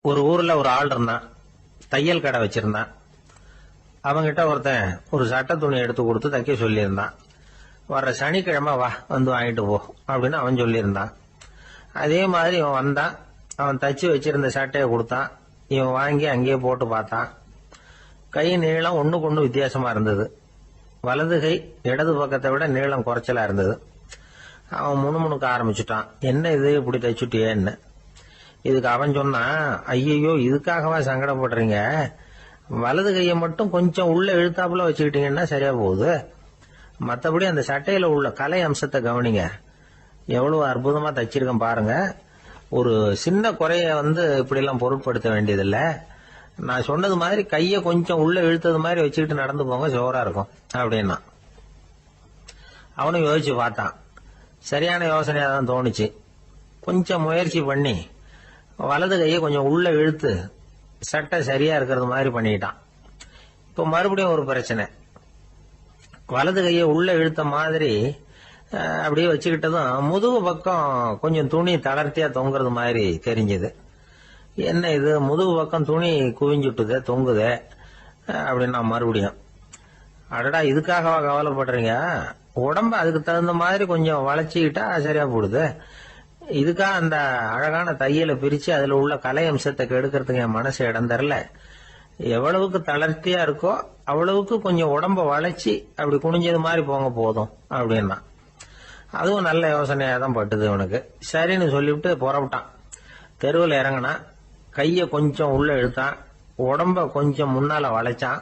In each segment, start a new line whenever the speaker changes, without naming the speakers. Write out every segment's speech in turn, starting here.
ஒரு ஊர்ல ஒரு ஆள் இருந்தான். தையல் கடை வச்சிருந்தான். அவங்கிட்ட ஒருத்தன் ஒரு சட்டை துணி எடுத்து கொடுத்து தைக்க சொல்லியிருந்தான். வர்ற சனிக்கிழமை வா வந்து வாங்கிட்டு போ அப்படின்னு அவன் சொல்லியிருந்தான். அதே மாதிரி இவன் வந்தான். அவன் தச்சு வச்சிருந்த சட்டையை கொடுத்தான். இவன் வாங்கி அங்கேயே போட்டு பார்த்தான். கை நீளம் ஒண்ணுக்கு ஒண்ணு வித்தியாசமா இருந்தது. வலது கை இடது பக்கத்தை விட நீளம் குறைச்சலா இருந்தது. அவன் முணுமுணுக்க ஆரம்பிச்சுட்டான். என்ன இது இப்படி தைச்சுட்டியேன்னு. இதுக்கு அவன் சொன்னான், ஐயோ இதுக்காகவா சங்கடப்படுறீங்க, வலது கையை மட்டும் கொஞ்சம் உள்ள இழுத்தாப்புல வச்சுக்கிட்டீங்கன்னா சரியா போகுது. மற்றபடி அந்த சட்டையில உள்ள கலை அம்சத்தை கவனிங்க, எவ்வளவு அற்புதமா தச்சிருக்கேன் பாருங்க. ஒரு சின்ன குறைய இப்படி எல்லாம் பொருட்படுத்த வேண்டியதில்லை. நான் சொன்னது மாதிரி கைய கொஞ்சம் உள்ள இழுத்தது மாதிரி வச்சுக்கிட்டு நடந்து போங்க, ஜோரா இருக்கும் அப்படின்னா. அவனும் யோசிச்சு பார்த்தான். சரியான யோசனையா தான் தோணுச்சு. கொஞ்சம் முயற்சி பண்ணி வலது கையை கொஞ்சம் உள்ள இழுத்து சட்டை சரியா இருக்கிறது மாதிரி பண்ணிட்டான். இப்ப மறுபடியும் ஒரு பிரச்சனை. வலது கையை உள்ள இழுத்த மாதிரி அப்படியே வச்சுக்கிட்டதும் முதுகு பக்கம் கொஞ்சம் துணி தளர்த்தியா தொங்குறது மாதிரி தெரிஞ்சது. என்ன இது, முதுகு பக்கம் துணி குவிஞ்சுட்டுதே தொங்குதே அப்படின்னா மறுபடியும், அடடா இதுக்காகவா கவலைப்படுறீங்க, உடம்ப அதுக்கு தகுந்த மாதிரி கொஞ்சம் வளைச்சிக்கிட்டா சரியா போடுது. இதுக்காக அந்த அழகான தையலை பிரிச்சு அதுல உள்ள கலை அம்சத்தை கெடுக்கிறதுக்கு என் மனசு இடம் தரல. எவ்வளவுக்கு தளர்த்தியா இருக்கோ அவ்வளவுக்கு கொஞ்சம் உடம்ப வளைச்சி அப்படி குனிஞ்சது மாதிரி போங்க போதும் அப்படின்னா. அதுவும் நல்ல யோசனையா தான் பட்டுது இவனுக்கு. சரின்னு சொல்லிவிட்டு புறப்பட்டான். தெருவில் இறங்கினான். கைய கொஞ்சம் உள்ள இழுத்தான். உடம்ப கொஞ்சம் முன்னால வளைச்சான்.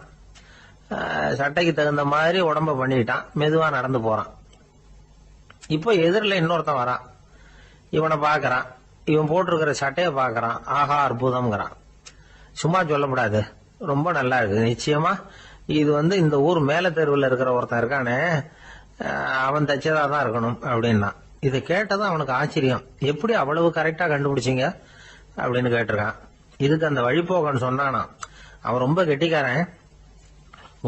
சட்டைக்கு தகுந்த மாதிரி உடம்ப பண்ணிட்டான். மெதுவா நடந்து போறான். இப்போ எதிரில் இன்னொருத்தன் வரான். இவனை பாக்குறான். இவன் போட்டிருக்கிற சட்டையை பாக்குறான். ஆஹா அற்புதம்ங்கிறான். சும்மா சொல்லக்கூடாது, ரொம்ப நல்லா இருக்கு நிச்சயமா. இது இந்த ஊர் மேல தெருவில் இருக்கிற ஒருத்தன் இருக்கானே, அவன் தச்சதா தான் இருக்கணும் அப்படின்னா. இதை கேட்டதும் அவனுக்கு ஆச்சரியம். எப்படி அவ்வளவு கரெக்டா கண்டுபிடிச்சிங்க அப்படின்னு கேட்டிருக்கான். இதுக்கு அந்த வழிபோக்கன்னு சொன்னானா, அவன் ரொம்ப கெட்டிக்காரன்.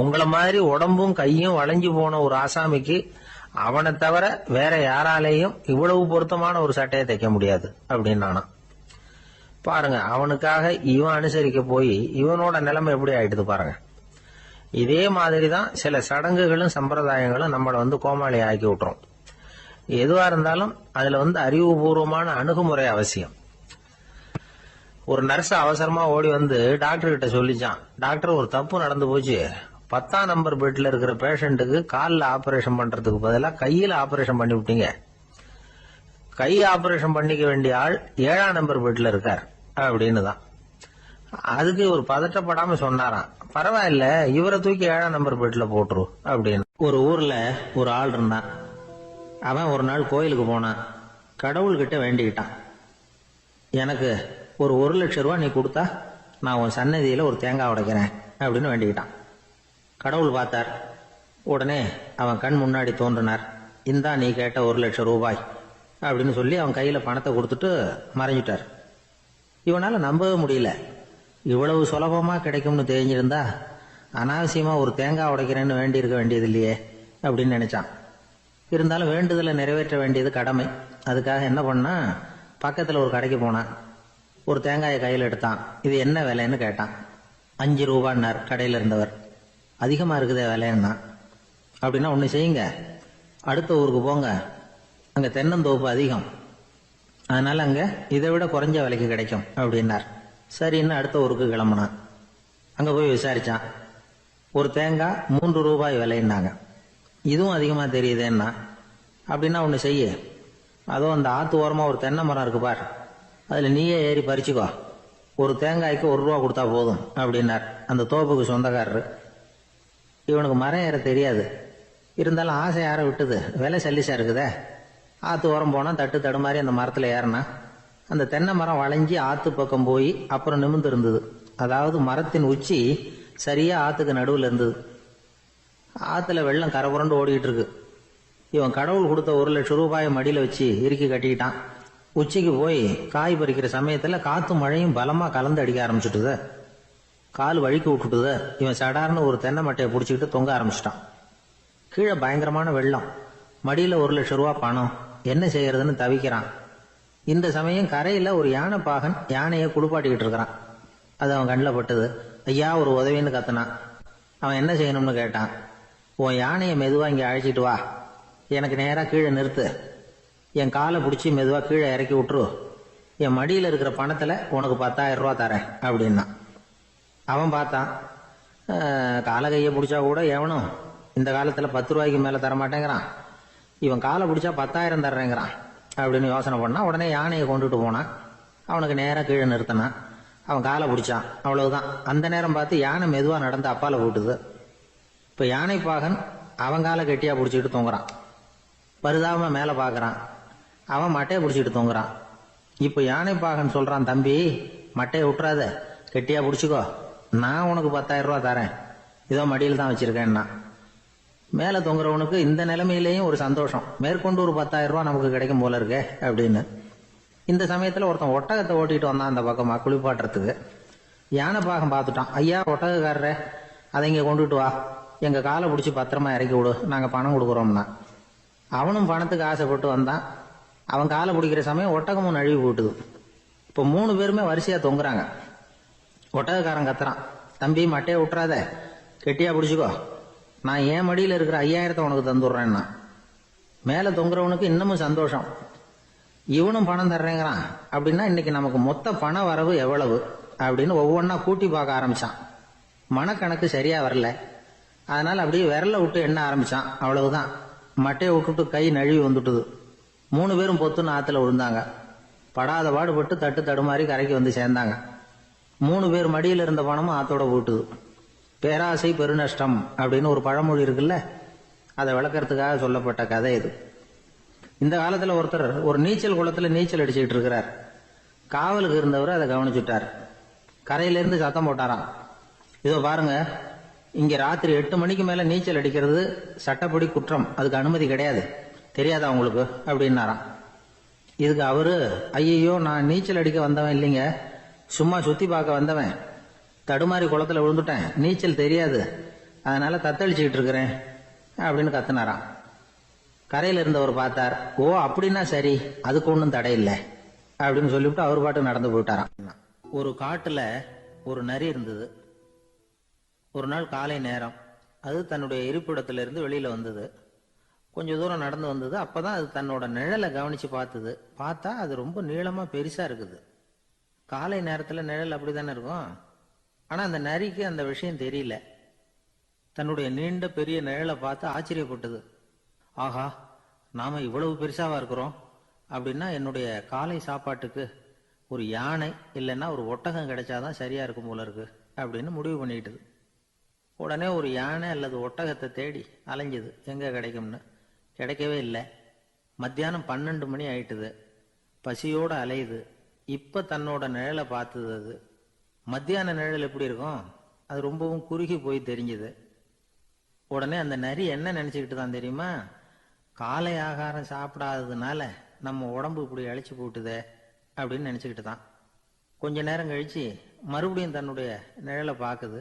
உங்களை மாதிரி உடம்பும் கையும் வளைஞ்சு போன ஒரு ஆசாமிக்கு அவனை தவிர வேற யாராலேயும் இவ்வளவு பொருத்தமான ஒரு சட்டையை தைக்க முடியாது அப்படின்னானா. பாருங்க, அவனுக்காக இவன் அனுசரிக்க போய் இவனோட நிலைமை எப்படி ஆயிடுது பாருங்க. இதே மாதிரிதான் சில சடங்குகளும் சம்பிரதாயங்களும் நம்மளை கோமாளி ஆக்கி விட்டுரும். எதுவா இருந்தாலும் அதுல அறிவுபூர்வமான அணுகுமுறை அவசியம். ஒரு நர்ஸ் அவசரமா ஓடி டாக்டர் கிட்ட சொல்லிச்சான், டாக்டர் ஒரு தப்பு நடந்து போச்சு, 10ஆம் நம்பர் பெட்ல இருக்கிற பேஷண்ட்டுக்கு காலில் ஆபரேஷன் பண்றதுக்கு பதிலாக கையில ஆபரேஷன் பண்ணி விட்டீங்க. கை ஆபரேஷன் பண்ணிக்க வேண்டிய ஆள் 7ஆம் நம்பர் பெட்ல இருக்கார் அப்படின்னு தான். அதுக்கு ஒரு பதட்டப்படாம சொன்னாராம், பரவாயில்ல இவரை தூக்கி 7ஆம் நம்பர் பெட்ல போட்டுரு அப்படின்னு. ஒரு ஊர்ல ஒரு ஆள் இருந்தான். அவன் ஒரு நாள் கோயிலுக்கு போனான். கடவுள்கிட்ட வேண்டிக்கிட்டான், எனக்கு ஒரு 1,00,000 ரூபாய் நீ கொடுத்தா நான் உன் சன்னதியில ஒரு தேங்காய் உடைக்கிறேன் அப்படின்னு வேண்டிக்கிட்டான். கடவுள் பார்த்தார். உடனே அவன் கண் முன்னாடி தோன்றினார். இந்தா நீ கேட்ட 1,00,000 ரூபாய் அப்படின்னு சொல்லி அவன் கையில பணத்தை கொடுத்துட்டு மறைஞ்சிட்டார். இவனால நம்பவே முடியல. இவ்வளவு சுலபமா கிடைக்கும்னு தெரிஞ்சிருந்தா அனாவசியமா ஒரு தேங்காய் உடைக்கிறேன்னு வேண்டி இருக்க வேண்டியது இல்லையே அப்படின்னு நினைச்சான். இருந்தாலும் வேண்டுதலை நிறைவேற்ற வேண்டியது கடமை. அதுக்காக என்ன பண்ணா, பக்கத்துல ஒரு கடைக்கு போனான். ஒரு தேங்காயை கையில் எடுத்தான். இது என்ன விலைன்னு கேட்டான். 5 ரூபான்னார் கடையில் இருந்தவர். அதிகமா இருக்குதே விலைன்னா. அப்படின்னா ஒண்ணு செய்யுங்க, அடுத்த ஊருக்கு போங்க, அங்க தென்னந்தோப்பு அதிகம், அதனால அங்க இதை விட குறைஞ்ச விலைக்கு கிடைக்கும் அப்படின்னார். சரின்னு அடுத்த ஊருக்கு கிளம்புனான். அங்க போய் விசாரிச்சான். ஒரு தேங்காய் 3 ரூபாய் விலைன்னாங்க. இதுவும் அதிகமா தெரியுதேன்னா. அப்படின்னா ஒண்ணு செய்ய, அதோ அந்த ஆத்து ஓரமா ஒரு தென்னை மரம் இருக்கு பார், அதுல நீயே ஏறி பறிச்சுக்கோ, ஒரு தேங்காய்க்கு 1 ரூபா கொடுத்தா போதும் அப்படின்னார் அந்த தோப்புக்கு சொந்தக்காரரு. இவனுக்கு மரம் ஏற தெரியாது. இருந்தாலும் ஆசை யார விட்டுது, விலை சல்லிசா இருக்குதே. ஆத்து ஓரம் போனா தட்டு தடுமாறி அந்த மரத்துல ஏறினா அந்த தென்னை மரம் வளைஞ்சி ஆத்து பக்கம் போய் அப்புறம் நிமிர்ந்து இருந்தது. அதாவது மரத்தின் உச்சி சரியா ஆத்துக்கு நடுவில் இருந்தது. ஆத்துல வெள்ளம் கரபுரண்டு ஓடிக்கிட்டு இருக்கு. இவன் கடவுள் கொடுத்த 1,00,000 ரூபாயை மடியில வச்சு இறுக்கி கட்டிக்கிட்டான். உச்சிக்கு போய் காய் பறிக்கிற சமயத்துல காத்தும் மழையும் பலமா கலந்து அடிக்க ஆரம்பிச்சுட்டுது. கால் வழிக்கு விட்டுட்டுது. இவன் சடார்னு ஒரு தென்னை மட்டையை பிடிச்சிக்கிட்டு தொங்க ஆரம்பிச்சிட்டான். கீழே பயங்கரமான வெள்ளம். மடியில 1,00,000 ரூபாய் பணம். என்ன செய்யறதுன்னு தவிக்கிறான். இந்த சமயம் கரையில ஒரு யானை பாகன் யானையை குளிப்பாட்டிக்கிட்டு இருக்கிறான். அது அவன் கண்ணில் பட்டது. ஐயா ஒரு உதவின்னு கத்துனான். அவன் என்ன செய்யணும்னு கேட்டான். உன் யானையை மெதுவா இங்க அழைச்சிட்டு வா, எனக்கு நேரா கீழே நிறுத்து, என் காலை பிடிச்சி மெதுவா கீழே இறக்கி விட்டுரு, என் மடியில் இருக்கிற பணத்துல உனக்கு 10,000 ரூபா தரேன் அப்படின்னா. அவன் பார்த்தான், காலை கையை பிடிச்சா கூட எவனும் இந்த காலத்துல 10 ரூபாய்க்கு மேல தரமாட்டேங்கிறான், இவன் காலை பிடிச்சா 10,000 தர்றேங்கிறான் அப்படின்னு யோசனை பண்ணா. உடனே யானையை கொண்டுட்டு போனான். அவனுக்கு நேரா கீழே நிறுத்தினான். அவன் காலை பிடிச்சான். அவ்வளவுதான். அந்த நேரம் பார்த்து யானை மெதுவா நடந்து அப்பால போட்டுது. இப்ப யானை பாகன் அவன் காலை கெட்டியா பிடிச்சிட்டு தூங்குறான். பரிதாபமா மேல பாக்குறான். அவன் மட்டையை பிடிச்சிட்டு தூங்குறான். இப்ப யானை பாகன் சொல்றான், தம்பி மட்டையை விட்டுறாத, கெட்டியா பிடிச்சிக்கோ, நான் உனக்கு 10,000 ரூபா தரேன், இதோ மடியில் தான் வச்சிருக்கேன்னா. மேல தொங்குறவனுக்கு இந்த நிலைமையிலேயும் ஒரு சந்தோஷம், மேற்கொண்டு ஒரு 10,000 ரூபா நமக்கு கிடைக்கும் போல இருக்கே அப்படின்னு. இந்த சமயத்துல ஒருத்தன் ஒட்டகத்தை ஓட்டிட்டு வந்தான் அந்த பக்கமா குளிப்பாட்டுறதுக்கு. யானை பாகம் பார்த்துட்டான். ஐயா ஒட்டகக்காரரே, அதை இங்க கொண்டுட்டு வா, எங்க காலை பிடிச்சி பத்திரமா இறக்கி விடு, நாங்க பணம் கொடுக்குறோம்னா. அவனும் பணத்துக்கு ஆசைப்பட்டு வந்தான். அவன் காலை பிடிக்கிற சமயம் ஒட்டகமும் நழுவி போட்டுது. இப்ப 3 பேருமே வரிசையா தொங்குறாங்க. ஒட்டகக்காரன் கத்துறான், தம்பி மட்டையை விட்டுறாத, கெட்டியா பிடிச்சிக்கோ, நான் என் மடியில் இருக்கிற 5,000 உனக்கு தந்துடுறேன்னா. மேல தொங்குறவனுக்கு இன்னமும் சந்தோஷம், இவனும் பணம் தர்றேங்கிறான் அப்படின்னா இன்னைக்கு நமக்கு மொத்த பண வரவு எவ்வளவு அப்படின்னு ஒவ்வொன்னா கூட்டி பார்க்க ஆரம்பிச்சான். மனக்கணக்கு சரியா வரல. அதனால அப்படியே விரல விட்டு எண்ண ஆரம்பிச்சான். அவ்வளவுதான், மட்டையை விட்டுட்டு கை நழுவி வந்துட்டுது. 3 பேரும் பொத்துன்னு ஆத்துல விழுந்தாங்க. படாத பாடுபட்டு தட்டு தடுமாறி கரைக்கு வந்து சேர்ந்தாங்க. 3 பேர் மடியில் இருந்த பணமும் ஆத்தோட போட்டுது. பேராசை பெருநஷ்டம் அப்படின்னு ஒரு பழமொழி இருக்குல்ல, அதை விளக்கறதுக்காக சொல்லப்பட்ட கதை இது. இந்த காலத்துல ஒருத்தர் ஒரு நீச்சல் குளத்துல நீச்சல் அடிச்சுக்கிட்டு இருக்கிறார். காவலுக்கு இருந்தவர் அதை கவனிச்சுட்டார். கரையில இருந்து சத்தம் போட்டாராம், இதோ பாருங்க, இங்க ராத்திரி 8 மணிக்கு மேல நீச்சல் அடிக்கிறது சட்டப்படி குற்றம், அதுக்கு அனுமதி கிடையாது, தெரியாதா உங்களுக்கு அப்படின்னாராம். இதுக்கு அவரு, ஐயோ நான் நீச்சல் அடிக்க வந்தவன் இல்லைங்க, சும்மா சுத்தி பார்க்க வந்தவன், தடுமாறி குளத்துல விழுந்துட்டேன், நீச்சல் தெரியாது, அதனால தத்தளிச்சுக்கிட்டு இருக்கிறேன் அப்படின்னு கத்துனாராம். கரையில இருந்தவர் பார்த்தார். ஓ அப்படின்னா சரி, அதுக்கு ஒன்றும் தடை இல்லை அப்படின்னு சொல்லிவிட்டு அவர் பாட்டு நடந்து போயிட்டாராம். ஒரு காட்டுல ஒரு நரி இருந்தது. ஒரு நாள் காலை நேரம் அது தன்னுடைய இருப்பிடத்திலிருந்து வெளியில வந்தது. கொஞ்சம் தூரம் நடந்து வந்தது. அப்பதான் அது தன்னோட நிழலை கவனிச்சு பார்த்தது. பார்த்தா அது ரொம்ப நீளமா பெருசா இருக்குது. காலை நேரத்துல நிழல் அப்படித்தானே இருக்கும். ஆனா அந்த நரிக்கு அந்த விஷயம் தெரியல. தன்னுடைய நீண்ட பெரிய நிழலை பார்த்து ஆச்சரியப்பட்டது. ஆஹா, நாம இவ்வளவு பெருசாவா இருக்கிறோம் அப்படின்னா என்னுடைய காலை சாப்பாட்டுக்கு ஒரு யானை இல்லைன்னா ஒரு ஒட்டகம் கிடைச்சாதான் சரியா இருக்கும் போல இருக்கு அப்படின்னு முடிவு பண்ணிட்டுது. உடனே ஒரு யானை அல்லது ஒட்டகத்தை தேடி அலைஞ்சது, எங்க கிடைக்கும்னு. கிடைக்கவே இல்லை. மத்தியானம் 12 மணி ஆயிட்டுது. பசியோட அலையுது. இப்ப தன்னோட நிழலை பார்த்தது. அது மத்தியான நிழல் எப்படி இருக்கும், அது ரொம்பவும் குறுகி போய் தெரிஞ்சுது. உடனே அந்த நரி என்ன நினைச்சுக்கிட்டு தான் தெரியுமா, காலை ஆகாரம் சாப்பிடாததுனால நம்ம உடம்பு இப்படி அழிச்சு போட்டுதே அப்படின்னு நினைச்சுக்கிட்டு தான். கொஞ்ச நேரம் கழிச்சு மறுபடியும் தன்னுடைய நிழலை பார்க்குது.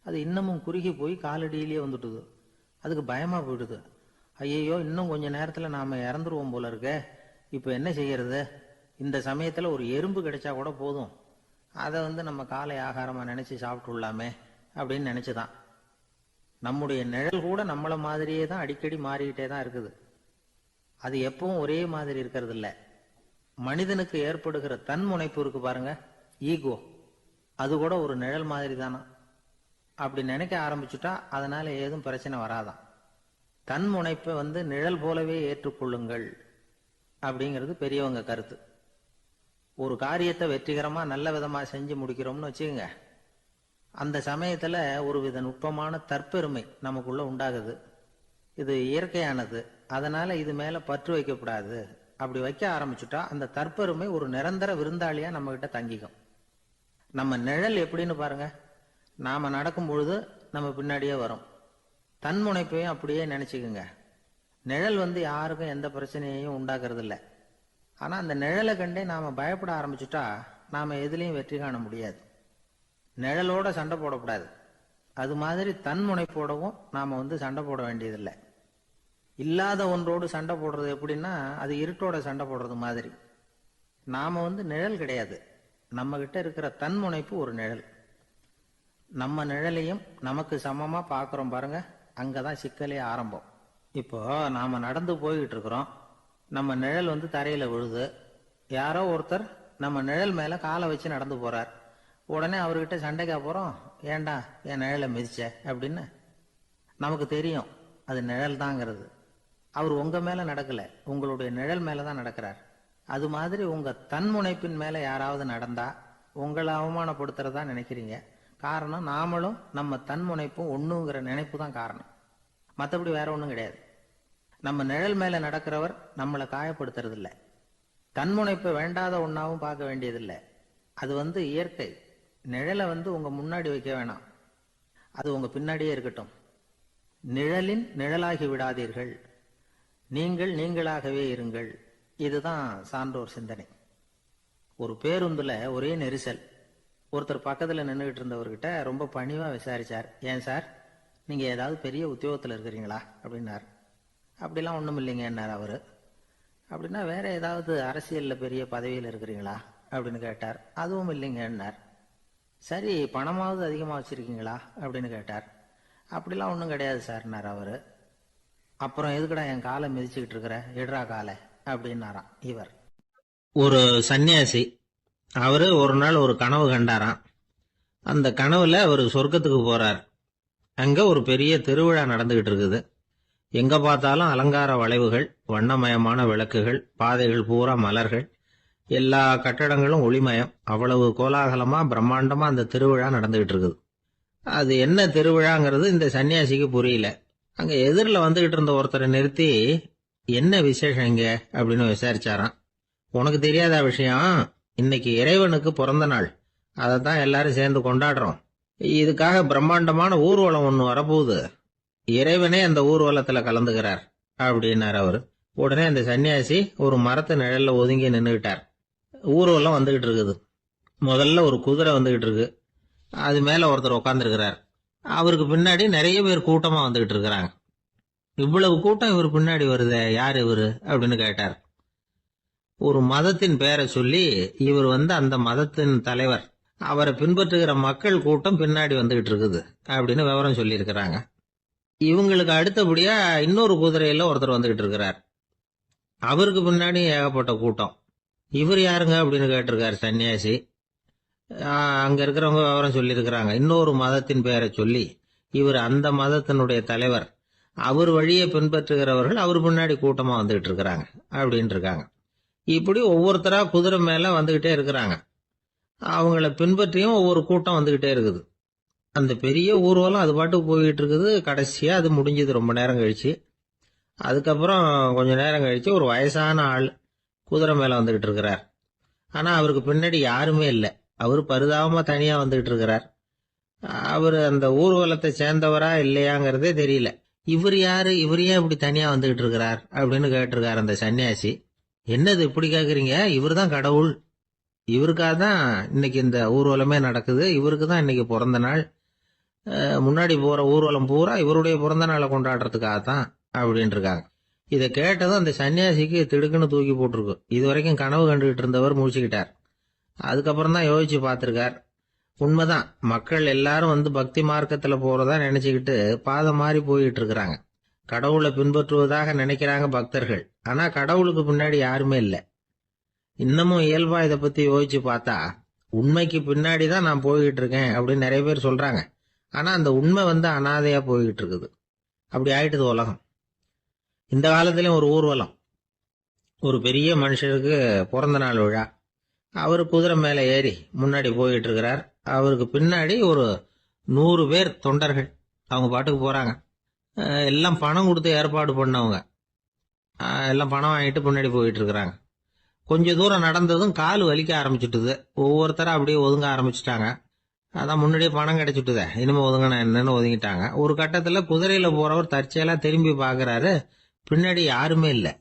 அது இன்னமும் குறுகி போய் காலடியிலேயே வந்துட்டுது. அதுக்கு பயமா போயிடுது. ஐயையோ, இன்னும் கொஞ்ச நேரத்துல நாம இறந்துருவோம் போல இருக்க, இப்ப என்ன செய்யறது? இந்த சமயத்துல ஒரு எறும்பு கிடைச்சா கூட போதும், அதை நம்ம காலை ஆகாரமா நினைச்சு சாப்பிட்டுள்ளாமே அப்படின்னு நினைச்சுதான். நம்முடைய நிழல் கூட நம்மள மாதிரியே தான் அடிக்கடி மாறிக்கிட்டே தான் இருக்குது. அது எப்பவும் ஒரே மாதிரி இருக்கிறது இல்ல. மனிதனுக்கு ஏற்படுகிற தன்முனைப்பு இருக்கு பாருங்க, ஈகோ, அது கூட ஒரு நிழல் மாதிரி தானா. அப்படி நினைக்க ஆரம்பிச்சுட்டா அதனால ஏதும் பிரச்சனை வராதான். தன்முனைப்பை நிழல் போலவே ஏற்றுக்கொள்ளுங்கள் அப்படிங்கிறது பெரியவங்க கருத்து. ஒரு காரியத்தை வெற்றிகரமா நல்ல விதமா செஞ்சு முடிக்கிறோம்னு வச்சுக்கோங்க, அந்த சமயத்துல ஒரு வித நுட்பமான தற்பெருமை நமக்குள்ள உண்டாகுது. இது இயற்கையானது, அதனால இது மேல பற்று வைக்கக்கூடாது. அப்படி வைக்க ஆரம்பிச்சுட்டா அந்த தற்பெருமை ஒரு நிரந்தர விருந்தாளியா நம்ம கிட்ட தங்கிக்கும். நம்ம நிழல் எப்படின்னு பாருங்க, நாம நடக்கும் பொழுது நம்ம பின்னாடியே வரும். தன்முனைப்பையும் அப்படியே நினைச்சுக்குங்க. நிழல் யாருக்கும் எந்த பிரச்சனையையும் உண்டாக்குறது இல்லை. ஆனா அந்த நிழலை கண்டே நாம பயப்பட ஆரம்பிச்சுட்டா நாம எதுலையும் வெற்றி காண முடியாது. நிழலோட சண்டை போடக்கூடாது. அது மாதிரி தன்முனைப்போடவும் நாம சண்டை போட வேண்டியதில்லை. இல்லாத ஒன்றோடு சண்டை போடுறது எப்படின்னா, அது இருட்டோட சண்டை போடுறது மாதிரி. நாம நிழல் கிடையாது. நம்ம கிட்ட இருக்கிற தன்முனைப்பு ஒரு நிழல். நம்ம நிழலையும் நமக்கு சமமா பாக்குறோம் பாருங்க, அங்கதான் சிக்கலே ஆரம்பம். இப்போ நாம நடந்து போய்கிட்டு இருக்கிறோம். நம்ம நிழல் தரையில விழுது. யாரோ ஒருத்தர் நம்ம நிழல் மேல காலை வச்சு நடந்து போறார். உடனே அவர்கிட்ட சண்டைக்கா போறோம், ஏண்டா என் நிழலை மிதிச்ச அப்படின்னு. நமக்கு தெரியும் அது நிழல் தாங்கிறது. அவர் உங்க மேல நடக்கல, உங்களுடைய நிழல் மேலதான் நடக்கிறார். அது மாதிரி உங்க தன்முனைப்பின் மேல யாராவது நடந்தா உங்களை அவமானப்படுத்துறதா நினைக்கிறீங்க. காரணம், நாமளும் நம்ம தன்முனைப்பும் ஒண்ணுங்கிற நினைப்பு தான் காரணம். மற்றபடி வேற ஒண்ணும் கிடையாது. நம்ம நிழல் மேல நடக்கிறவர் நம்மளை காயப்படுத்துறது இல்லை. தன்முனைப்பை வேண்டாத ஒன்னாவும் பார்க்க வேண்டியதில்லை. அது இயற்கை. நிழலை உங்க முன்னாடி வைக்க வேணாம், அது உங்க பின்னாடியே இருக்கட்டும். நிழலின் நிழலாகி விடாதீர்கள், நீங்கள் நீங்களாகவே இருங்கள். இதுதான் சான்றோர் சிந்தனை. ஒரு பேருந்துல ஒரே நெரிசல். ஒருத்தர் பக்கத்துல நின்றுகிட்டு இருந்தவர்கிட்ட ரொம்ப பணிவா விசாரிச்சார், ஏன் சார் நீங்க ஏதாவது பெரிய உத்தியோகத்துல இருக்கிறீங்களா அப்படின்னார். அப்படிலாம் ஒண்ணும் இல்லைங்கன்னார் அவரு. அப்படின்னா வேற ஏதாவது அரசியல்ல பெரிய பதவியில் இருக்கிறீங்களா அப்படின்னு கேட்டார். அதுவும் இல்லைங்கன்னார். சரி, பணமாவது அதிகமா வச்சிருக்கீங்களா அப்படின்னு கேட்டார். அப்படிலாம் ஒன்றும் கிடையாது சார்னார் அவரு. அப்புறம் எதுக்குடா என் காலை மிதிச்சுக்கிட்டு இருக்கிற, எடுறா காலை அப்படின்னாராம் இவர். ஒரு சன்னியாசி, அவரு ஒரு நாள் ஒரு கனவு கண்டாராம். அந்த கனவுல அவர் சொர்க்கத்துக்கு போறார். அங்க ஒரு பெரிய திருவிழா நடந்துகிட்டு இருக்குது. எங்க பார்த்தாலும் அலங்கார வளைவுகள், வண்ணமயமான விளக்குகள், பாதைகள் பூரா மலர்கள், எல்லா கட்டடங்களும் ஒளிமயம். அவ்வளவு கோலாகலமா பிரம்மாண்டமா அந்த திருவிழா நடந்துகிட்டு இருக்குது. அது என்ன திருவிழாங்கிறது இந்த சன்னியாசிக்கு புரியல. அங்க எதிரில் வந்துகிட்டு இருந்த ஒருத்தரை நிறுத்தி, என்ன விசேஷம் இங்க அப்படின்னு விசாரிச்சாராம். உனக்கு தெரியாத விஷயம், இன்னைக்கு இறைவனுக்கு பிறந்த நாள், அதைத்தான் எல்லாரும் சேர்ந்து கொண்டாடுறோம். இதுக்காக பிரம்மாண்டமான ஊர்வலம் ஒண்ணு வரப்போகுது. இறைவனே அந்த ஊர்வலத்துல கலந்துகிறார் அப்படின்னார் அவரு. உடனே அந்த சன்னியாசி ஒரு மரத்து நிழல்ல ஒதுங்கி நின்றுகிட்டார். ஊர்வலம் வந்துகிட்டு இருக்குது. முதல்ல ஒரு குதிரை வந்துகிட்டு இருக்கு. அது மேல ஒருத்தர் உட்காந்துருக்கிறார். அவருக்கு பின்னாடி நிறைய பேர் கூட்டமா வந்துகிட்டு இருக்கிறாங்க. இவ்வளவு கூட்டம் இவர் பின்னாடி வருதே, யார் இவரு அப்படின்னு கேட்டார். ஒரு மதத்தின் பெயரை சொல்லி, இவர் அந்த மதத்தின் தலைவர், அவரை பின்பற்றுகிற மக்கள் கூட்டம் பின்னாடி வந்துகிட்டு இருக்குது அப்படின்னு விவரம் சொல்லி இருக்கிறாங்க. இவங்களுக்கு அடுத்தபடியா இன்னொரு குதிரையில ஒருத்தர் வந்துகிட்டு இருக்கிறார். அவருக்கு பின்னாடி ஏகப்பட்ட கூட்டம். இவர் யாருங்க அப்படின்னு கேட்டிருக்காரு சன்னியாசி. அங்க இருக்கிறவங்க விவரம் சொல்லி இருக்கிறாங்க. இன்னொரு மதத்தின் பெயரை சொல்லி, இவர் அந்த மதத்தினுடைய தலைவர், அவர் வழியை பின்பற்றுகிறவர்கள் அவர் பின்னாடி கூட்டமா வந்துகிட்டு இருக்கிறாங்க அப்படின்னு இருக்காங்க. இப்படி ஒவ்வொருத்தரா குதிரை மேல வந்துகிட்டே இருக்கிறாங்க. அவங்கள பின்பற்றியும் ஒவ்வொரு கூட்டம் வந்துகிட்டே இருக்குது. அந்த பெரிய ஊர்வலம் அது பாட்டுக்கு போயிட்டு இருக்குது. கடைசியா அது முடிஞ்சது ரொம்ப நேரம் கழிச்சு. அதுக்கப்புறம் கொஞ்ச நேரம் கழிச்சு ஒரு வயசான ஆள் குதிரை மேல வந்துகிட்டு இருக்கிறார். ஆனா அவருக்கு பின்னாடி யாருமே இல்லை. அவர் பரிதாபமா தனியா வந்துகிட்டு இருக்கிறார். அவர் அந்த ஊர்வலத்தை சேர்ந்தவரா இல்லையாங்கிறதே தெரியல. இவர் யாரு, இவர் ஏன் இப்படி தனியா வந்துகிட்டு இருக்கிறார் அப்படின்னு கேட்டிருக்காரு அந்த சன்னியாசி. என்னது இப்படி கேக்குறீங்க, இவர் தான் கடவுள், இவருக்காக தான் இன்னைக்கு இந்த ஊர்வலமே நடக்குது, இவருக்கு தான் இன்னைக்கு பிறந்த நாள், முன்னாடி போற ஊர்வலம் பூரா இவருடைய பிறந்த நாளை கொண்டாடுறதுக்காகத்தான் அப்படின்னு இருக்காங்க. இதை கேட்டதும் அந்த சன்னியாசிக்கு திடுக்குன்னு தூக்கி போட்டிருக்கு. இது வரைக்கும் கனவு கண்டுகிட்டு இருந்தவர் முடிச்சுக்கிட்டார். அதுக்கப்புறம் தான் யோசிச்சு பார்த்திருக்கார். உண்மைதான், மக்கள் எல்லாரும் பக்தி மார்க்கத்துல போறதா நினைச்சுக்கிட்டு பாதை மாறி போயிட்டு இருக்கிறாங்க. கடவுளை பின்பற்றுவதாக நினைக்கிறாங்க பக்தர்கள். ஆனா கடவுளுக்கு பின்னாடி யாருமே இல்லை. இன்னமும் இயல்பா இதை பத்தி யோசிச்சு பார்த்தா, உண்மைக்கு பின்னாடிதான் நான் போய்கிட்டு இருக்கேன் அப்படின்னு நிறைய பேர் சொல்றாங்க. ஆனா அந்த உண்மை அனாதையா போய்கிட்டு இருக்குது. அப்படி ஆயிட்டுது உலகம். இந்த காலத்திலயும் ஒரு ஊர்வலம். ஒரு பெரிய மனுஷருக்கு பிறந்த நாள் விழா. அவரு குதிரை மேல ஏறி முன்னாடி போயிட்டு இருக்கிறார். அவருக்கு பின்னாடி ஒரு 100 பேர் தொண்டர்கள். அவங்க பாட்டுக்கு போறாங்க. எல்லாம் பணம் கொடுத்து ஏற்பாடு பண்ணவங்க. எல்லாம் பணம் வாங்கிட்டு பின்னாடி போயிட்டு இருக்கிறாங்க. கொஞ்ச தூரம் நடந்ததும் கால் வலிக்க ஆரம்பிச்சுட்டுது. ஒவ்வொருத்தரா அப்படியே ஒதுங்க ஆரம்பிச்சுட்டாங்க. அதான் முன்னாடியே பணம் கிடைச்சிட்டுதே, இனிமே ஒதுங்கினா என்னன்னு ஒதுங்கிட்டாங்க. ஒரு கட்டத்துல குதிரையில போறவர் தற்செயலா திரும்பி பாக்குறாரு, பின்னாடி யாருமே இல்லை.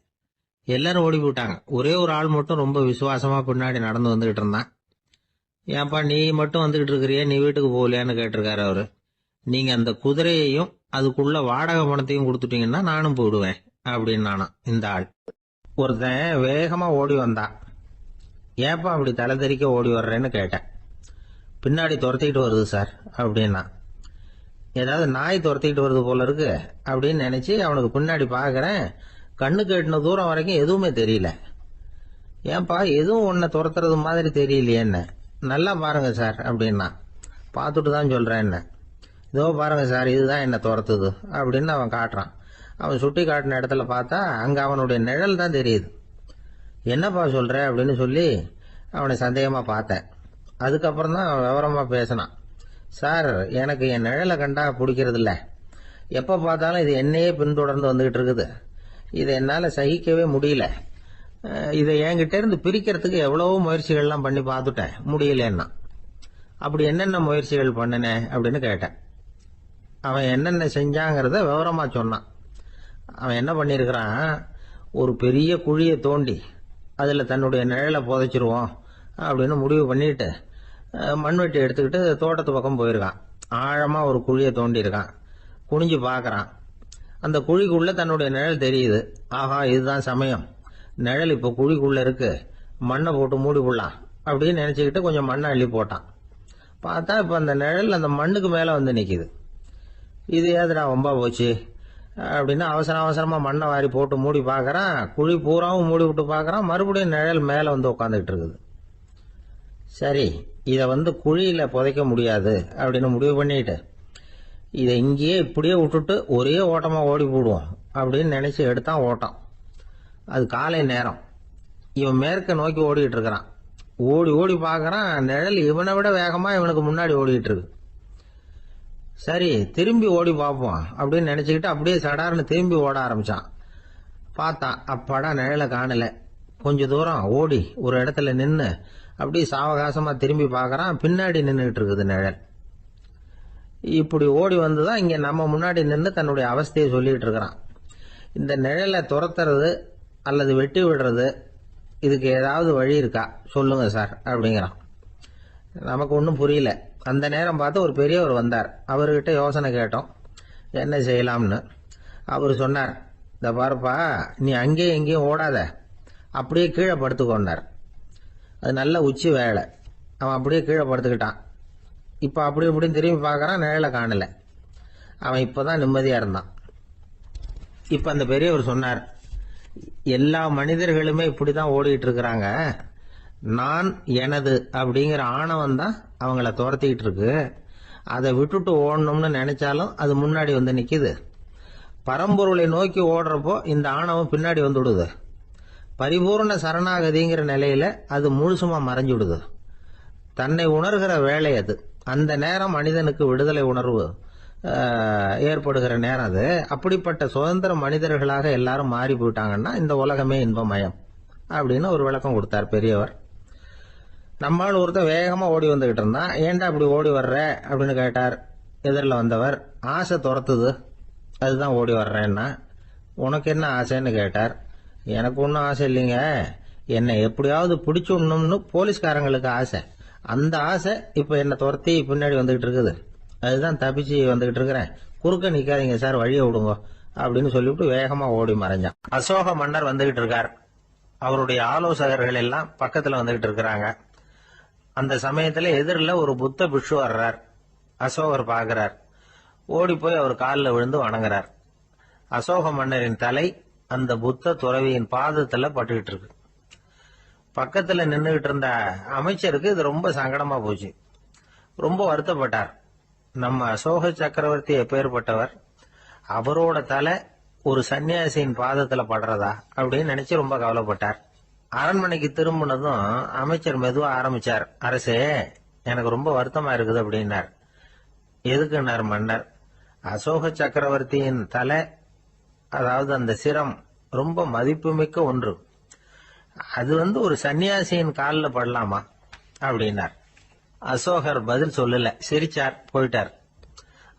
எல்லாரும் ஓடி போயிட்டாங்க. ஒரே ஒரு ஆள் மட்டும் ரொம்ப விசுவாசமா பின்னாடி நடந்து வந்துகிட்டு இருந்தான். ஏன்பா நீ மட்டும் வந்துகிட்டு இருக்கிறிய, நீ வீட்டுக்கு போகலையான்னு கேட்டிருக்காரு அவரு. நீங்க அந்த குதிரையையும் அதுக்குள்ள வாடகை பணத்தையும் கொடுத்துட்டீங்கன்னா நானும் போயிடுவேன் அப்படின்னு நானா இந்த ஆள். ஒருத்தன் வேகமா ஓடி வந்தான். ஏப்பா அப்படி தலை தெறிக்க ஓடி வர்றேன்னு கேட்டேன். பின்னாடி துரத்திக்கிட்டு வருது சார் அப்படின்னா. ஏதாவது நாய் துரத்திக்கிட்டு வருது போல இருக்கு அப்படின்னு நினைச்சு அவனுக்கு பின்னாடி பாக்குறேன். கண்ணு கேட்டின தூரம் வரைக்கும் எதுவுமே தெரியல. ஏன்பா எதுவும் உன்னை துரத்துறது மாதிரி தெரியலையே என்ன? நல்லா பாருங்க சார் அப்படின்னா. பார்த்துட்டு தான் சொல்றேன் என்ன. இதோ பாருங்க சார், இதுதான் என்ன துரத்துது அப்படின்னு அவன் காட்டுறான். அவன் சுட்டி காட்டின இடத்துல பார்த்தா அங்க அவனுடைய நிழல் தான் தெரியுது. என்னப்பா சொல்ற அப்படின்னு சொல்லி அவனை சந்தேகமா பார்த்தேன். அதுக்கப்புறம் தான் அவன் விவரமா பேசினான். சார், எனக்கு என் நிழலை கண்டா பிடிக்கிறது இல்ல. எப்ப பார்த்தாலும் இது என்னையே பின்தொடர்ந்து வந்துகிட்டு இருக்குது. இதை என்னால சகிக்கவே முடியல. இதை என்கிட்ட இருந்து பிரிக்கிறதுக்கு எவ்வளவோ முயற்சிகள்லாம் பண்ணி பார்த்துட்டேன், முடியலன்னா. அப்படி என்னென்ன முயற்சிகள் பண்ணினேன் அப்படின்னு கேட்டேன். அவன் என்னென்ன செஞ்சாங்கிறத விவரமா சொன்னான். அவன் என்ன பண்ணிருக்கிறான், ஒரு பெரிய குழியை தோண்டி அதுல தன்னுடைய நிழலை புதைச்சிருவோம் அப்படின்னு முடிவு பண்ணிட்டு மண்வெட்டி எடுத்துக்கிட்டு தோட்டத்து பக்கம் போயிருக்கான். ஆழமா ஒரு குழியை தோண்டி இருக்கான். குனிஞ்சு பாக்குறான். அந்த குழிக்குள்ள தன்னுடைய நிழல் தெரியுது. ஆஹா, இதுதான் சமயம், நிழல் இப்ப குழிக்குள்ள இருக்கு, மண்ணை போட்டு மூடி போடலாம் அப்படின்னு நினைச்சுக்கிட்டு கொஞ்சம் மண்ணை அள்ளி போட்டான். பார்த்தா இப்ப அந்த நிழல் அந்த மண்ணுக்கு மேல வந்து நிக்குது. இது ஏதுடா வம்பா போச்சு அப்படின்னு அவசரமா மண்ணை வாரி போட்டு மூடி பாக்குறான். குழி பூராவும் மூடி விட்டு பாக்குறான். மறுபடியும் நிழல் மேல வந்து உட்காந்துக்கிட்டு இருக்குது. சரி, இத குழியில புதைக்க முடியாது அப்படின்னு முடிவு பண்ணிட்டு இதை இங்கேயே இப்படியே விட்டுட்டு ஒரே ஓட்டமா ஓடி போடுவோம் அப்படின்னு நினைச்சு எடுத்தான் ஓட்டம். அது காலை நேரம். இவன் மேற்க நோக்கி ஓடிட்டு இருக்கிறான். ஓடி ஓடி பாக்குறான், நிழல் இவனை விட வேகமா இவனுக்கு முன்னாடி ஓடிட்டு இருக்கு. சரி, திரும்பி ஓடி பார்ப்போம் அப்படின்னு நினைச்சுக்கிட்டு அப்படியே சடார்னு திரும்பி ஓட ஆரம்பிச்சான். பார்த்தான், அப்பாடா நிழலை காணல. கொஞ்ச தூரம் ஓடி ஒரு இடத்துல நின்னு அப்படியே சாவகாசமா திரும்பி பாக்குறான். பின்னாடி நின்றுட்டு இருக்குது நிழல். இப்படி ஓடி வந்துதான் இங்க நம்ம முன்னாடி நின்று தன்னுடைய அவஸ்தையை சொல்லிட்டு இருக்கிறான். இந்த நிழலை துரத்துறது அல்லது வெட்டி விடுறது, இதுக்கு ஏதாவது வழி இருக்கா சொல்லுங்க சார் அப்படிங்கிறான். நமக்கு ஒன்றும் புரியல. அந்த நேரம் பார்த்து ஒரு பெரியவர் வந்தார். அவர்கிட்ட யோசனை கேட்டோம், என்ன செய்யலாம்னு. அவர் சொன்னார், இந்த பாருப்பா, நீ அங்கேயும் எங்கேயும் ஓடாத, அப்படியே கீழே படுத்துக்கொண்டார். அது நல்ல உச்சி வேலை. அவன் அப்படியே கீழே படுத்துக்கிட்டான். இப்ப அப்படி இப்படின்னு திரும்பி பார்க்கறான், நிழலை காணல. அவன் இப்பதான் நிம்மதியா இருந்தான். இப்ப அந்த பெரியவர் சொன்னார், எல்லா மனிதர்களுமே இப்படிதான் ஓடிட்டு இருக்கிறாங்க. நான் எனது அப்படிங்கிற ஆணவம் தான் அவங்கள துரத்திக்கிட்டு இருக்கு. அதை விட்டுட்டு ஓடணும்னு நினைச்சாலும் அது முன்னாடி வந்து நிக்குது. பரம்பொருளை நோக்கி ஓடுறப்போ இந்த ஆணவம் பின்னாடி வந்து விடுது. பரிபூர்ண சரணாகதிங்கிற நிலையில அது முழுசுமா மறைஞ்சு விடுது. தன்னை உணர்கிற வேலை அது. அந்த நேரம் மனிதனுக்கு விடுதலை உணர்வு ஏற்படுகிற நேரம் அது. அப்படிப்பட்ட சுதந்திர மனிதர்களாக எல்லாரும் மாறி போயிட்டாங்கன்னா இந்த உலகமே இன்பமயம் அப்படின்னு ஒரு விளக்கம் கொடுத்தார் பெரியவர். நம்மால் ஒருத்தர் வேகமா ஓடி வந்துகிட்டு இருந்தான். ஏன்டா அப்படி ஓடி வர்ற அப்படின்னு கேட்டார் எதிரில் வந்தவர். ஆசை துரத்துது, அதுதான் ஓடி வர்றேன்னா. உனக்கு என்ன ஆசைன்னு கேட்டார். எனக்கு ஒன்றும் ஆசை இல்லைங்க, என்னை எப்படியாவது பிடிச்சுடணும்னு போலீஸ்காரங்களுக்கு ஆசை. அந்த ஆசை இப்ப என்ன துரத்தி பின்னாடி வந்துகிட்டு இருக்குது. அதுதான் தப்பிச்சு வந்துகிட்டு இருக்கிறேன். குறுக்க நிக்காதீங்க சார், வழியை விடுங்க அப்படின்னு சொல்லிவிட்டு வேகமா ஓடி மறைஞ்சான். அசோக மன்னர் வந்துகிட்டு இருக்கார். அவருடைய ஆலோசகர்கள் எல்லாம் பக்கத்துல வந்துகிட்டு இருக்கிறாங்க. அந்த சமயத்துல எதிரில் ஒரு புத்த பிக்ஷு வர்றார். அசோகர் பாக்குறார். ஓடி போய் அவர் காலில் விழுந்து வணங்குறார். அசோக மன்னரின் தலை அந்த புத்த துறவியின் பாதத்துல பட்டுக்கிட்டு இருக்கு. பக்கத்துல நின்றுகிட்டு இருந்த அமைச்சருக்கு இது ரொம்ப சங்கடமா போச்சு. ரொம்ப வருத்தப்பட்டார். நம்ம அசோக சக்கரவர்த்தி எப்பேற்பட்டவர், அவரோட தலை ஒரு சன்னியாசியின் பாதத்துல படுறதா அப்படின்னு நினைச்சு ரொம்ப கவலைப்பட்டார். அரண்மனைக்கு திரும்பினதும் அமைச்சர் மெதுவா ஆரம்பிச்சார். அரசே, எனக்கு ரொம்ப வருத்தமா இருக்குது அப்படின்னார். எதுக்குன்னார் மன்னர். அசோக சக்கரவர்த்தியின் தலை, அதாவது அந்த சிரம், ரொம்ப மதிப்புமிக்க ஒன்று. அது ஒரு சன்னியாசியின் காலில் படலாமா அப்படின்னார். அசோகர் பதில் சொல்லல, சிரிச்சார், போயிட்டார்.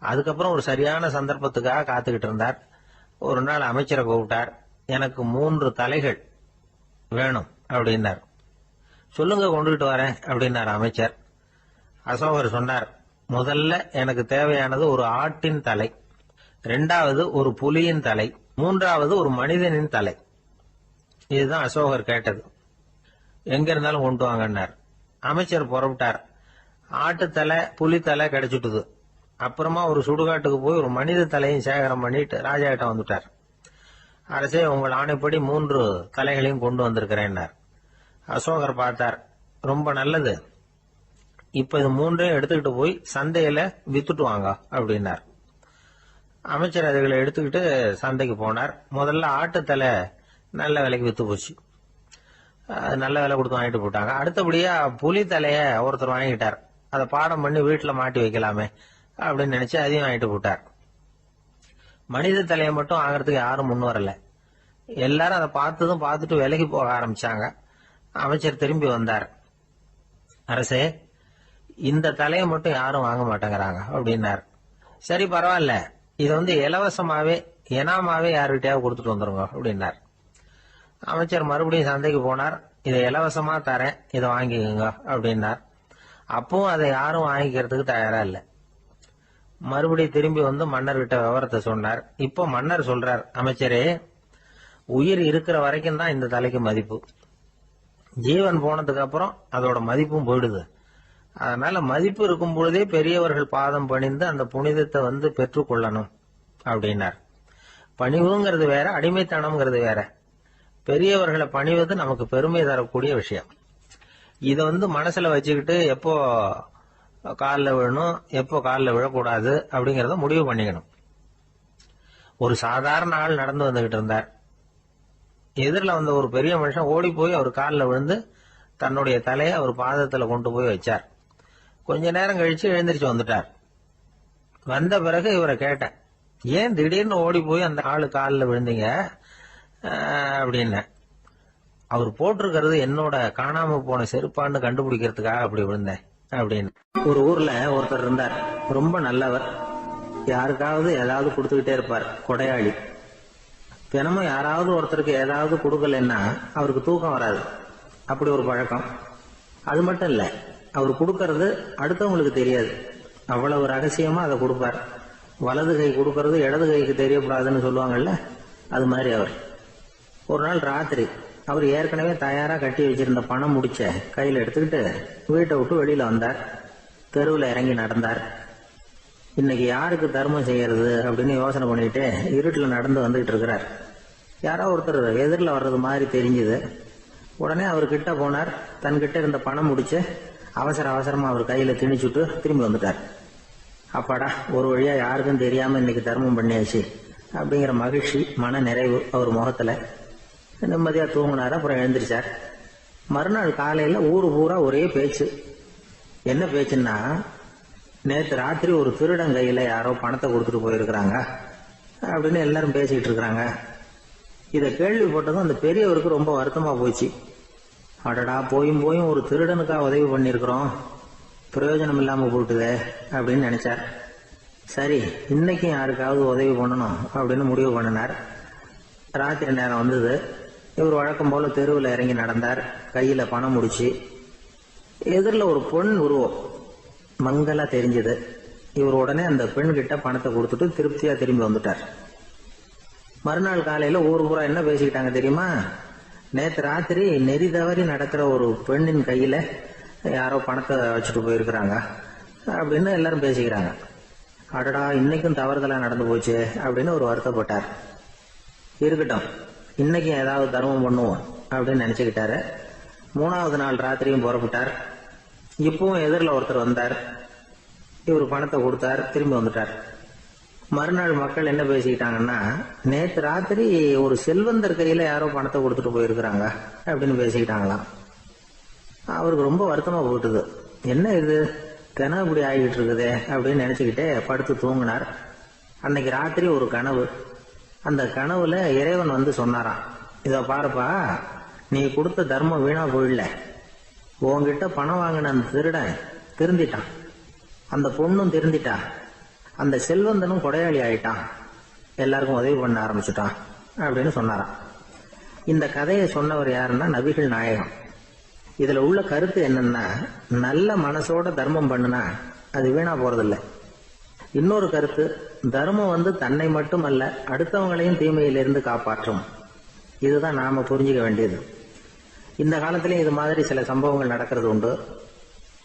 அதுக்கப்புறம் ஒரு சரியான சந்தர்ப்பத்துக்காக காத்துக்கிட்டு இருந்தார். ஒரு நாள் அமைச்சரை கூப்பிட்டார். எனக்கு 3 தலைகள் வேணும் அப்படின்னார். சொல்லுங்க, கொண்டுகிட்டு வரேன் அப்படின்னார் அமைச்சர். அசோகர் சொன்னார், முதல்ல எனக்கு தேவையானது ஒரு ஆட்டின் தலை, 2வது ஒரு புலியின் தலை, 3வது ஒரு மனிதனின் தலை. இதுதான் அசோகர் கேட்டது. எங்க இருந்தாலும் கொண்டு வாங்கன்னார். அமைச்சர் புறப்பட்டார். ஆட்டுத்தலை புலித்தலை கிடைச்சிட்டுது. அப்புறமா ஒரு சுடுகாட்டுக்கு போய் ஒரு மனித தலையும் சேகரம் பண்ணிட்டு ராஜா கிட்ட வந்துட்டார். அரசே, உங்கள் ஆணைப்படி 3 தலைகளையும் கொண்டு வந்திருக்கிறேன்னார். அசோகர் பார்த்தார். ரொம்ப நல்லது, இப்ப இது 3ஐயும் எடுத்துக்கிட்டு போய் சந்தையில வித்துட்டு வாங்க அப்படின்னார். அமைச்சர் அதுகளை எடுத்துக்கிட்டு சந்தைக்கு போனார். முதல்ல ஆட்டுத்தலை நல்ல விலைக்கு வித்து போச்சு. நல்ல விலை கொடுத்து வாங்கிட்டு போட்டாங்க. அடுத்தபடியா புலி தலைய ஒருத்தர் வாங்கிட்டார். அதை பாடம் பண்ணி வீட்டுல மாட்டி வைக்கலாமே அப்படின்னு நினைச்சு அதையும் வாங்கிட்டு போட்டார். மனித தலையை மட்டும் வாங்கறதுக்கு யாரும் முன் வரல. எல்லாரும் அதை பார்த்துட்டு விலைக்கு போக ஆரம்பிச்சாங்க. அமைச்சர் திரும்பி வந்தார். அரசே, இந்த தலையை மட்டும் யாரும் வாங்க மாட்டேங்கிறாங்க அப்படின்னார். சரி, பரவாயில்ல, இதை இலவசமாவே எனாமாவே யாருக்கிட்டையாவது கொடுத்துட்டு வந்துருங்க அப்படின்னார். அமைச்சர் மறுபடியும் சந்தைக்கு போனார். இதை இலவசமா தரேன், இதை வாங்கிக்கோங்க அப்படின்னார். அப்பவும் அதை யாரும் வாங்கிக்கிறதுக்கு தயாரா இல்லை. மறுபடியும் திரும்பி வந்து மன்னர்கிட்ட விவரத்தை சொன்னார். இப்போ மன்னர் சொல்றார், அமைச்சரே, உயிர் இருக்கிற வரைக்கும் தான் இந்த தலைக்கு மதிப்பு. ஜீவன் போனதுக்கு அப்புறம் அதோட மதிப்பும் போயிடுது. அதனால மதிப்பு இருக்கும் பொழுதே பெரியவர்கள் பாதம் பணிந்து அந்த புனிதத்தை பெற்றுக்கொள்ளணும் அப்படின்னார். பணிவுங்கிறது வேற, அடிமைத்தனம்ங்கிறது வேற. பெரியவர்களை பணிவது நமக்கு பெருமை தரக்கூடிய விஷயம். இதை மனசுல வச்சுக்கிட்டு எப்போ காலில் விழணும், எப்போ காலில் விழக்கூடாது அப்படிங்கறத முடிவு பண்ணிக்கணும். ஒரு சாதாரண ஆள் நடந்து வந்துகிட்டு இருந்தார். எதிரில் வந்த ஒரு பெரிய மனுஷன் ஓடி போய் அவர் காலில் விழுந்து தன்னுடைய தலையை அவர் பாதத்துல கொண்டு போய் வச்சார். கொஞ்ச நேரம் கழிச்சு எழுந்திரிச்சு வந்துட்டார். வந்த பிறகு இவரை கேட்டேன், ஏன் திடீர்னு ஓடி போய் அந்த ஆளு காலில் விழுந்தீங்க அப்படின்னு. அவர் போட்டிருக்கிறது என்னோட காணாம போன செருப்பான்னு கண்டுபிடிக்கிறதுக்காக அப்படி விழுந்தேன் அப்படின்னு. ஒரு ஊர்ல ஒருத்தர் இருந்தார். ரொம்ப நல்லவர். யாருக்காவது ஏதாவது கொடுத்துக்கிட்டே இருப்பார். கொடையாளி. தினமும் யாராவது ஒருத்தருக்கு ஏதாவது கொடுக்கலன்னா அவருக்கு தூக்கம் வராது. அப்படி ஒரு பழக்கம். அது மட்டும் இல்ல, அவர் கொடுக்கறது அடுத்தவங்களுக்கு தெரியாது. அவ்வளவு ரகசியமா அதை கொடுப்பார். வலது கை கொடுக்கறது இடது கைக்கு தெரியக்கூடாதுன்னு சொல்லுவாங்கல்ல, அது மாதிரி அவர். ஒரு நாள் ராத்திரி அவர் ஏற்கனவே தயாரா கட்டி வச்சிருந்த பணம் முடிச்ச கையில எடுத்துக்கிட்டு வீட்டை விட்டு வெளியில வந்தார். தெருவில் இறங்கி நடந்தார். இன்னைக்கு யாருக்கு தர்மம் செய்யறது அப்படின்னு யோசனை பண்ணிட்டு இருட்டில் நடந்து வந்துகிட்டு இருக்கிறார். யாரோ ஒருத்தர் எதிரில் வர்றது மாதிரி தெரிஞ்சுது. உடனே அவர் கிட்ட போனார். தன்கிட்ட இருந்த பணம் முடிச்சு அவசரமா அவர் கையில திணிச்சுட்டு திரும்பி வந்துட்டார். அப்பாடா, ஒரு வழியா யாருக்கும் தெரியாம இன்னைக்கு தர்மம் பண்ணியாச்சு அப்படிங்கிற மகிழ்ச்சி, மன நிறைவு அவர் முகத்துல. நிம்மதியா தூங்கினார். அப்புறம் எழுந்திரிச்சார். மறுநாள் காலையில ஊரு பூரா ஒரே பேச்சு. என்ன பேச்சுன்னா, நேற்று ராத்திரி ஒரு திருடன் கையில யாரோ பணத்தை கொடுத்துட்டு போயிருக்கிறாங்க அப்படின்னு எல்லாரும் பேசிக்கிட்டு இருக்கிறாங்க. இதை கேள்விப்பட்டதும் அந்த பெரியவருக்கு ரொம்ப வருத்தமா போச்சு. அடடா, போயும் ஒரு திருடனுக்கா உதவி பண்ணிருக்கிறோம், பிரயோஜனம் இல்லாம போட்டுதே அப்படின்னு நினைச்சார். சரி, இன்னைக்கும் யாருக்காவது உதவி பண்ணணும் அப்படின்னு முடிவு பண்ணினார். ராத்திரி நேரம் வந்தது. இவர் வழக்கம் போல தெருவில் இறங்கி நடந்தார். கையில பணம் முடிச்சு. எதிரில் ஒரு பெண் உருவம் மங்களா தெரிஞ்சது. இவர் உடனே அந்த பெண் கிட்ட பணத்தை கொடுத்துட்டு திருப்தியா திரும்பி வந்துட்டார். மறுநாள் காலையில ஊர் பூரா என்ன பேசிக்கிட்டாங்க தெரியுமா? நேற்று ராத்திரி நெறி தவறி நடக்கிற ஒரு பெண்ணின் கையில யாரோ பணத்தை வச்சுட்டு போயிருக்கிறாங்க அப்படின்னு எல்லாரும் பேசிக்கிறாங்க. அடடா, இன்னைக்கும் தவறுதலா நடந்து போச்சு அப்படின்னு ஒரு வருத்தப்பட்டார். இருக்கட்டும், இன்னைக்கு ஏதாவது தர்மம் பண்ணுவோம் அப்படின்னு நினைச்சுக்கிட்டாரு. 3வது நாள் ராத்திரியும் புறப்பட்டார். இப்பவும் எதிரில் ஒருத்தர் வந்தார். இவர் பணத்தை கொடுத்தார், திரும்பி வந்துட்டார். மறுநாள் மக்கள் என்ன பேசிக்கிட்டாங்கன்னா, நேற்று ராத்திரி ஒரு செல்வந்தர் கையில யாரோ பணத்தை கொடுத்துட்டு போயிருக்கிறாங்க அப்படின்னு பேசிக்கிட்டாங்களாம். அவருக்கு ரொம்ப வருத்தமா போயிட்டுது. என்ன இது தினம் இப்படி ஆகிட்டு இருக்குதே அப்படின்னு நினைச்சுக்கிட்டே படுத்து தூங்கினார். அன்னைக்கு ராத்திரி ஒரு கனவு. அந்த கனவுல இறைவன் சொன்னாராம், இத பாருப்பா, நீ கொடுத்த தர்மம் வீணா போயிடல. உன்கிட்ட பணம் வாங்கின அந்த திருடன் திருந்திட்டான், அந்த பொண்ணும் திருந்திட்டா, அந்த செல்வந்தனும் கொடையாளி ஆயிட்டான், எல்லாருக்கும் உதவி பண்ண ஆரம்பிச்சுட்டான் அப்படின்னு சொன்னாராம். இந்த கதையை சொன்னவர் யாருன்னா நபிகள் நாயகம். இதுல உள்ள கருத்து என்னன்னா, நல்ல மனசோட தர்மம் பண்ணுனா அது வீணா போறதில்ல. இன்னொரு கருத்து, தர்மம் தன்னை மட்டுமல்ல அடுத்தவங்களையும் தீமையிலிருந்து காப்பாற்றும். இதுதான் நாம புரிஞ்சுக்க வேண்டியது. இந்த காலத்திலயும் இது மாதிரி சில சம்பவங்கள் நடக்கிறது உண்டு.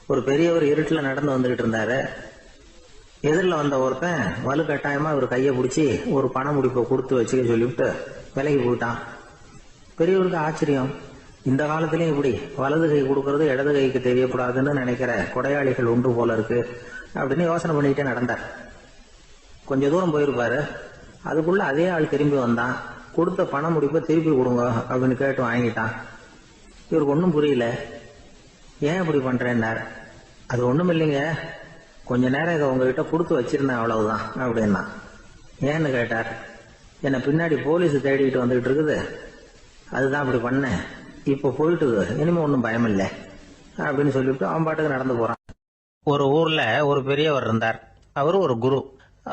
ஒரு பெரியவர் இருட்டில் நடந்து வந்துகிட்டு இருந்தாரு. எதிரில் வந்த ஒருத்தன் வலுக்கட்டாயமா இவர் கையை பிடிச்சி ஒரு பண முடிப்பை கொடுத்து வச்சுக்க சொல்லிவிட்டு விலகி போயிட்டான். பெரியவருக்கு ஆச்சரியம், இந்த காலத்திலயும் இப்படி வலது கை கொடுக்கறது இடது கைக்கு தெரியக்கூடாதுன்னு நினைக்கிற கொடையாளிகள் உண்டு போல இருக்கு அப்படின்னு யோசனை பண்ணிக்கிட்டே நடந்தார். கொஞ்ச தூரம் போயிருப்பாரு. அதுக்குள்ள அதே ஆள் திரும்பி வந்தான். கொடுத்த பண முடிப்பை திருப்பி கொடுங்க அப்படின்னு கேட்டு வாங்கிட்டான். இவருக்கு ஒன்றும் புரியல. ஏன் இப்படி பண்றேன்னார். அது ஒண்ணும் இல்லைங்க, கொஞ்ச நேரம் இதை உங்ககிட்ட கொடுத்து வச்சிருந்தேன் அவ்வளவுதான் அப்படின்னா. ஏன்னு கேட்டார். என்னை பின்னாடி போலீஸ் தேடிக்கிட்டு வந்துகிட்டு இருக்குது, அதுதான் அப்படி பண்ணேன். இப்ப போயிட்டுது, இனிமே ஒன்றும் பயம் இல்லை அப்படின்னு சொல்லிவிட்டு அவன் பாட்டுக்கு நடந்து போறான். ஒரு ஊர்ல ஒரு பெரியவர் இருந்தார். அவரு ஒரு குரு.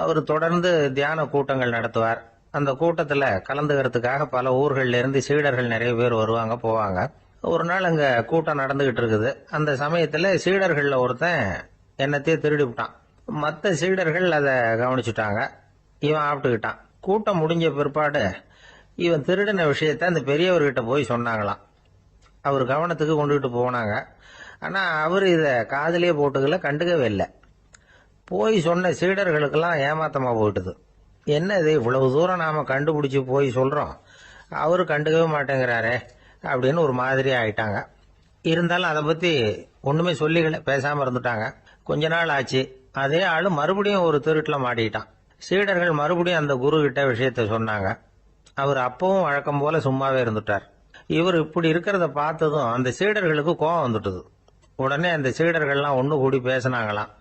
அவர் தொடர்ந்து தியான கூட்டங்கள் நடத்துவார். அந்த கூட்டத்துல கலந்துக்கிறதுக்காக பல ஊர்கள்ல இருந்து சீடர்கள் நிறைய பேர் வருவாங்க போவாங்க. ஒரு நாள் அங்க கூட்டம் நடந்துகிட்டு இருக்குது. அந்த சமயத்துல சீடர்கள்ல ஒருத்தன் என்னத்தையே திருடி விட்டான். மற்ற சீடர்கள் அதை கவனிச்சுட்டாங்க. இவன் ஆப்பிட்டுக்கிட்டான். கூட்டம் முடிஞ்ச பிற்பாடு இவன் திருடின விஷயத்த அந்த பெரியவர்கிட்ட போய் சொன்னாங்களாம். அவர் கவனத்துக்கு கொண்டுகிட்டு போனாங்க. ஆனா அவர் இத காதலியே போட்டுக்கல, கண்டுக்கவே இல்லை. போய் சொன்ன சீடர்களுக்கெல்லாம் ஏமாத்தமா போயிட்டுது. என்ன இது, இவ்வளவு தூரம் நாம கண்டுபிடிச்சு போய் சொல்றோம், அவரு கண்டுக்கவே மாட்டேங்கிறாரே அப்படின்னு ஒரு மாதிரி ஆயிட்டாங்க. இருந்தாலும் அதை பத்தி ஒண்ணுமே சொல்லிக்கல, பேசாம இருந்துட்டாங்க. கொஞ்ச நாள் ஆச்சு. அதே ஆளு மறுபடியும் ஒரு திருட்டுல மாட்டிக்கிட்டான். சீடர்கள் மறுபடியும் அந்த குரு கிட்ட விஷயத்த சொன்னாங்க. அவர் அப்பவும் வழக்கம் போல சும்மாவே இருந்துட்டார். இவர் இப்படி இருக்கிறத பார்த்ததும் அந்த சீடர்களுக்கு கோபம் வந்துட்டுது. உடனே அந்த சீடர்கள்லாம் ஒண்ணு கூடி பேசினாங்களாம்.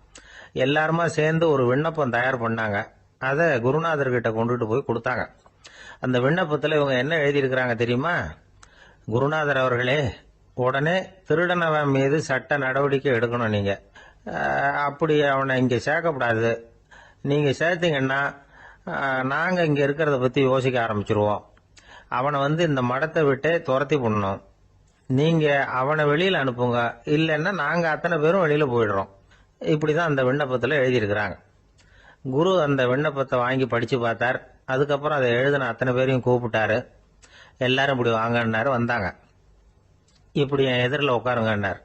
எல்லாருமா சேர்ந்து ஒரு விண்ணப்பம் தயார் பண்ணாங்க. அதை குருநாதர்கிட்ட கொண்டுட்டு போய் கொடுத்தாங்க. அந்த விண்ணப்பத்துல இவங்க என்ன எழுதியிருக்கிறாங்க தெரியுமா? குருநாதர் அவர்களே, உடனே திருடனவன் மீது சட்ட நடவடிக்கை எடுக்கணும். நீங்க அப்படி அவனை இங்க சேர்க்கப்படாது. நீங்க சேர்த்தீங்கன்னா நாங்க இங்க இருக்கிறத பத்தி யோசிக்க ஆரம்பிச்சிருவோம். அவனை இந்த மடத்தை விட்டே துரத்தி பண்ணணும். நீங்க அவனை வெளியில அனுப்புங்க, இல்லைன்னா நாங்க அத்தனை பேரும் வெளியில போயிடுறோம். இப்படிதான் அந்த விண்ணப்பத்துல எழுதியிருக்கிறாங்க. குரு அந்த விண்ணப்பத்தை வாங்கி படிச்சு பார்த்தார். அதுக்கப்புறம் அதை எழுதின அத்தனை பேரையும் கூப்பிட்டாரு. எல்லாரும் இப்படி வாங்கன்னாரு. வந்தாங்க. இப்படி என் எதிரில் உட்காருங்கன்னார்.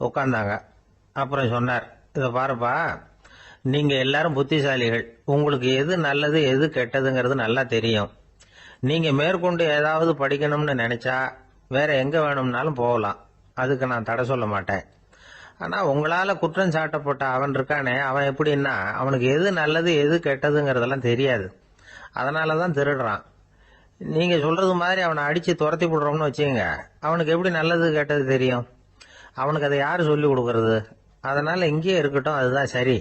உட்கார்ந்தாங்க. அப்புறம் சொன்னார், இதை பாருப்பா, நீங்க எல்லாரும் புத்திசாலிகள். உங்களுக்கு எது நல்லது எது கெட்டதுங்கிறது நல்லா தெரியும். நீங்க மேற்கொண்டு ஏதாவது படிக்கணும்னு நினைச்சா வேற எங்க வேணும்னாலும் போகலாம். அதுக்கு நான் தடை சொல்ல மாட்டேன். ஆனா உங்களால குற்றம் சாட்டப்பட்ட அவன் இருக்கானே, அவன் எப்படின்னா அவனுக்கு எது நல்லது எது கெட்டதுங்கிறதெல்லாம் தெரியாது. அதனாலதான் திருடுறான். நீங்க சொல்றது மாதிரி அவனை அடிச்சு துரத்தி விடுறோம்னு வச்சுங்க, அவனுக்கு எப்படி நல்லது கெட்டது தெரியும்? அவனுக்கு அதை யாரு சொல்லி கொடுக்கறது? அதனால இங்கேயே இருக்கட்டும், அதுதான் சரி.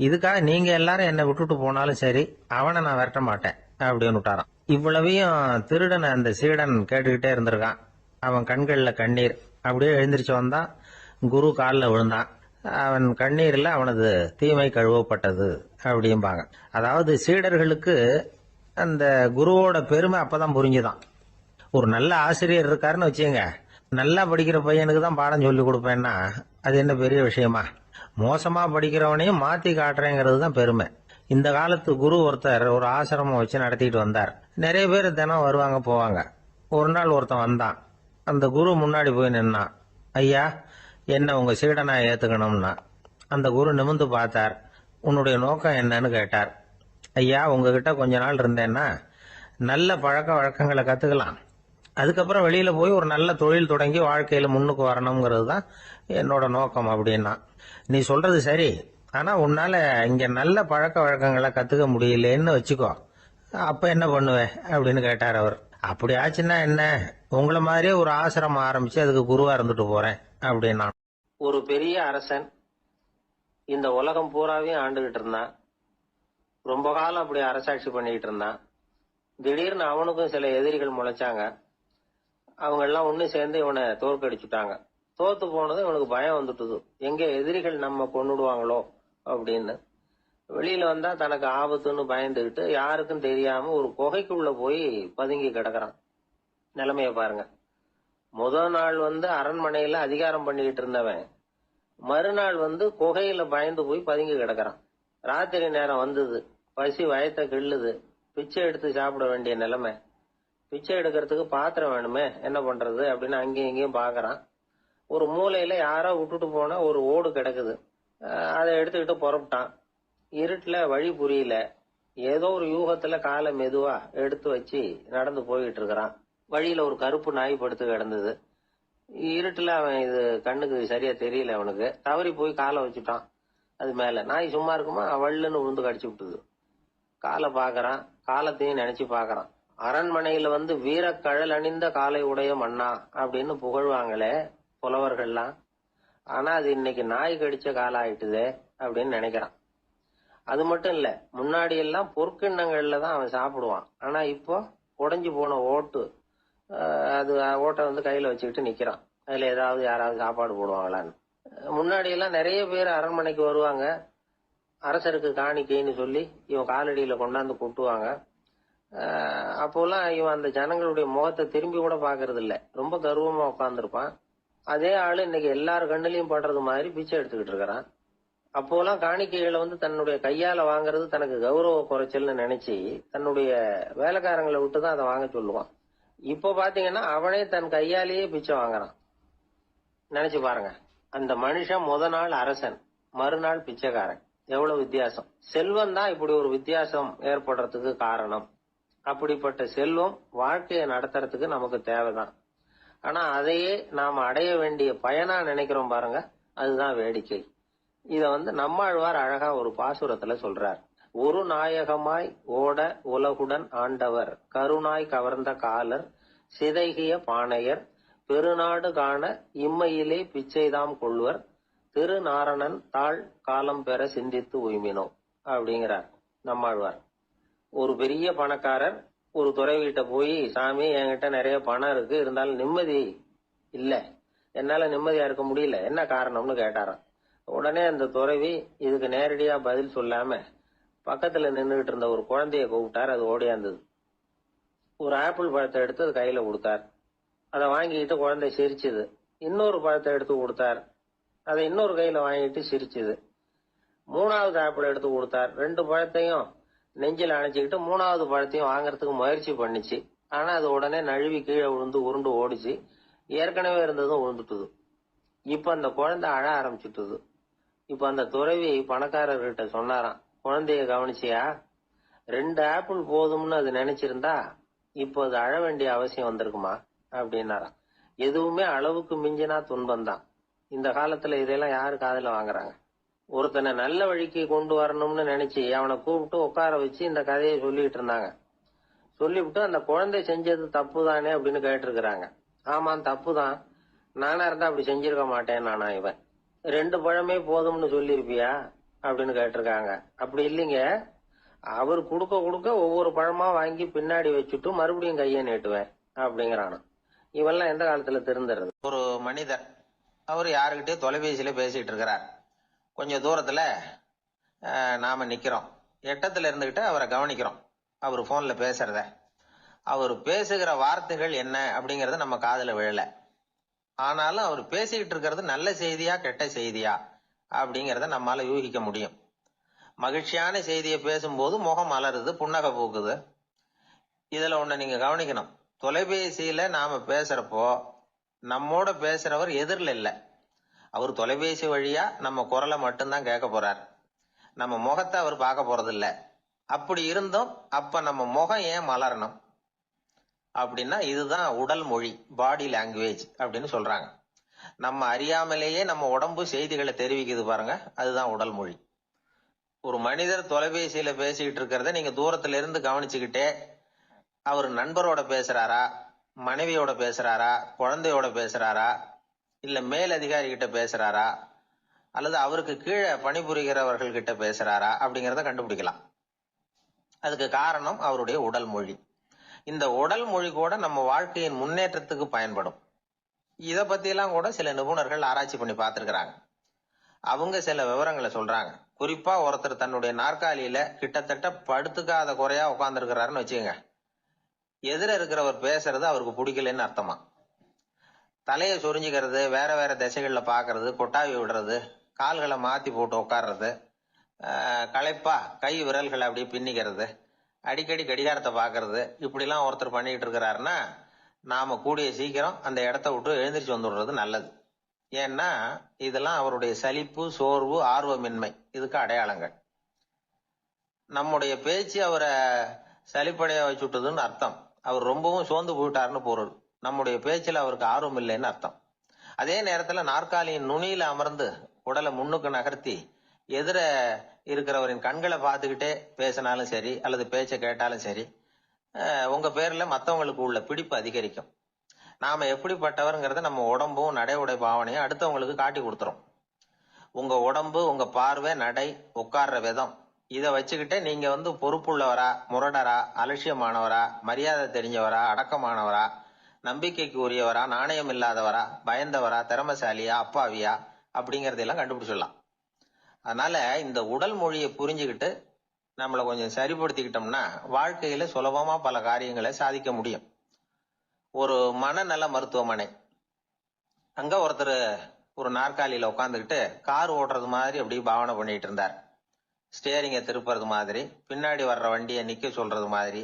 இதுக்காக நீங்க எல்லாரும் என்னை விட்டுட்டு போனாலும் சரி, அவனை நான் விரட்ட மாட்டேன் அப்படின்னு விட்டாரான். இவ்வளவையும் திருடனை அந்த சீடன் கேட்டுக்கிட்டே இருந்திருக்கான். அவன் கண்கள்ல கண்ணீர். அப்படியே எழுந்திரிச்சு வந்தான். குரு காலில் விழுந்தான். அவன் கண்ணீர்ல அவனது தீமை கழுவப்பட்டது அப்படிம்பாங்க. அதாவது சீடர்களுக்கு அந்த குருவோட பெருமை அப்பதான் புரிஞ்சுதான். ஒரு நல்ல ஆசிரியர் இருக்காருன்னு வச்சுங்க, நல்லா படிக்கிற பையனுக்கு தான் பாடம் சொல்லி கொடுப்பேன்னா அது என்ன பெரிய விஷயமா? மோசமா படிக்கிறவனையும் மாத்தி காட்டுறேங்கிறது தான் பெருமை. இந்த காலத்து குரு ஒருத்தர் ஒரு ஆசிரமம் வச்சு நடத்திட்டு வந்தார். நிறைய பேர் தினம் வருவாங்க போவாங்க. ஒரு நாள் ஒருத்தன் வந்தான். அந்த குரு முன்னாடி போய் நின்னான். ஐயா, என்ன உங்க சீடனா ஏத்துக்கணும்னா. அந்த குரு நிமிர்ந்து பார்த்தார். உன்னுடைய நோக்கம் என்னன்னு கேட்டார். ஐயா, உங்ககிட்ட கொஞ்ச நாள் இருந்தேன்னா நல்ல பழக்க வழக்கங்களை கத்துக்கலாம். அதுக்கப்புறம் வெளியில போய் ஒரு நல்ல தொழில் தொடங்கி வாழ்க்கையில முன்னுக்கு வரணுங்கிறது தான் என்னோட நோக்கம் அப்படின்னா. நீ சொல்றது சரி, ஆனா உன்னால இங்க நல்ல பழக்க வழக்கங்களை கத்துக்க முடியலன்னு வச்சுக்கோ, அப்ப என்ன பண்ணுவே அப்படின்னு கேட்டார் அவர். அப்படி ஆச்சுன்னா என்ன, உங்களை மாதிரியே ஒரு ஆசிரமம் ஆரம்பிச்சு அதுக்கு குருவா இருந்துட்டு போறேன் அப்படின்னா. ஒரு பெரிய அரசன் இந்த உலகம் பூராவையும் ஆண்டுகிட்டு இருந்தான். ரொம்ப காலம் அப்படி அரசாட்சி பண்ணிக்கிட்டு இருந்தான். திடீர்னு அவனுக்கும் சில எதிரிகள் முளைச்சாங்க. அவங்க எல்லாம் ஒண்ணு சேர்ந்து இவனை தோற்கடிச்சுட்டாங்க. தோத்து போனது இவனுக்கு பயம் வந்துட்டுது, எங்க எதிரிகள் நம்ம கொன்னுடுவாங்களோ அப்படின்னு. வெளியில வந்தா தனக்கு ஆபத்துன்னு பயந்துகிட்டு யாருக்கும் தெரியாம ஒரு குகைக்குள்ள போய் பதுங்கி கிடக்குறான். நிலைமைய பாருங்க. முதல் நாள் அரண்மனையில அதிகாரம் பண்ணிக்கிட்டு இருந்தவன் மறுநாள் குகையில பயந்து போய் பதுங்கி கிடக்குறான். ராத்திரி நேரம் வந்தது, பசி வயத்தை கிள்ளுது, பிச்சை எடுத்து சாப்பிட வேண்டிய நிலைமை. பிச்சை எடுக்கிறதுக்கு பாத்திரம் வேணுமே, என்ன பண்றது அப்படின்னு அங்கேயும் இங்கேயும் பாக்குறான். ஒரு மூலையில யாரோ விட்டுட்டு போன ஒரு ஓடு கிடக்குது. அதை எடுத்துக்கிட்டு புறப்பட்டான். இருட்டுல வழி புரியல. ஏதோ ஒரு யூகத்துல காலை மெதுவா எடுத்து வச்சு நடந்து போயிட்டு இருக்கிறான். வழியில ஒரு கருப்பு நாய் படுத்து கிடந்தது. இருட்டுல அவன் இது கண்ணுக்கு சரியா தெரியல. அவனுக்கு தவறி போய் காலை வச்சுட்டான் அது மேல. நாய் சும்மா இருக்குமா, வள்ளுன்னு விழுந்து கடிச்சு விட்டுது. காலை பாக்குறான், காலத்தையும் நினைச்சு பாக்குறான். அரண்மனையில வந்து வீரக்கழல் அணிந்த காலை உடைய மன்னா அப்படின்னு புகழ்வாங்களே புலவர்கள்லாம். ஆனா அது இன்னைக்கு நாய் கடிச்ச காலம் ஆயிட்டுதே அப்படின்னு நினைக்கிறான். அது மட்டும் இல்ல, முன்னாடி எல்லாம் பொற்கிண்ணங்கள்ல தான் அவன் சாப்பிடுவான். ஆனா இப்போ உடைஞ்சு போன ஓட்டு, அது ஓட்டை வந்து கையில வச்சுக்கிட்டு நிக்கிறான். அதுல ஏதாவது யாராவது சாப்பாடு போடுவாங்களான்னு. முன்னாடி எல்லாம் நிறைய பேர் அரண்மனைக்கு வருவாங்க. அரசருக்கு காணிக்கைன்னு சொல்லி இவன் காலடியில கொண்டாந்து கொட்டுவாங்க. அப்போல்லாம் இவன் அந்த ஜனங்களுடைய முகத்தை திரும்பி கூட பாக்குறது இல்ல. ரொம்ப கர்வமா உட்காந்துருப்பான். அதே ஆளு இன்னைக்கு எல்லார் கண்ணிலையும் படுறது மாதிரி பிச்சை எடுத்துக்கிட்டு இருக்கிறான். அப்போலாம் காணிக்கைகளை வந்து தன்னுடைய கையால வாங்குறது தனக்கு கௌரவ குறைச்சல்னு நினைச்சு தன்னுடைய வேலைக்காரங்களை விட்டுதான் அதை வாங்க சொல்லுவான். இப்போ பாத்தீங்கன்னா அவனே தன் கையாலேயே பிச்சை வாங்குறான். நினைச்சு பாருங்க, அந்த மனுஷன் முத நாள் அரசன், மறுநாள் பிச்சைக்காரன். எவ்வளவு வித்தியாசம். செல்வம் தான் இப்படி ஒரு வித்தியாசம் ஏற்படுறதுக்கு காரணம். அப்படிப்பட்ட செல்வம் வாழ்க்கையை நடத்துறதுக்கு நமக்கு தேவைதான். ஆனா அதையே நாம அடைய வேண்டிய பயனா நினைக்கிறோம் பாருங்க, அதுதான் வேடிக்கை. இத வந்து நம்மாழ்வார் அழகா ஒரு பாசுரத்துல சொல்றார். ஒரு நாயகமாய் ஓட உலகுடன் ஆண்டவர், கருணாய் கவர்ந்த காலர், சிதைகிய பானையர், பெருநாடு காண இம்மையிலே பிச்சைதாம் கொள்வர், திருநாரணன் தாழ் காலம் பெற சிந்தித்து உய்மினோ அப்படிங்கிறார் நம்மாழ்வார். ஒரு பெரிய பணக்காரர் ஒரு துறவிகிட்ட போய், சாமி என்கிட்ட நிறைய பணம் இருக்கு, இருந்தாலும் நிம்மதி இல்ல, என்னால நிம்மதியா இருக்க முடியல, என்ன காரணம்னு கேட்டாராம். உடனே அந்த துறவி இதுக்கு நேரடியா பதில் சொல்லாம பக்கத்துல நின்றுகிட்டு இருந்த ஒரு குழந்தைய கூப்பிட்டார். அது ஓடியாந்தது. ஒரு ஆப்பிள் பழத்தை எடுத்து அது கையில கொடுத்தார். அதை வாங்கிட்டு குழந்தை சிரிச்சுது. இன்னொரு பழத்தை எடுத்து கொடுத்தார். அதை இன்னொரு கையில வாங்கிட்டு சிரிச்சுது. மூணாவது ஆப்பிள் எடுத்து கொடுத்தார். 2 பழத்தையும் நெஞ்சில் அணைச்சிக்கிட்டு 3வது பழத்தையும் வாங்கறதுக்கு முயற்சி பண்ணிச்சு. ஆனா அது உடனே நழுவி கீழே விழுந்து உருண்டு ஓடிச்சு. ஏற்கனவே இருந்ததும் விழுந்துட்டுது. இப்ப அந்த குழந்தை அழ ஆரம்பிச்சுட்டுது. இப்ப அந்த துறவி பணக்காரர்கிட்ட சொன்னாராம், குழந்தைய கவனிச்சியா, 2 ஆப்பிள் போதும்னு அது நினைச்சிருந்தா இப்போ அது அழ வேண்டிய அவசியம் வந்திருக்குமா அப்படின்னாராம். எதுவுமே அளவுக்கு மிஞ்சினா துன்பம் தான். இந்த காலத்துல இதெல்லாம் யாரு காதுல வாங்குறாங்க? ஒருத்தனை நல்ல வழிக்கு கொண்டு வரணும்னு நினைச்சு அவனை கூப்பிட்டு உட்கார வச்சு இந்த கதையை சொல்லிட்டு இருந்தாங்க. சொல்லிவிட்டு அந்த குழந்தை செஞ்சது தப்பு தானே அப்படின்னு கேட்டிருக்கிறாங்க. ஆமாம், தப்பு தான், நானா இருந்தா அப்படி செஞ்சிருக்க மாட்டேன் நானா இவன். 2 பழமே போதும்னு சொல்லிருப்பியா அப்படின்னு கேட்டிருக்காங்க. அப்படி இல்லைங்க, அவர் கொடுக்க கொடுக்க ஒவ்வொரு பழமா வாங்கி பின்னாடி வச்சுட்டு மறுபடியும் கையை நீட்டுவேன் அப்படிங்கிறானா. இவெல்லாம் எந்த காலத்துல திருந்துறது? ஒரு மனிதர், அவர் யாருக்கிட்டே தொலைபேசியில பேசிட்டு இருக்கிறார். கொஞ்சம் தூரத்துல நாம நிக்கிறோம். எட்டத்துல இருந்துகிட்டு அவரை கவனிக்கிறோம். அவர் போன்ல பேசுறத, அவர் பேசுகிற வார்த்தைகள் என்ன அப்படிங்கறது நம்ம காதுல விழல. ஆனாலும் அவர் பேசிக்கிட்டு இருக்கிறது நல்ல செய்தியா கெட்ட செய்தியா அப்படிங்கறத நம்மால யூகிக்க முடியும். மகிழ்ச்சியான செய்தியை பேசும்போது முகம் மலருது, புன்னகை பூக்குது. இதுல ஒண்ணு நீங்க கவனிக்கணும். தொலைபேசியில நாம பேசுறப்போ நம்மோட பேசுறவர் எதிரில் இல்ல. அவர் தொலைபேசி வழியா நம்ம குரலை மட்டும்தான் கேட்க போறார். நம்ம முகத்தை அவர் பார்க்க போறது இல்ல. அப்படி இருந்தும் அப்ப நம்ம முகம் ஏன் மலரணும் அப்படின்னா, இதுதான் உடல் மொழி, பாடி லாங்குவேஜ் அப்படின்னு சொல்றாங்க. நம்ம அறியாமலேயே நம்ம உடம்பு செய்திகளை தெரிவிக்குது பாருங்க, அதுதான் உடல் மொழி. ஒரு மனிதர் தொலைபேசியில பேசிக்கிட்டு இருக்கிறத நீங்க தூரத்துல இருந்து கவனிச்சுக்கிட்டே, அவர் நண்பரோட பேசுறாரா, மனைவியோட பேசுறாரா, குழந்தையோட பேசுறாரா, இல்ல மேல் அதிகாரி கிட்ட பேசுறாரா, அல்லது அவருக்கு கீழே பணிபுரிகிறவர்கள் கிட்ட பேசுறாரா அப்படிங்கறத கண்டுபிடிக்கலாம். அதுக்கு காரணம் அவருடைய உடல் மொழி. இந்த உடல் மொழி கூட நம்ம வாழ்க்கையின் முன்னேற்றத்துக்கு பயன்படும். இத பத்தி எல்லாம் கூட சில நிபுணர்கள் ஆராய்ச்சி பண்ணி பார்த்திருக்கிறாங்க. அவங்க சில விவரங்களை சொல்றாங்க. குறிப்பா ஒருத்தர் தன்னுடைய நாற்காலியில கிட்டத்தட்ட படுத்துக்காத குறையா உட்கார்ந்து இருக்கிறாருன்னு வச்சுக்கோங்க. எதிர இருக்கிறவர் பேசுறது அவருக்கு பிடிக்கலன்னு அர்த்தமா. தலையை சொரிஞ்சுக்கிறது, வேற வேற திசைகள்ல பாக்குறது, கொட்டாவி விடுறது, கால்களை மாத்தி போட்டு உட்கார்றது, களைப்பா கை விரல்களை அப்படியே பின்னிக்கிறது, அடிக்கடி கடிகாரத்தை பாக்குறது, இப்படிலாம் ஒருத்தர் பண்ணிட்டு இருக்கிறாருன்னா நாம கூடிய சீக்கிரம் அந்த இடத்த விட்டு எழுந்திரிச்சு வந்துடுறது நல்லது. ஏன்னா இதெல்லாம் அவருடைய சலிப்பு, சோர்வு, ஆர்வமின்மை இதுக்கு அடையாளங்கள். நம்முடைய பேச்சு அவரை சலிப்படைய வச்சுட்டதுன்னு அர்த்தம். அவர் ரொம்பவும் சோர்ந்து போயிட்டாருன்னு பொருள். நம்முடைய பேச்சில் அவருக்கு ஆர்வம் இல்லைன்னு அர்த்தம். அதே நேரத்துல நாற்காலியின் நுனியில அமர்ந்து உடலை முன்னுக்கு நகர்த்தி எதிர இருக்கிறவரின் கண்களை பார்த்துக்கிட்டே பேசினாலும் சரி அல்லது பேச்ச கேட்டாலும் சரி, உங்க பேர்ல மத்தவங்களுக்கு உள்ள பிடிப்பு அதிகரிக்கும். நாம எப்படிப்பட்டவர்ங்கிறத நம்ம உடம்பும் நடை உடை பாவனையும் அடுத்தவங்களுக்கு காட்டி கொடுத்துரும். உங்க உடம்பு, உங்க பார்வை, நடை, உட்கார்ற விதம் இதை வச்சுக்கிட்டே நீங்க பொறுப்புள்ளவரா, முரடரா, அலட்சியமானவரா, மரியாதை தெரிஞ்சவரா, அடக்கமானவரா, நம்பிக்கைக்கு உரியவரா, நாணயம் இல்லாதவரா, பயந்தவரா, திறமசாலியா, அப்பாவியா அப்படிங்கறதெல்லாம் கண்டுபிடிச்சிடலாம். அதனால இந்த உடல் மொழியை புரிஞ்சுக்கிட்டு நம்மளை கொஞ்சம் சரிப்படுத்திக்கிட்டோம்னா வாழ்க்கையில சுலபமா பல காரியங்களை சாதிக்க முடியும். ஒரு மனநல மருத்துவமனை, அங்க ஒருத்தர் ஒரு நாற்காலியில உட்காந்துக்கிட்டு கார் ஓட்டுறது மாதிரி அப்படி பாவனை பண்ணிட்டு இருந்தார். ஸ்டேரிங்க திருப்புறது மாதிரி, பின்னாடி வர்ற வண்டியை நிக்க சொல்றது மாதிரி,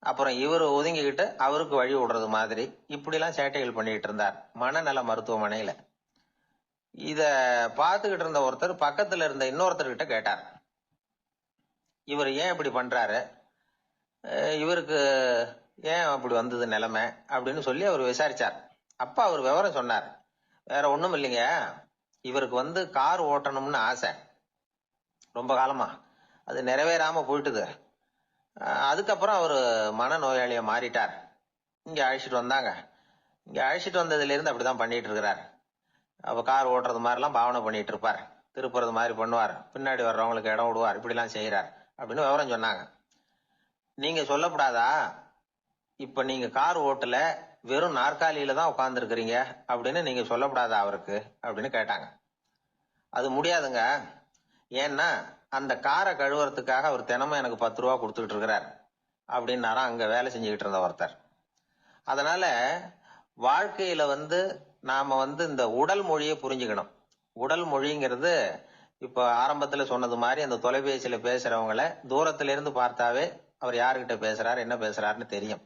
அப்புறம் இவர் ஒதுங்கிக்கிட்டு அவருக்கு வழி விடுறது மாதிரி, இப்படிலாம் சேட்டைகள் பண்ணிட்டு இருந்தார் மனநல மருத்துவமனையில. இத பார்த்துக்கிட்டு இருந்த ஒருத்தர் பக்கத்துல இருந்த இன்னொருத்தர்கிட்ட கேட்டார், இவர் ஏன் இப்படி பண்றாரு, இவருக்கு ஏன் அப்படி வந்தது நிலைமை அப்படின்னு சொல்லி அவர் விசாரிச்சார். அப்ப அவர் விவரம் சொன்னார். வேற ஒண்ணும் இல்லைங்க, இவருக்கு கார் ஓட்டணும்னு ஆசை ரொம்ப காலமா, அது நிறைவேறாம போயிட்டுது. அதுக்கப்புறம் அவர் மனநோயாளியா மாறிட்டார். இங்க அழைச்சிட்டு வந்தாங்க. இங்க அழைச்சிட்டு வந்ததுல இருந்து அப்படிதான் பண்ணிட்டு இருக்கிறார். அப்ப கார் ஓட்டுறது மாதிரிலாம் பாவனை பண்ணிட்டு இருப்பார், திருப்புறது மாதிரி பண்ணுவார், பின்னாடி வர்றவங்களுக்கு இடம் விடுவார், இப்படிலாம் செய்யறார் அப்படின்னு விவரம் சொன்னாங்க. நீங்க சொல்லப்படாதா, இப்ப நீங்க கார் ஓட்டல, வெறும் நாற்காலியில தான் உட்கார்ந்து இருக்கிறீங்க அப்படின்னு நீங்க சொல்லப்படாதா அவருக்கு அப்படின்னு கேட்டாங்க. அது முடியாதுங்க, ஏன்னா அந்த காரை கழுவுறதுக்காக அவர் தினமும் எனக்கு 10 ரூபா கொடுத்துக்கிட்டு இருக்கிறார் அப்படின்னாராம் அங்க வேலை செஞ்சுக்கிட்டு இருந்த ஒருத்தர். அதனால வாழ்க்கையில நாம இந்த உடல் மொழியை புரிஞ்சுக்கணும். உடல் மொழிங்கிறது இப்ப ஆரம்பத்துல சொன்னது மாதிரி அந்த தொலைபேசியில பேசுறவங்கள தூரத்துல இருந்து பார்த்தாவே அவர் யாருகிட்ட பேசுறாரு, என்ன பேசுறாருன்னு தெரியும்.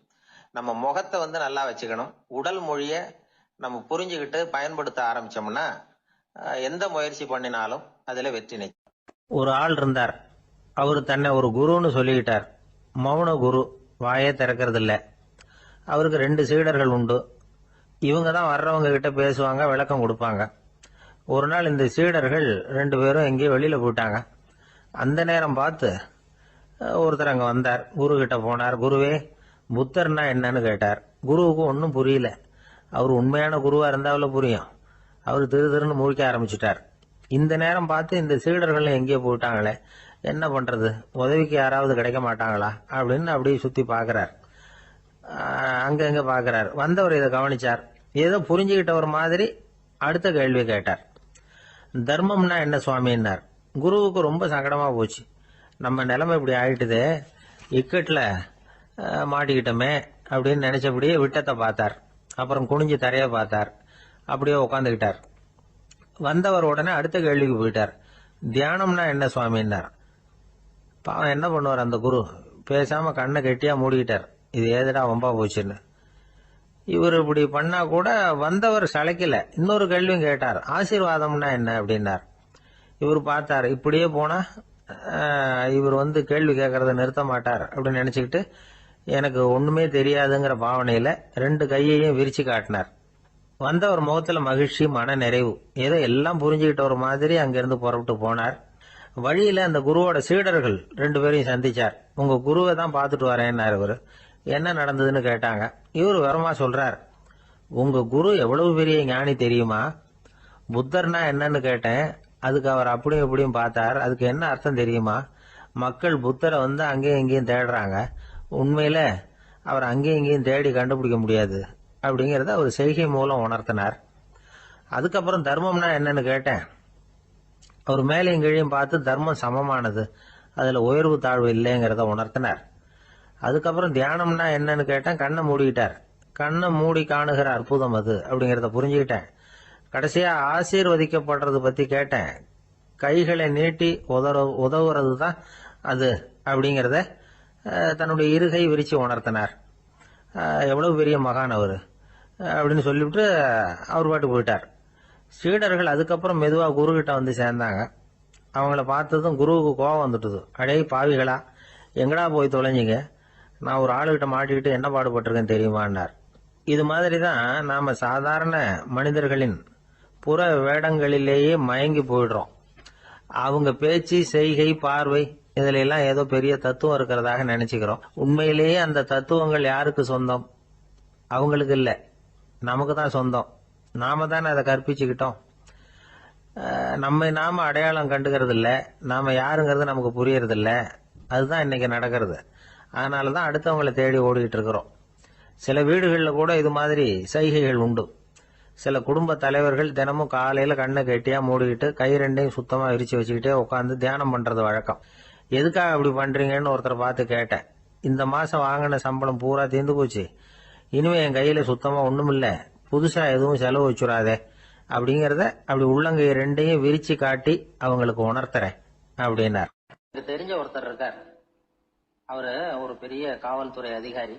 நம்ம முகத்தை நல்லா வச்சுக்கணும். உடல் மொழிய நம்ம புரிஞ்சுக்கிட்டு பயன்படுத்த ஆரம்பிச்சோம்னா எந்த முயற்சி பண்ணினாலும் அதுல வெற்றி நிச்சயம். ஒரு ஆள் இருந்தார், அவரு தன்னை ஒரு குருன்னு சொல்லிக்கிட்டார். மௌன குரு, வாயே திறக்கிறது இல்ல. அவருக்கு 2 சீடர்கள் உண்டு. இவங்க தான் வர்றவங்க கிட்ட பேசுவாங்க, விளக்கம் கொடுப்பாங்க. ஒரு நாள் இந்த சீடர்கள் 2 பேரும் எங்கேயோ வெளியில போயிட்டாங்க. அந்த நேரம் பார்த்து ஒருத்தர் அங்க வந்தார். குரு கிட்ட போனார். குருவே, புத்தர்னா என்னன்னு கேட்டார். குருவுக்கு ஒன்னும் புரியல. அவர் உண்மையான குருவா இருந்தாவில புரியும். அவர் திருன்னு முழிக்க ஆரம்பிச்சுட்டார். இந்த நேரம் பார்த்து இந்த சீடர்கள் எங்கேயோ போயிட்டாங்களே, என்ன பண்றது, உதவிக்கு யாராவது கிடைக்க மாட்டாங்களா அப்படின்னு அப்படியே சுத்தி பாக்குறார். அங்க பாக்குறார். வந்தவர் இதை கவனிச்சார். ஏதோ புரிஞ்சுக்கிட்டவர் மாதிரி அடுத்த கேள்வி கேட்டார். தர்மம்னா என்ன சுவாமின்னார். குருவுக்கு ரொம்ப சங்கடமா போச்சு. நம்ம நிலைமை இப்படி ஆயிட்டுதே, இக்கட்ல மாட்டிக்கிட்டோமே அப்படின்னு நினைச்சபடியே விட்டத்தை பார்த்தார். அப்புறம் குனிஞ்சு தரைய பார்த்தார். அப்படியே உட்காந்துக்கிட்டார். வந்தவர் உடனே அடுத்த கேள்விக்கு போயிட்டார். தியானம்னா என்ன சுவாமின்னார். பாவம் என்ன பண்ணுவார் அந்த குரு, பேசாம கண்ணை கெட்டியா மூடிக்கிட்டார். இது ஏதடா வம்பா போச்சுன்னு. இவர் இப்படி பண்ணா கூட வந்தவர் சளைக்கல. இன்னொரு கேள்வியும் கேட்டார். ஆசீர்வாதம்னா என்ன அப்படின்னார். இவர் பார்த்தார், இப்படியே போனா இவர் கேள்வி கேட்கறத நிறுத்த மாட்டார் அப்படின்னு நினைச்சுக்கிட்டு எனக்கு ஒண்ணுமே தெரியாதுங்கிற பாவனையில 2 கையையும் விரிச்சு காட்டினார். வந்தவர் முகத்துல மகிழ்ச்சி, மன நிறைவு, ஏதோ எல்லாம் புரிஞ்சுக்கிட்ட ஒரு மாதிரி அங்கிருந்து புறப்பட்டு போனார். வழியில அந்த குருவோட சீடர்கள் 2 பேரையும் சந்திச்சார். உங்க குருவை தான் பார்த்துட்டு வரேன்னாரு இவரு. என்ன நடந்ததுன்னு கேட்டாங்க. இவரு வரமா சொல்றார், உங்க குரு எவ்வளவு பெரிய ஞானி தெரியுமா, புத்தர்னா என்னன்னு கேட்டேன், அதுக்கு அவர் அப்படியும் இப்படியும் பார்த்தார், அதுக்கு என்ன அர்த்தம் தெரியுமா, மக்கள் புத்தரை அங்கேயும் இங்கேயும் தேடுறாங்க, உண்மையில அவர் அங்கேயும் இங்கேயும் தேடி கண்டுபிடிக்க முடியாது அப்படிங்கறத அவர் செய்கை மூலம் உணர்த்தினார். அதுக்கப்புறம் தர்மம்னா என்னன்னு கேட்டேன். அவர் மேலையும் கீழையும் பார்த்து தர்மம் சமமானது, அதுல உயர்வு தாழ்வு இல்லைங்கிறத உணர்த்தினார். அதுக்கப்புறம் தியானம்னா என்னன்னு கேட்டேன். கண்ணை மூடிக்கிட்டார். கண்ணை மூடி காணுகிற அற்புதம் அது அப்படிங்கறத புரிஞ்சுக்கிட்டேன். கடைசியா ஆசீர்வதிக்கப்படுறது பத்தி கேட்டேன். கைகளை நீட்டி உதவுறது தான் அது அப்படிங்கறத தன்னுடைய இருகை விரிச்சு உணர்த்தினார். எவ்வளவு பெரிய மகான் அவரு அப்படின்னு சொல்லிவிட்டு அவர் பாட்டு போயிட்டார். சீடர்கள் அதுக்கப்புறம் மெதுவா குரு கிட்ட வந்து சேர்ந்தாங்க. அவங்கள பார்த்ததும் குருவுக்கு கோபம் வந்துட்டுது. அடே பாவிகளா, எங்கடா போய் தொலைஞ்சிங்க, நான் ஒரு ஆளுகிட்ட மாட்டிக்கிட்டு என்ன பாடுபட்டிருக்கேன் தெரியுமான்னார். இது மாதிரி தான் நாம சாதாரண மனிதர்களின் புற வேடங்களிலேயே மயங்கி போயிடுறோம். அவங்க பேச்சு, செய்கை, பார்வை இதுல எல்லாம் ஏதோ பெரிய தத்துவம் இருக்கிறதாக நினைச்சுக்கிறோம். உண்மையிலேயே அந்த தத்துவங்கள் யாருக்கு சொந்தம்? அவங்களுக்கு இல்ல, நமக்கு தான் சொந்தம். நாம தானே அதை கற்பிச்சுக்கிட்டோம். நம்மை நாம அடையாளம் கண்டுக்கிறது இல்ல, நாம யாருங்கிறது நமக்கு புரியறது இல்ல. அதுதான் இன்னைக்கு நடக்கிறது. அதனாலதான் அடுத்தவங்களை தேடி ஓடிட்டு இருக்கிறோம். சில வீடுகளில் கூட இது மாதிரி சைகைகள் உண்டு. சில குடும்ப தலைவர்கள் தினமும் காலையில கண்ணை கெட்டியா மூடிக்கிட்டு கை ரெண்டையும் சுத்தமா விரிச்சு வச்சுக்கிட்டே உட்காந்து தியானம் பண்றது வழக்கம். எதுக்காக அப்படி பண்றீங்கன்னு ஒருத்தரை பார்த்து கேட்டேன். இந்த மாசம் வாங்கின சம்பளம் பூரா தீர்ந்து போச்சு, இனிமே என் கையில சுத்தமா ஒண்ணும் இல்ல, புதுசா எதுவும் செலவு வச்சுடாதே அப்படிங்கறத அப்படி உள்ளங்கை ரெண்டையும் விரிச்சு காட்டி அவங்களுக்கு உணர்த்துறேன் அப்படின்னார். எனக்கு தெரிஞ்ச ஒருத்தர் இருக்கார். அவரு ஒரு பெரிய காவல்துறை அதிகாரி,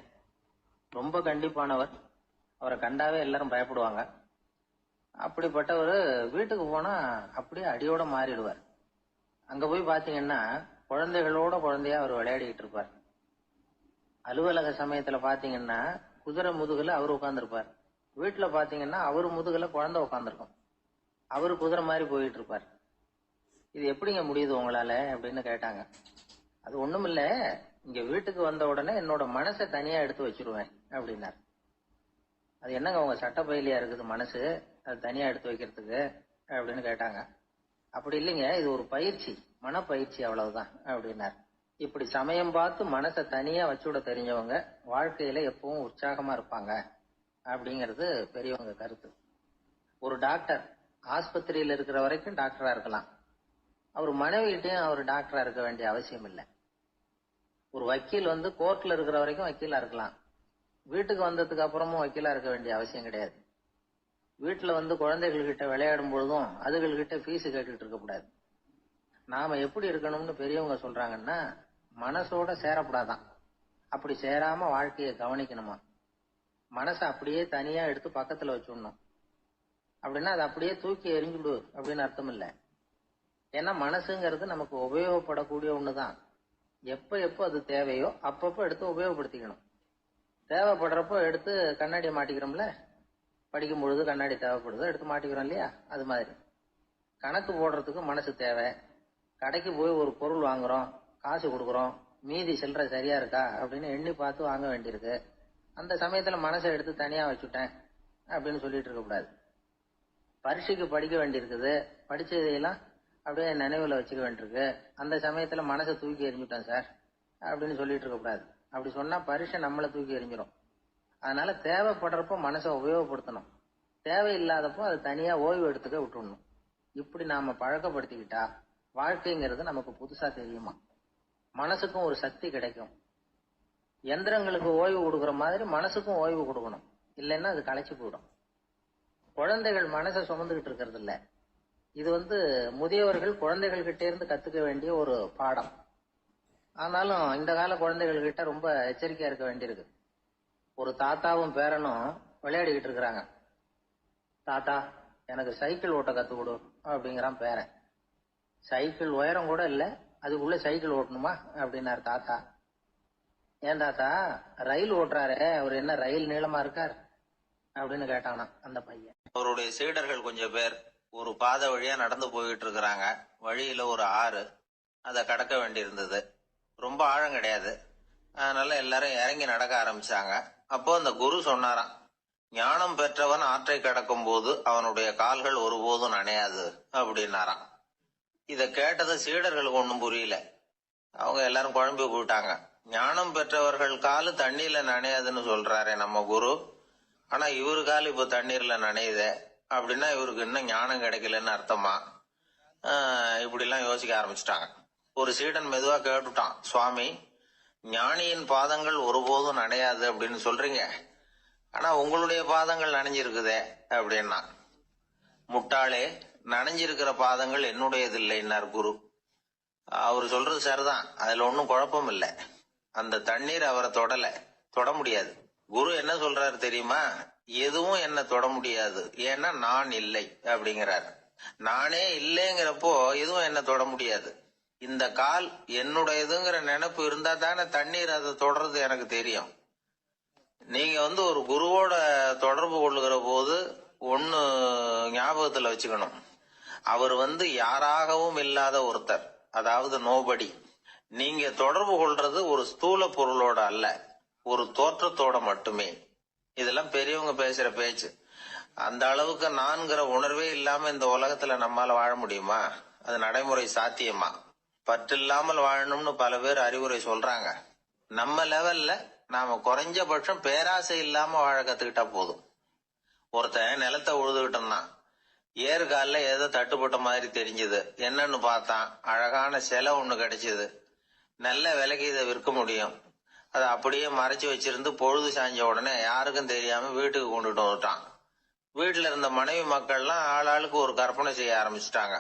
ரொம்ப கண்டிப்பானவர். அவரை கண்டாவே எல்லாரும் பயப்படுவாங்க. அப்படிப்பட்டவர் வீட்டுக்கு போனா அப்படியே அடியோட மாறிடுவார். அங்க போய் பாத்தீங்கன்னா குழந்தைகளோட குழந்தையா அவர் விளையாடிக்கிட்டு இருப்பார். அலுவலக சமயத்துல பாத்தீங்கன்னா குதிரை முதுகுல அவர் உட்கார்ந்துருப்பார். வீட்டுல பாத்தீங்கன்னா அவரு முதுகுல குழந்தை உட்காந்துருக்கும். அவரு குதிரை மாதிரி போயிட்டு இருப்பார். இது எப்படிங்க முடியுது உங்களால அப்படின்னு கேட்டாங்க. அது ஒண்ணுமில்ல, இங்க வீட்டுக்கு வந்த உடனே என்னோட மனசை தனியா எடுத்து வச்சிருவேன் அப்படின்னார். அது என்னங்க உங்க சட்ட பயிலியா இருக்குது மனசு, அது தனியா எடுத்து வைக்கிறதுக்கு அப்படின்னு கேட்டாங்க. அப்படி இல்லைங்க, இது ஒரு பயிற்சி, மனப்பயிற்சி, அவ்வளவுதான் அப்படின்னார். இப்படி சமயம் பார்த்து மனசை தனியா வச்சுவிட தெரிஞ்சவங்க வாழ்க்கையில எப்பவும் உற்சாகமா இருப்பாங்க அப்படிங்கிறது பெரியவங்க கருத்து. ஒரு டாக்டர் ஆஸ்பத்திரியில இருக்கிற வரைக்கும் டாக்டரா இருக்கலாம். அவர் மனைவிகிட்டையும் அவர் டாக்டரா இருக்க வேண்டிய அவசியம் இல்லை. ஒரு வக்கீல் கோர்ட்ல இருக்கிற வரைக்கும் வக்கீலா இருக்கலாம். வீட்டுக்கு வந்ததுக்கு அப்புறமும் வக்கீலா இருக்க வேண்டிய அவசியம் கிடையாது. வீட்டுல குழந்தைகள் கிட்ட விளையாடும் பொழுதும் அதுகள்கிட்ட ஃபீஸ் கேட்டுட்டு இருக்க கூடாது. நாம எப்படி இருக்கணும்னு பெரியவங்க சொல்றாங்கன்னா, மனசோட சேரப்படாதான். அப்படி சேராம வாழ்க்கையை கவனிக்கணுமா. மனசை அப்படியே தனியா எடுத்து பக்கத்துல வச்சுடணும். அப்படின்னா அதை அப்படியே தூக்கி எறிஞ்சுடு அப்படின்னு அர்த்தம் இல்லை. ஏன்னா மனசுங்கிறது நமக்கு உபயோகப்படக்கூடிய ஒண்ணுதான். எப்ப அது தேவையோ அப்பப்போ எடுத்து உபயோகப்படுத்திக்கணும். தேவைப்படுறப்போ எடுத்து கண்ணாடியை மாட்டிக்கிறோம்ல, படிக்கும் பொழுது கண்ணாடி தேவைப்படுதோ எடுத்து மாட்டிக்கிறோம் இல்லையா, அது மாதிரி கணக்கு போடுறதுக்கு மனசு தேவை. கடைக்கு போய் ஒரு பொருள் வாங்குறோம், காசு கொடுக்குறோம், மீதி சில்லறை சரியா இருக்கா அப்படின்னு எண்ணி பார்த்து வாங்க வேண்டியிருக்கு. அந்த சமயத்துல மனசை எடுத்து தனியா வச்சுட்டேன் அப்படின்னு சொல்லிட்டு இருக்க கூடாது. பரீட்சைக்கு படிக்க வேண்டியிருக்குது, படிச்சதையெல்லாம் அப்படியே நினைவுல வச்சுக்க வேண்டியிருக்கு. அந்த சமயத்துல மனசை தூக்கி எறிஞ்சுட்டேன் சார் அப்படின்னு சொல்லிட்டு இருக்க கூடாது. அப்படி சொன்னா பரீட்சை நம்மளை தூக்கி எறிஞ்சிடும். அதனால தேவைப்படுறப்போ மனசை உபயோகப்படுத்தணும், தேவையில்லாதப்போ அது தனியா ஓய்வு எடுத்துக்க விட்டுடணும். இப்படி நாம பழக்கப்படுத்திக்கிட்டா வாழ்க்கைங்கிறது நமக்கு புதுசா தெரியுமா. மனசுக்கும் ஒரு சக்தி கிடைக்கும். எந்திரங்களுக்கு ஓய்வு கொடுக்கற மாதிரி மனசுக்கும் ஓய்வு கொடுக்கணும், இல்லைன்னா அது களைச்சு போயிடும். குழந்தைகள் மனசை சுமந்துகிட்டு இருக்கிறது இல்ல. இது முதியவர்கள் குழந்தைகள் கிட்ட இருந்து கத்துக்க வேண்டிய ஒரு பாடம். ஆனாலும் இந்த கால குழந்தைகள் கிட்ட ரொம்ப எச்சரிக்கையா இருக்க வேண்டியிருக்கு. ஒரு தாத்தாவும் பேரனும் விளையாடிக்கிட்டு இருக்கிறாங்க. தாத்தா எனக்கு சைக்கிள் ஓட்ட கத்து கொடு அப்படிங்கிறான் பேரன். சைக்கிள் உயரம் கூட இல்ல, அதுக்குள்ள சைக்கிள் ஓட்டணுமா அப்படின்னாரு தாத்தா. ஏன் தாத்தா, ரயில் ஓட்டுறாரு, அவர் என்ன ரயில் நீளமா இருக்கார் அப்படின்னு கேட்டானா அந்த பையன். அவருடைய சீடர்கள் கொஞ்சம் பேர் ஒரு பாதை வழியா நடந்து போயிட்டு இருக்கிறாங்க. வழியில ஒரு ஆறு, அதை கடக்க வேண்டி இருந்தது. ரொம்ப ஆழம் கிடையாது. அதனால எல்லாரும் இறங்கி நடக்க ஆரம்பிச்சாங்க. அப்போ அந்த குரு சொன்னாராம், ஞானம் பெற்றவன் ஆற்றை கடக்கும் போது அவனுடைய கால்கள் ஒருபோதும் நனையாது அப்படின்னாராம். இத கேட்டது சீடர்களுக்கு ஒன்றும் புரியல. அவங்க எல்லாரும் குழம்பி போயிட்டாங்க. ஞானம் பெற்றவர்கள் காலு தண்ணீர்ல நனையாதுன்னு சொல்றாரே நம்ம குரு, ஆனா இவரு கால் இப்ப தண்ணீர்ல நனையுதே அப்படின்னா இவருக்கு இன்னும் ஞானம் கிடைக்கலன்னு அர்த்தமா? இப்படி எல்லாம் யோசிக்க ஆரம்பிச்சுட்டாங்க. ஒரு சீடன் மெதுவா கேட்டுட்டான், சுவாமி, ஞானியின் பாதங்கள் ஒருபோதும் நனையாது அப்படின்னு சொல்றீங்க, ஆனா உங்களுடைய பாதங்கள் நனைஞ்சிருக்குதே அப்படின்னா. முட்டாளே, நனைஞ்சிருக்கிற பாதங்கள் என்னுடையது இல்லைன்னார் குரு. அவரு சொல்றது சரிதான், அதுல ஒன்னும் குழப்பம் இல்லை. அந்த தண்ணீர் அவரை தொட முடியாது. குரு என்ன சொல்றாரு தெரியுமா? எதுவும் என்ன தொட முடியாது, ஏன்னா நான் இல்லை அப்படிங்கிறார். நானே இல்லைங்கிறப்போ எதுவும் என்ன தொட முடியாது. இந்த கால் என்னுடையதுங்கிற நினைப்பு இருந்தா தானே தண்ணீர் அதை தொடர்றது எனக்கு தெரியும். நீங்க ஒரு குருவோட தொடர்பு கொள்ளுகிற போது ஒன்னு ஞாபகத்துல வச்சுக்கணும். அவர் யாராகவும் இல்லாத ஒருத்தர், அதாவது நோபடி. நீங்க தொடர்பு கொள்றது ஒரு ஸ்தூல பொருளோட அல்ல, ஒரு தோற்றத்தோட மட்டுமே. இதெல்லாம் பெரியவங்க பேசுற பேச்சு. அந்த அளவுக்கு நான்கிற உணர்வே இல்லாம இந்த உலகத்துல நம்மால வாழ முடியுமா? அது நடைமுறை சாத்தியமா? பற்றில்லாமல் வாழணும்னு பல பேர் அறிவுரை சொல்றாங்க. நம்ம லெவல்ல நாம குறைஞ்சபட்சம் பேராசை இல்லாம வாழ கத்துக்கிட்டா போதும். ஒருத்தன் நிலத்தை உழுதுகிட்டு இருந்தான். ஏற்கால ஏதோ தட்டுப்பட்ட மாதிரி தெரிஞ்சது. என்னன்னு பார்த்தான், அழகான சிலை ஒண்ணு கிடைச்சது. நல்ல விலைக்கு இதை விற்க முடியும். அதை அப்படியே மறைச்சு வச்சிருந்து பொழுது சாஞ்ச உடனே யாருக்கும் தெரியாம வீட்டுக்கு கொண்டுட்டு வந்துட்டான். வீட்டுல இருந்த மனைவி மக்கள்லாம் ஆளாளுக்கு ஒரு கற்பனை செய்ய ஆரம்பிச்சுட்டாங்க.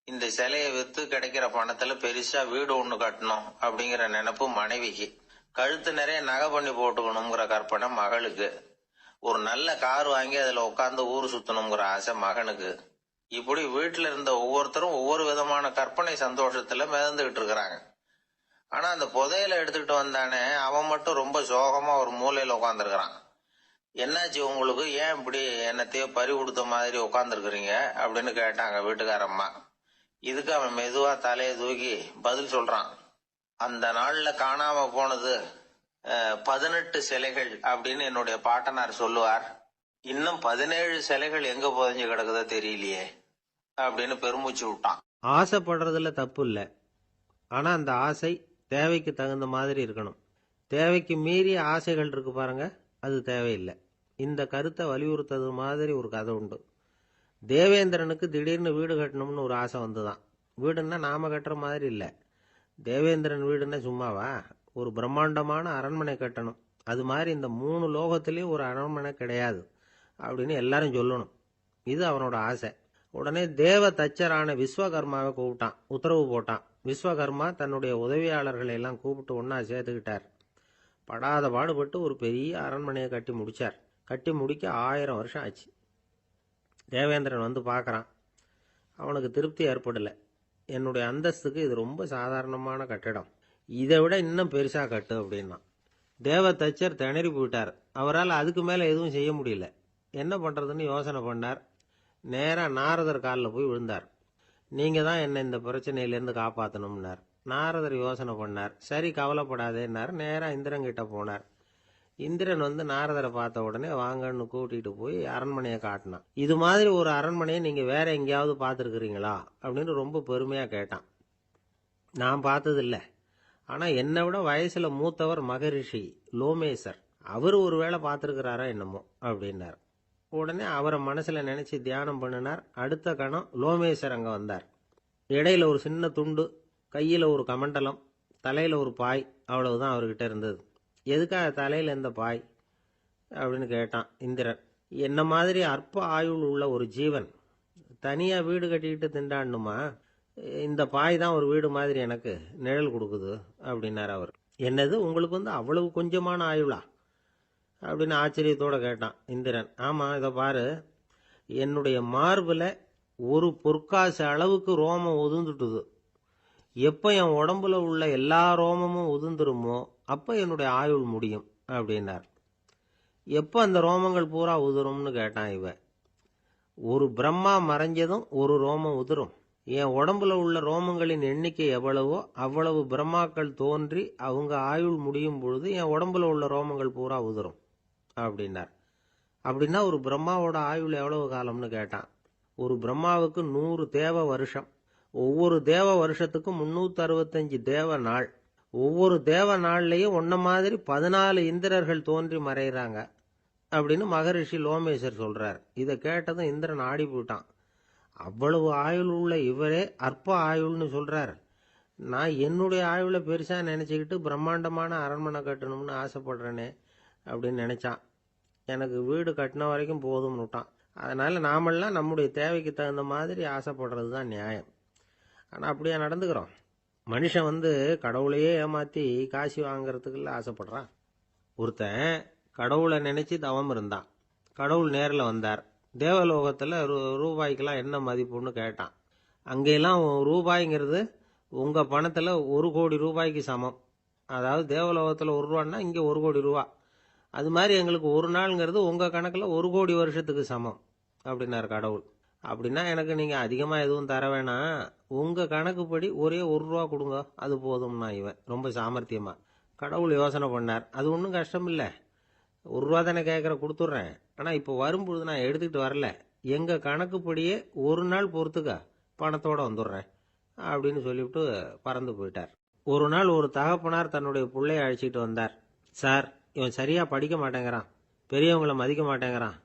இந்த சிலையை வித்து கிடைக்கிற பணத்துல பெருசா வீடு ஒண்ணு கட்டணும் அப்படிங்கிற நினைப்பு மனைவிக்கு. கழுத்து நிறைய நகை பண்ணி போட்டுக்கணுங்கிற கற்பனை மகளுக்கு. ஒரு நல்ல கார் வாங்கி அதுல உட்காந்து ஊர் சுத்தணுங்கிற ஆசை மகனுக்கு. இப்படி வீட்டுல இருந்த ஒவ்வொருத்தரும் ஒவ்வொரு விதமான கற்பனை சந்தோஷத்துல மிதந்துகிட்டு இருக்கிறாங்க. ஆனா அந்த புதையல எடுத்துக்கிட்டு வந்தானே, அவன் மட்டும் ரொம்ப சோகமா ஒரு மூலையில உட்காந்துருக்கிறான். என்னாச்சு உங்களுக்கு, ஏன் இப்படி என்னத்தையோ பறி கொடுத்த மாதிரி உட்காந்துருக்குறீங்க அப்படின்னு கேட்டாங்க வீட்டுக்காரம்மா. இதுக்கு அவன் மெதுவா தலையை தூக்கி பதில் சொல்றான். அந்த நாள்ல காணாம போனது 18 சிலைகள் அப்படின்னு என்னுடைய பாட்டனார் சொல்லுவார். இன்னும் 17 சிலைகள் எங்க புதைஞ்சு கிடக்குதோ தெரியலையே அப்படின்னு பெருமூச்சு விட்டான்.
ஆசைப்படுறதுல தப்பு இல்லை, ஆனா அந்த ஆசை தேவைக்கு தகுந்த மாதிரி இருக்கணும். தேவைக்கு மீறிய ஆசைகள் இருக்கு பாருங்க, அது தேவையில்லை. இந்த கருத்தை வலியுறுத்தது மாதிரி ஒரு கதை உண்டு. தேவேந்திரனுக்கு திடீர்னு வீடு கட்டணும்னு ஒரு ஆசை வந்துதான். வீடுன்னா நாம கட்டுற மாதிரி இல்லை. தேவேந்திரன் வீடுன்னா சும்மாவா? ஒரு பிரம்மாண்டமான அரண்மனை கட்டணும். அது மாதிரி இந்த 3 லோகத்திலேயும் ஒரு அரண்மனை கிடையாது அப்படின்னு எல்லாரும் சொல்லணும். இது அவனோட ஆசை. உடனே தேவ தச்சரான விஸ்வகர்மாவை கூப்பிட்டான், உத்தரவு போட்டான். விஸ்வகர்மா தன்னுடைய உதவியாளர்களை எல்லாம் கூப்பிட்டு ஒன்னா சேர்த்துக்கிட்டார். படாத பாடுபட்டு ஒரு பெரிய அரண்மனையை கட்டி முடிச்சார். கட்டி முடிக்க 1000 வருஷம் ஆச்சு. தேவேந்திரன் பார்க்கறான். அவனுக்கு திருப்தி ஏற்படலை. என்னுடைய அந்தஸ்துக்கு இது ரொம்ப சாதாரணமான கட்டிடம், இதை விட இன்னும் பெருசா கட்டு அப்படின்னா. தேவ தச்சர் திணறி போயிட்டார். அவரால் அதுக்கு மேல எதுவும் செய்ய முடியல. என்ன பண்றதுன்னு யோசனை பண்ணார். நேரா நாரதர் காலில் போய் விழுந்தார். நீங்க தான் என்ன இந்த பிரச்சனையிலேருந்து காப்பாற்றணும்னார். நாரதர் யோசனை பண்ணார். சரி கவலைப்படாதேன்னார். நேரா இந்திரன் கிட்ட போனார். இந்திரன் நாரதரை பார்த்த உடனே வாங்கன்னு கூட்டிட்டு போய் அரண்மனையை காட்டினான். இது மாதிரி ஒரு அரண்மனையை நீங்க வேற எங்கேயாவது பார்த்துருக்கிறீங்களா அப்படின்னு ரொம்ப பெருமையா கேட்டான். நான் பார்த்ததில்லை, ஆனா என்னை விட வயசுல மூத்தவர் மகரிஷி லோமேசர், அவர் ஒரு வேளை பார்த்துருக்கிறாரா என்னமோ அப்படின்னார். உடனே அவரை மனசுல நினைச்சு தியானம் பண்ணினார். அடுத்த கணம் லோமேசர் அங்க வந்தார். இடையில ஒரு சின்ன துண்டு, கையில ஒரு கமண்டலம், தலையில ஒரு பாய், அவ்வளவுதான் அவர்கிட்ட இருந்தது. எதுக்காக தலையில எந்த பாய் அப்படின்னு கேட்டான் இந்திரன். என்ன மாதிரி அற்ப ஆயுள் உள்ள ஒரு ஜீவன் தனியா வீடு கட்டிக்கிட்டு திண்டாடணுமா? இந்த பாய் தான் ஒரு வீடு மாதிரி எனக்கு நிழல் கொடுக்குது அப்படின்னார் அவர். என்னது, உங்களுக்கு அவ்வளவு கொஞ்சமான ஆயுளா அப்படின்னு ஆச்சரியத்தோட கேட்டான் இந்திரன். ஆமா, இதை பாரு, என்னுடைய மார்புல ஒரு பொற்காசு அளவுக்கு ரோமம் உதிர்ந்துட்டுது. எப்ப என் உடம்புல உள்ள எல்லா ரோமமும் உதிர்ந்துருமோ அப்ப என்னுடைய ஆயுள் முடியும் அப்படின்னார். எப்ப அந்த ரோமங்கள் பூரா உதிரும்னு கேட்டான் இவன். ஒரு பிரம்மா மறைஞ்சதும் ஒரு ரோமம் உதிரும். என் உடம்புல உள்ள ரோமங்களின் எண்ணிக்கை எவ்வளவோ அவ்வளவு பிரம்மாக்கள் தோன்றி அவங்க ஆயுள் முடியும் பொழுது என் உடம்புல உள்ள ரோமங்கள் பூரா உதிரும் அப்படின்னார். அப்படின்னா ஒரு பிரம்மாவோட ஆயுள் எவ்வளவு காலம்னு கேட்டான். ஒரு பிரம்மாவுக்கு 100 தேவ வருஷம். ஒவ்வொரு தேவ வருஷத்துக்கும் 365 தேவ நாள். ஒவ்வொரு தேவ நாள்லயும் ஒன்ன மாதிரி 14 இந்திரர்கள் தோன்றி மறைகிறாங்க அப்படின்னு மகரிஷி லோமேசர் சொல்றார். இதை கேட்டதும் இந்திரன் ஆடி போயிட்டான். அவ்வளவு ஆயுள் உள்ள இவரே அற்ப ஆயுள்னு சொல்றார். நான் என்னுடைய ஆயுளை பெருசா நினைச்சுக்கிட்டு பிரம்மாண்டமான அரண்மனை கட்டணும்னு ஆசைப்படுறேனே அப்படின்னு நினைச்சான். எனக்கு வீடு கட்டின வரைக்கும் போதும்னு விட்டான். அதனால நாமெல்லாம் நம்முடைய தேவைக்கு தகுந்த மாதிரி ஆசைப்படுறது தான் நியாயம். ஆனால் அப்படியே நடந்துக்கிறோம். மனுஷன் கடவுளையே ஏமாத்தி காசு வாங்கறதுக்குள்ள ஆசைப்படுறான். ஒருத்தன் கடவுளை நினைச்சு தவம் இருந்தான். கடவுள் நேரில் வந்தார். தேவலோகத்தில் ரூபாய்க்கெல்லாம் என்ன மதிப்புன்னு கேட்டான். அங்கெல்லாம் ரூபாய்ங்கிறது உங்கள் பணத்தில் 1,00,00,000 ரூபாய்க்கு சமம். அதாவது தேவலோகத்தில் 1 ரூபான்னா இங்கே 1,00,00,000 ரூபா. அது மாதிரி எங்களுக்கு ஒரு நாளுங்கிறது உங்கள் கணக்கில் 1,00,00,000 வருஷத்துக்கு சமம் அப்படின்னார் கடவுள். அப்படின்னா எனக்கு நீங்கள் அதிகமாக எதுவும் தர வேணாம், உங்கள் கணக்குப்படி ஒரே 1 ரூபா கொடுங்க, அது போதும்னா இவன் ரொம்ப சாமர்த்தியமா. கடவுள் யோசனை பண்ணார். அது ஒன்றும் கஷ்டம் இல்லை, 1 ரூபா தானே கேட்குற, கொடுத்துட்றேன். ஆனால் இப்போ வரும்பொழுது நான் எடுத்துக்கிட்டு வரல, எங்கள் கணக்குப்படியே 1 நாள் பொறுத்துக்க பணத்தோடு வந்துடுறேன் அப்படின்னு சொல்லிவிட்டு பறந்து போயிட்டார். ஒரு நாள் ஒரு தகப்பனார் தன்னுடைய பிள்ளைய அழைச்சிட்டு வந்தார். சார், இவன் சரியாக படிக்க மாட்டேங்கிறான், பெரியவங்களை மதிக்க மாட்டேங்கிறான்,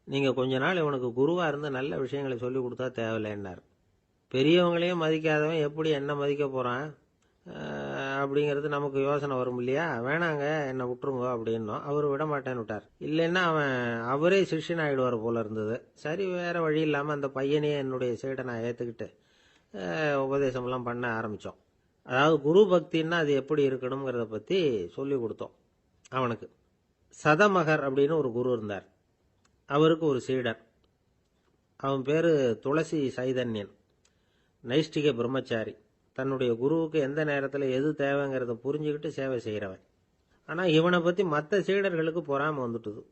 நீங்கள் கொஞ்ச நாள் இவனுக்கு குருவாக இருந்து நல்ல விஷயங்களை சொல்லி கொடுத்தா தேவையில்லைன்னார். பெரியவங்களையும் மதிக்காதவன் எப்படி என்ன மதிக்க போகிறான் அப்படிங்கிறது நமக்கு யோசனை வரும் இல்லையா? வேணாங்க, என்னை விட்டுருங்க அப்படின்னோம். அவர் விட மாட்டேன்னு விட்டார். இல்லைன்னா அவரே சிஷ்யன் ஆகிடுவார் போல இருந்தது. சரி, வேற வழி இல்லாமல் அந்த பையனையே என்னுடைய சைடை நான் ஏற்றுக்கிட்டு உபதேசம்லாம் பண்ண ஆரம்பித்தோம். அதாவது குரு பக்தின்னா அது எப்படி இருக்கணுங்கிறத பற்றி சொல்லி கொடுத்தோம் அவனுக்கு. சதமகர் அப்படின்னு ஒரு குரு இருந்தார். அவருக்கு ஒரு சீடர். அவன் பேர் துளசி சைதன்யன், நைஷ்டிக பிரம்மச்சாரி. தன்னுடைய குருவுக்கு எந்த நேரத்தில் எது தேவைங்கிறத புரிஞ்சுக்கிட்டு சேவை செய்கிறவன். ஆனால் இவனை பற்றி மற்ற சீடர்களுக்கு பொறாமை வந்துட்டுது.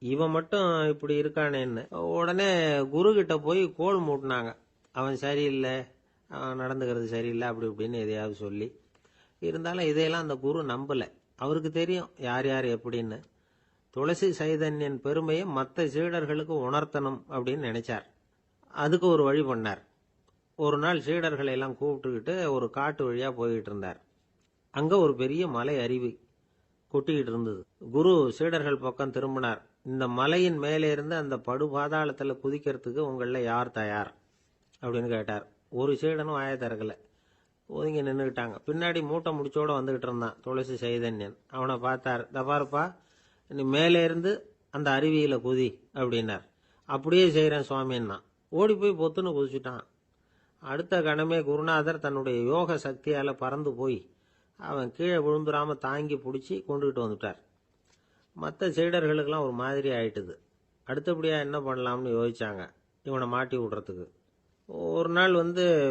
இவன் மட்டும் இப்படி இருக்கானேன்னு உடனே குரு கிட்ட போய் கோல் மூட்டினாங்க. அவன் சரியில்லை, அவன் நடந்துக்கிறது சரியில்லை, அப்படி இப்படின்னு எதையாவது சொல்லி. இருந்தாலும் இதையெல்லாம் அந்த குரு நம்பலை. அவருக்கு தெரியும் யார் யார் எப்படின்னு. துளசி சைதன்யன் பெருமையை மற்ற சீடர்களுக்கு உணர்த்தணும் அப்படின்னு நினைச்சார். அதுக்கு ஒரு வழி பண்ணார். ஒரு நாள் சீடர்களை எல்லாம் கூப்பிட்டுக்கிட்டு ஒரு காட்டு வழியாக போய்கிட்டு இருந்தார். அங்கே ஒரு பெரிய மலை அருவி கொட்டிக்கிட்டு இருந்தது. குரு சீடர்கள் பக்கம் திரும்பினார். இந்த மலையின் மேலே இருந்து அந்த படுபாதாளத்தில் குதிக்கிறதுக்கு உங்களில் யார் தயார் அப்படின்னு கேட்டார். ஒரு சீடனும் வாயை திறக்கலை, ஒதுங்கி நின்றுக்கிட்டாங்க. பின்னாடி மூட்டை முடிச்சோடு வந்துக்கிட்டு இருந்தான் துளசி சைதன்யன். அவனை பார்த்தார். தப்பாருப்பா, நீ மேலே இருந்து அந்த அருவியில் குதி அப்படின்னார். அப்படியே செய்கிறேன் சுவாமின்னா ஓடி போய் பொத்துன்னு குதிச்சுட்டான். அடுத்த கணமே குருநாதர் தன்னுடைய யோக சக்தியால் பறந்து போய் அவன் கீழே விழுந்துடாமல் தாங்கி பிடிச்சி கொண்டுகிட்டு வந்துட்டார். மற்ற சீடர்களுக்கெல்லாம் ஒரு மாதிரி ஆயிட்டுது. அடுத்தபடியாக என்ன பண்ணலாம்னு யோசிச்சாங்க இவனை மாட்டி விடுறதுக்கு. ஒரு நாள்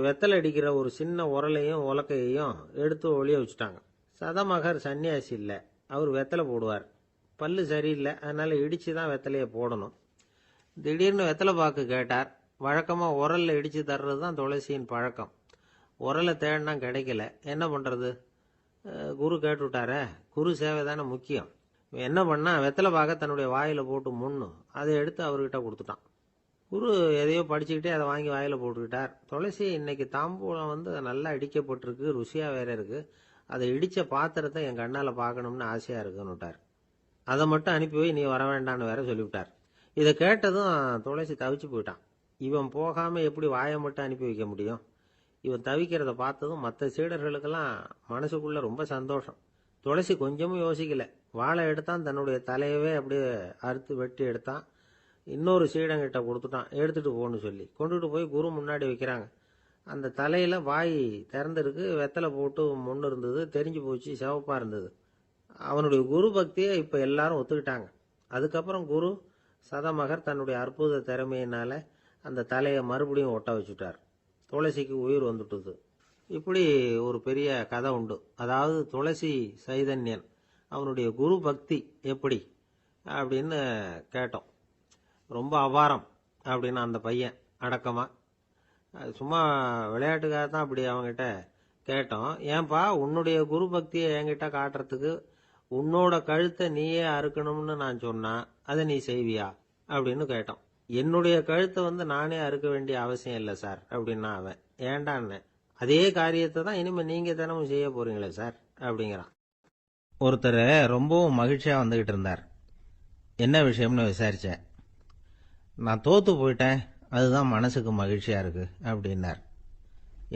வெத்தலை அடிக்கிற ஒரு சின்ன உரலையும் உலக்கையையும் எடுத்து ஒளிய வச்சுட்டாங்க. சதமகர் சன்னியாசி இல்லை, அவர் வெத்தலை போடுவார். பல்லு சரியில்லை, அதனால் இடித்து தான் வெத்தலையை போடணும். திடீர்னு வெத்தலை பாக்கு கேட்டார். வழக்கமாக உரலில் இடித்து தர்றது தான் துளசியின் பழக்கம். உரலை தேடினா கிடைக்கல, என்ன பண்ணுறது? குரு கேட்டுவிட்டாரே, குரு சேவை தானே முக்கியம். என்ன பண்ணா, வெத்தலை பாக்க தன்னுடைய வாயில் போட்டு முன்னும் அதை எடுத்து அவர்கிட்ட கொடுத்துட்டான். குரு எதையோ படிச்சுக்கிட்டே அதை வாங்கி வாயில் போட்டுக்கிட்டார். துளசி, இன்னைக்கு தாம்பூலம் நல்லா இடிக்கப்பட்டிருக்கு, ருசியாக வேற இருக்குது, அதை இடித்த பாத்திரத்தை என் கண்ணால் பார்க்கணும்னு ஆசையாக இருக்குன்னு விட்டார். அதை மட்டும் அனுப்பி போய் நீ வர வேண்டான்னு வேற சொல்லிவிட்டார். இதை கேட்டதும் துளசி தவிச்சு போயிட்டான். இவன் போகாமல் எப்படி வாயை மட்டும் அனுப்பி வைக்க முடியும்? இவன் தவிக்கிறத பார்த்ததும் மற்ற சீடர்களுக்கெல்லாம் மனசுக்குள்ள ரொம்ப சந்தோஷம். துளசி கொஞ்சமும் யோசிக்கல, வாழை எடுத்தான், தன்னுடைய தலையவே அப்படியே அறுத்து வெட்டி எடுத்தான். இன்னொரு சீடங்கிட்ட கொடுத்துட்டான், எடுத்துட்டு போன்னு சொல்லி. கொண்டுட்டு போய் குரு முன்னாடி வைக்கிறாங்க. அந்த தலையில வாய் திறந்துருக்கு, வெத்தலை போட்டு முன்னு இருந்தது, தெரிஞ்சு போச்சு, சிவப்பா இருந்தது. அவனுடைய குரு பக்தியை இப்ப எல்லாரும் ஒத்துக்கிட்டாங்க. அதுக்கப்புறம் குரு சதமகர் தன்னுடைய அற்புத திறமையினால அந்த தலையை மறுபடியும் ஒட்ட வச்சுட்டார். துளசிக்கு உயிர் வந்துட்டுது. இப்படி ஒரு பெரிய கதை உண்டு. அதாவது துளசி சைதன்யன் அவனுடைய குரு பக்தி எப்படி அப்படின்னு கேட்டோம். ரொம்ப அபாரம் அப்படின்னு அந்த பையன் அடக்கமா, சும்மா விளையாட்டுக்காக தான் அப்படி அவங்ககிட்ட கேட்டோம். ஏன்பா, உன்னுடைய குரு பக்தியை என்கிட்ட காட்டுறதுக்கு உன்னோட கழுத்தை நீயே அறுக்கணும்னு நான் சொன்னா அதை நீ செய்வியா அப்படின்னு கேட்டோம். என்னுடைய கழுத்தை நானே அறுக்க வேண்டிய அவசியம் இல்லை சார் அப்படின்னா அவன். ஏண்டான்னு, அதே காரியத்தை தான் இனிமே நீங்க தினமும் செய்ய போறீங்களே சார் அப்படிங்கிறான்.
ஒருத்தர் ரொம்பவும் மகிழ்ச்சியா வந்துகிட்டு இருந்தார். என்ன விஷயம்னு விசாரிச்சேன். நான் தோத்து போயிட்டேன், அதுதான் மனசுக்கு மகிழ்ச்சியா இருக்கு அப்படின்னார்.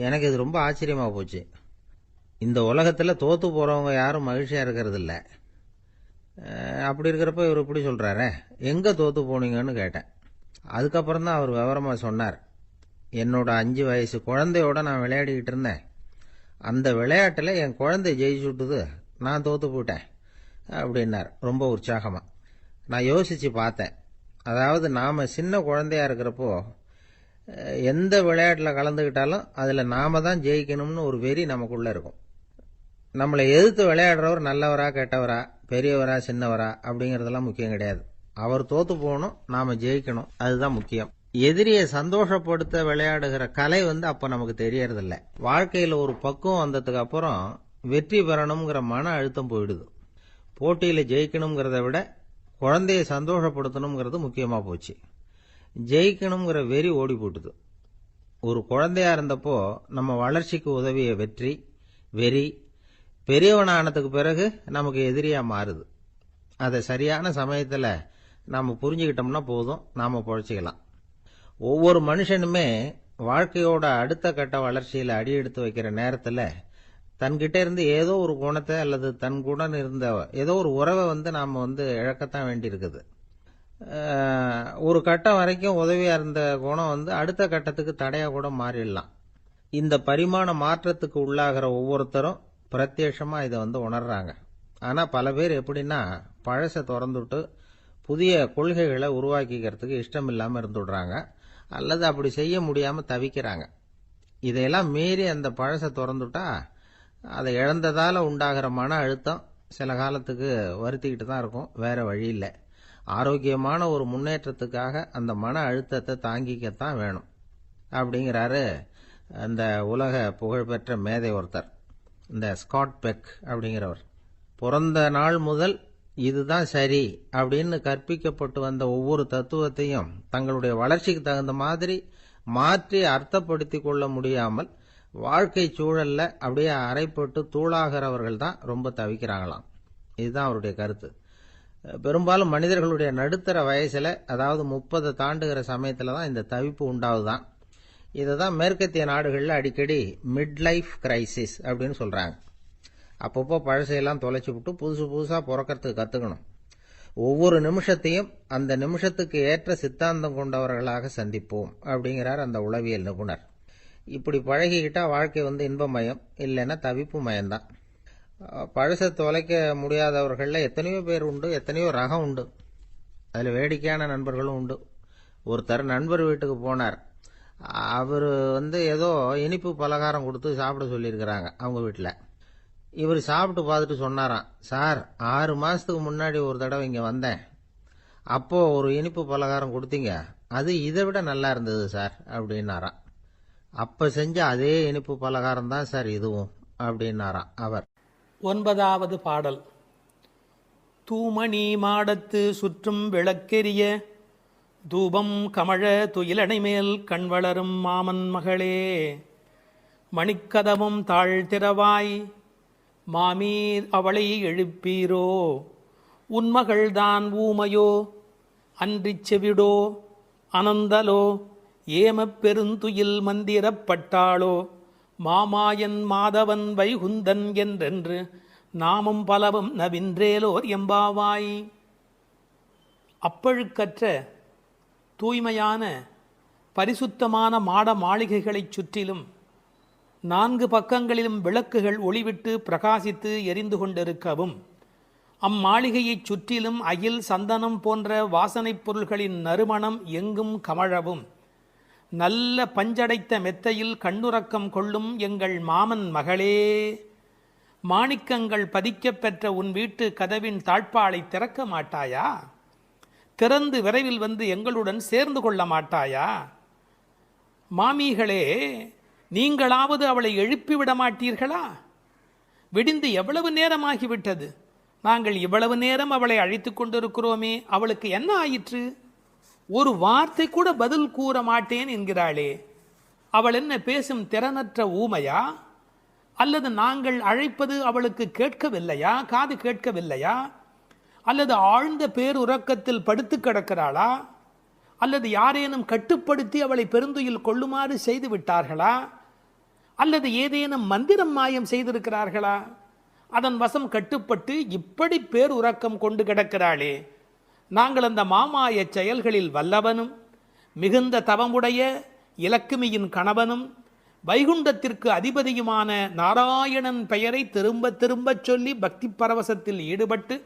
எனக்கு இது ரொம்ப ஆச்சரியமா போச்சு. இந்த உலகத்தில் தோத்து போறவங்க யாரும் மகிழ்ச்சியா இருக்கிறது இல்லை. அப்படி இருக்கிறப்ப இவர் இப்படி சொல்றாரே, எங்க தோத்து போனீங்கன்னு கேட்டேன். அதுக்கப்புறம் தான் அவர் விவரமா சொன்னார். என்னோட 5 வயசு குழந்தையோட நான் விளையாடிக்கிட்டு இருந்தேன். அந்த விளையாட்டில் என் குழந்தை ஜெயிச்சு விட்டுது, நான் தோத்து போயிட்டேன் அப்படின்னார் ரொம்ப உற்சாகமாக. நான் யோசித்து பார்த்தேன். அதாவது நாம் சின்ன குழந்தையா இருக்கிறப்போ எந்த விளையாட்டில் கலந்துக்கிட்டாலும் அதில் நாம தான் ஜெயிக்கணும்னு ஒரு வெறி நமக்குள்ளே இருக்கும். நம்மளை எதிர்த்து விளையாடுறவர் நல்லவரா கெட்டவரா, பெரியவரா சின்னவரா அப்படிங்கிறதெல்லாம் முக்கியம் கிடையாது. அவர் தோத்து போகணும், நாம ஜெயிக்கணும், அதுதான் முக்கியம். எதிரியை சந்தோஷப்படுத்த விளையாடுகிற கலை அப்ப நமக்கு தெரியறதில்ல. வாழ்க்கையில் ஒரு பக்குவம் வந்ததுக்கு அப்புறம் வெற்றி பெறணுங்கிற மன அழுத்தம் போயிடுது. போட்டியில ஜெயிக்கணுங்கிறத விட குழந்தைய சந்தோஷப்படுத்தணுங்கிறது முக்கியமா போச்சு. ஜெயிக்கணுங்கிற வெறி ஓடி போட்டுது. ஒரு குழந்தையா இருந்தப்போ நம்ம வளர்ச்சிக்கு உதவிய வெறி பெரியவனானதுக்கு பிறகு நமக்கு எதிரியா மாறுது. அதை சரியான சமயத்தில் நாம புரிஞ்சுக்கிட்டோம்னா போதும், நாம பொழைச்சிக்கலாம். ஒவ்வொரு மனுஷனுமே வாழ்க்கையோட அடுத்த கட்ட வளர்ச்சியில் அடி எடுத்து வைக்கிற நேரத்தில் தன்கிட்ட இருந்து ஏதோ ஒரு குணத்தை அல்லது தன் குணம் இருந்த ஏதோ ஒரு உறவை நாம இழக்கத்தான் வேண்டியிருக்குது. ஒரு கட்டம் வரைக்கும் உதவியா இருந்த குணம் அடுத்த கட்டத்துக்கு தடையா கூட மாறிடலாம். இந்த பரிமாண மாற்றத்துக்கு உள்ளாகிற ஒவ்வொருத்தரும் பிரத்யட்சமா இதை உணர்றாங்க. ஆனா பல பேர் எப்படின்னா பழசை திறந்துட்டு புதிய கொள்கைகளை உருவாக்கிக்கிறதுக்கு இஷ்டம் இல்லாம இருந்துடுறாங்க, அல்லது அப்படி செய்ய முடியாம தவிக்கிறாங்க. இதையெல்லாம் மீறி அந்த பழசை திறந்துட்டா அதை இழந்ததால உண்டாகிற மன அழுத்தம் சில காலத்துக்கு வருத்திக்கிட்டு தான் இருக்கும், வேற வழி இல்லை. ஆரோக்கியமான ஒரு முன்னேற்றத்துக்காக அந்த மன அழுத்தத்தை தாங்கிக்கத்தான் வேணும் அப்படிங்கிறாரு அந்த உலக புகழ்பெற்ற மேதை ஒருத்தர், இந்த ஸ்காட் பெக் அப்படிங்கிறவர். பிறந்த நாள் முதல் இதுதான் சரி அப்படின்னு கற்பிக்கப்பட்டு வந்த ஒவ்வொரு தத்துவத்தையும் தங்களுடைய வளர்ச்சிக்கு தகுந்த மாதிரி மாற்றி அர்த்தப்படுத்தி கொள்ள முடியாமல் வாழ்க்கை சூழல்ல அப்படியே அரைப்பட்டு தூளாகிறவர்கள் தான் ரொம்ப தவிக்கிறாங்களாம். இதுதான் அவருடைய கருத்து. பெரும்பாலும் மனிதர்களுடைய நடுத்தர வயசுல, அதாவது 30 தாண்டுகிற சமயத்துல தான் இந்த தவிப்பு உண்டாவதுதான். இதை தான் மேற்கத்திய நாடுகளில் அடிக்கடி மிட் லைஃப் கிரைசிஸ் அப்படின்னு சொல்றாங்க. அப்பப்போ பழசையெல்லாம் தொலைச்சி விட்டு புதுசா பிறக்கிறதுக்கு கத்துக்கணும். ஒவ்வொரு நிமிஷத்தையும் அந்த நிமிஷத்துக்கு ஏற்ற சித்தாந்தம் கொண்டவர்களாக சந்திப்போம் அப்படிங்கிறார் அந்த உளவியல் நிபுணர். இப்படி பழகிக்கிட்டா வாழ்க்கை இன்பமயம், இல்லைன்னா தவிப்பு மயம்தான். பழசை தொலைக்க முடியாதவர்கள்ல எத்தனையோ பேர் உண்டு, எத்தனையோ ரகம் உண்டு. அதுல வேடிக்கையான நண்பர்களும் உண்டு. ஒருத்தர் நண்பர் வீட்டுக்கு போனார். அவர் ஏதோ இனிப்பு பலகாரம் கொடுத்து சாப்பிட சொல்லியிருக்கிறாங்க அவங்க வீட்டில். இவர் சாப்பிட்டு பார்த்துட்டு சொன்னாராம், சார் 6 மாசத்துக்கு முன்னாடி ஒரு தடவை இங்க வந்தேன், அப்போ ஒரு இனிப்பு பலகாரம் கொடுத்தீங்க, அது இதை விட நல்லா இருந்தது சார் அப்படின்னாராம். அப்ப செஞ்ச அதே இனிப்பு பலகாரம் தான் சார் இதுவும் அப்படின்னாராம் அவர்.
9வது பாடல். தூமணி மாடத்து சுற்றும் விளக்கெரிய தூபம் கமழ துயிலணை மேல் கண் வளரும் மாமன் மகளே, மணிக்கதவும் தாழ்த்திரவாய் மாமீர் அவளை எழுப்பீரோ, உன்மகள்தான் ஊமையோ அன்றிச் செவிடோ அனந்தலோ ஏமப் பெருந்துயில் மந்திரப்பட்டாளோ, மாமாயன் மாதவன் வைகுந்தன் என்றென்று நாமும் பலவும் நவின்றேலோர் எம்பாவாய். அப்பழுக்கற்ற தூய்மையான பரிசுத்தமான மாட மாளிகைகளைச் சுற்றிலும் 4 பக்கங்களிலும் விளக்குகள் ஒளிவிட்டு பிரகாசித்து எரிந்து கொண்டிருக்கவும், அம்மாளிகையைச் சுற்றிலும் அயில் சந்தனம் போன்ற வாசனைப் பொருள்களின் நறுமணம் எங்கும் கமழவும், நல்ல பஞ்சடைத்த மெத்தையில் கண்ணுறக்கம் கொள்ளும் எங்கள் மாமன் மகளே, மாணிக்கங்கள் பதிக்கப் பெற்ற உன் வீட்டு கதவின் தாழ்பாளை திறக்க மாட்டாயா? திறந்து விரைவில் எங்களுடன் சேர்ந்து கொள்ள மாட்டாயா? மாமிகளே, நீங்களாவது அவளை எழுப்பிவிட மாட்டீர்களா? விடிந்து எவ்வளவு நேரமாகிவிட்டது, நாங்கள் இவ்வளவு நேரம் அவளை அழைத்து கொண்டிருக்கிறோமே, அவளுக்கு என்ன ஆயிற்று? ஒரு வார்த்தை கூட பதில் கூற மாட்டேன் என்கிறாளே, அவள் என்ன பேசும் திறனற்ற ஊமையா? அல்லது நாங்கள் அழைப்பது அவளுக்கு கேட்கவில்லையா, காது கேட்கவில்லையா? அல்லது ஆழ்ந்த பேருறக்கத்தில் படுத்து கிடக்கிறாளா? அல்லது யாரேனும் கட்டுப்படுத்தி அவளை பெருந்துயில் கொள்ளுமாறு செய்து விட்டார்களா? அல்லது ஏதேனும் மந்திரம் மாயம் செய்திருக்கிறார்களா? அதன் வசம் கட்டுப்பட்டு இப்படி பேருறக்கம் கொண்டு கிடக்கிறாளே. நாங்கள் அந்த மாமாய செயல்களில் வல்லவனும் மிகுந்த தவமுடைய இலக்குமியின் கணவனும் வைகுண்டத்திற்கு அதிபதியுமான நாராயணன் பெயரை திரும்ப திரும்ப சொல்லி பக்தி பரவசத்தில் ஈடுபட்டு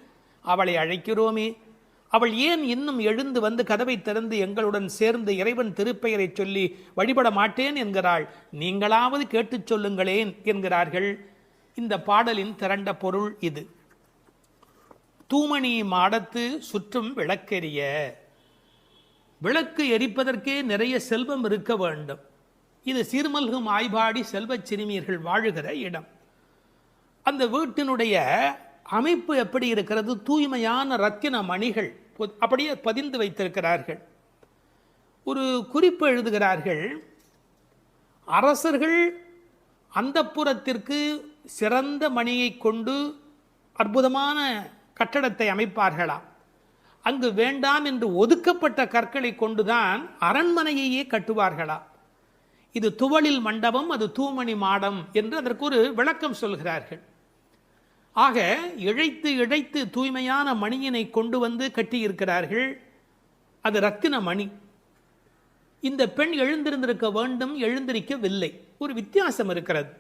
அவளை அழைக்கிறோமே, அவள் ஏன் இன்னும் எழுந்து வந்து கதவை திறந்து எங்களுடன் சேர்ந்து இறைவன் திருப்பெயரை சொல்லி வழிபட மாட்டேன் என்கிறாள்? நீங்களாவது கேட்டுச் சொல்லுங்களேன் என்கிறார்கள். இந்த பாடலின் திரண்ட பொருள் இது. தூமணி மாடத்து சுற்றும் விளக்கெரிய. விளக்கு எரிப்பதற்கே நிறைய செல்வம் இருக்க வேண்டும். இது சீர்மல்கும் ஆய்பாடி செல்வச் சிறுமியர்கள் வாழுகிற இடம். அந்த வீட்டினுடைய அமைப்பு எப்படி இருக்கிறது? தூய்மையான ரத்தின மணிகள் அப்படியே பதிந்து வைத்திருக்கிறார்கள். ஒரு குறிப்பு எழுதுகிறார்கள், அரசர்கள் அந்தப்புறத்திற்கு சிறந்த மணியை கொண்டு அற்புதமான கட்டடத்தை அமைப்பார்களாம். அங்கு வேண்டாம் என்று ஒதுக்கப்பட்ட கற்களை கொண்டுதான் அரண்மனையையே கட்டுவார்களாம். இது துவளில் மண்டபம், அது தூமணி மாடம் என்று அதற்கு ஒரு விளக்கம் சொல்கிறார்கள். ஆக இழைத்து இழைத்து தூய்மையான மணியினை கொண்டு வந்து கட்டியிருக்கிறார்கள். அது ரத்தின மணி. இந்த பெண் எழுந்திருந்திருக்க வேண்டும், எழுந்திருக்கவில்லை. ஒரு வித்தியாசம் இருக்கிறது.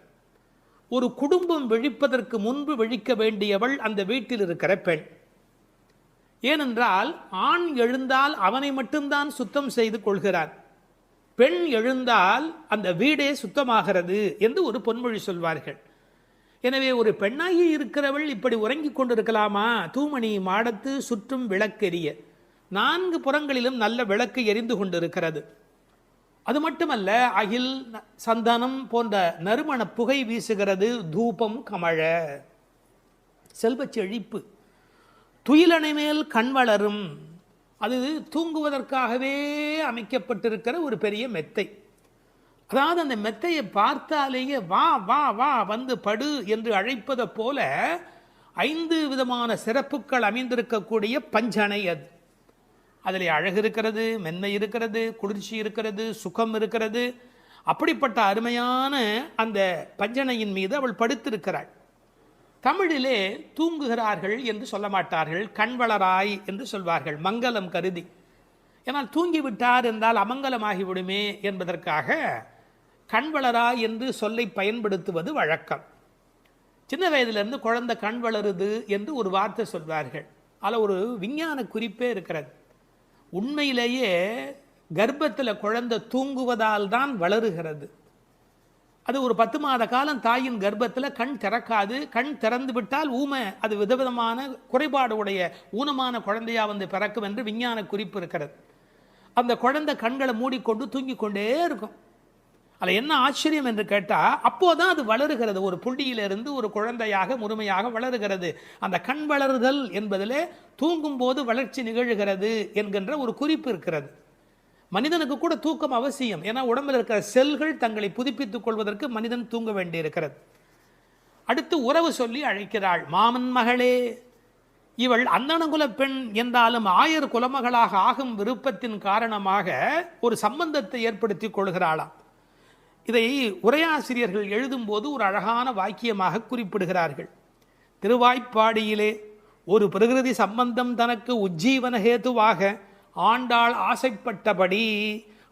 ஒரு குடும்பம் விழிப்பதற்கு முன்பு விழிக்க வேண்டியவள் அந்த வீட்டில் இருக்கிற பெண். ஏனென்றால் ஆண் எழுந்தால் அவனை மட்டும்தான் சுத்தம் செய்து கொள்கிறான், பெண் எழுந்தால் அந்த வீடே சுத்தமாகிறது என்று ஒரு பொன்மொழி சொல்வார்கள். எனவே ஒரு பெண்ணாகி இருக்கிறவள் இப்படி உறங்கிக் கொண்டிருக்கலாமா? தூமணி மாடத்து சுற்றும் விளக்கெரிய. 4 புறங்களிலும் நல்ல விளக்கு எரிந்து கொண்டிருக்கிறது. அது மட்டுமல்ல, அகில் சந்தனம் போன்ற நறுமண புகை வீசுகிறது. தூபம் கமழ. செல்வச் செழிப்பு. துயிலணை மேல் கண் வளரும். அது தூங்குவதற்காகவே அமைக்கப்பட்டிருக்கிற ஒரு பெரிய மெத்தை. அதாவது அந்த மெத்தையை பார்த்தாலேயே வா வா வா வந்து படு என்று அழைப்பதை போல 5 விதமான சிறப்புகள் அமைந்திருக்கக்கூடிய பஞ்சனை அது. அதில் அழகு இருக்கிறது, மென்மை இருக்கிறது, குளிர்ச்சி இருக்கிறது, சுகம் இருக்கிறது. அப்படிப்பட்ட அருமையான அந்த பஞ்சனையின் மீது அவள் படுத்திருக்கிறாள். தமிழிலே தூங்குகிறார்கள் என்று சொல்ல மாட்டார்கள், கண்வளராய் என்று சொல்வார்கள், மங்களம் கருதி. ஏன்னால் தூங்கிவிட்டார் என்றால் அமங்கலமாகிவிடுமே என்பதற்காக கண்வளராய் என்று சொல்லை பயன்படுத்துவது வழக்கம். சின்ன வயதிலிருந்து குழந்தை கண் வளருது என்று ஒரு வார்த்தை சொல்வார்கள். அதில் ஒரு விஞ்ஞான குறிப்பே இருக்கிறது. உண்மையிலேயே கர்ப்பத்தில் குழந்தை தூங்குவதால் தான் வளருகிறது. அது ஒரு 10 மாத காலம் தாயின் கர்ப்பத்தில் கண் திறக்காது. கண் திறந்து விட்டால் ஊமை, அது விதவிதமான குறைபாடு உடைய ஊனமான குழந்தையா வந்து பிறக்கும் என்று விஞ்ஞான குறிப்பு இருக்கிறது. அந்த குழந்தை கண்களை மூடிக்கொண்டு தூங்கிக் கொண்டே இருக்கும். அதில் என்ன ஆச்சரியம் என்று கேட்டால், அப்போதான் அது வளருகிறது. ஒரு புள்ளியிலிருந்து ஒரு குழந்தையாக முழுமையாக வளருகிறது. அந்த கண் வளருதல் என்பதிலே தூங்கும் போது வளர்ச்சி நிகழ்கிறது என்கின்ற ஒரு குறிப்பு இருக்கிறது. மனிதனுக்கு கூட தூக்கம் அவசியம். ஏன்னா உடம்பில் இருக்கிற செல்கள் தங்களை புதுப்பித்துக் கொள்வதற்கு மனிதன் தூங்க வேண்டியிருக்கிறது. அடுத்து உறவு சொல்லி அழைக்கிறாள். மாமன் மகளே. இவள் அந்தணகுல பெண் என்றாலும் 1000 குலமகளாக ஆகும் விருப்பத்தின் காரணமாக ஒரு சம்பந்தத்தை ஏற்படுத்திக் கொள்கிறாளாம். இதை உரையாசிரியர்கள் எழுதும்போது ஒரு அழகான வாக்கியமாக குறிப்பிடுகிறார்கள். திருவாய்ப்பாடியிலே ஒரு பிரகிருதி சம்பந்தம் தனக்கு உஜ்ஜீவன ஹேதுவாக ஆண்டாள் ஆசைப்பட்டபடி.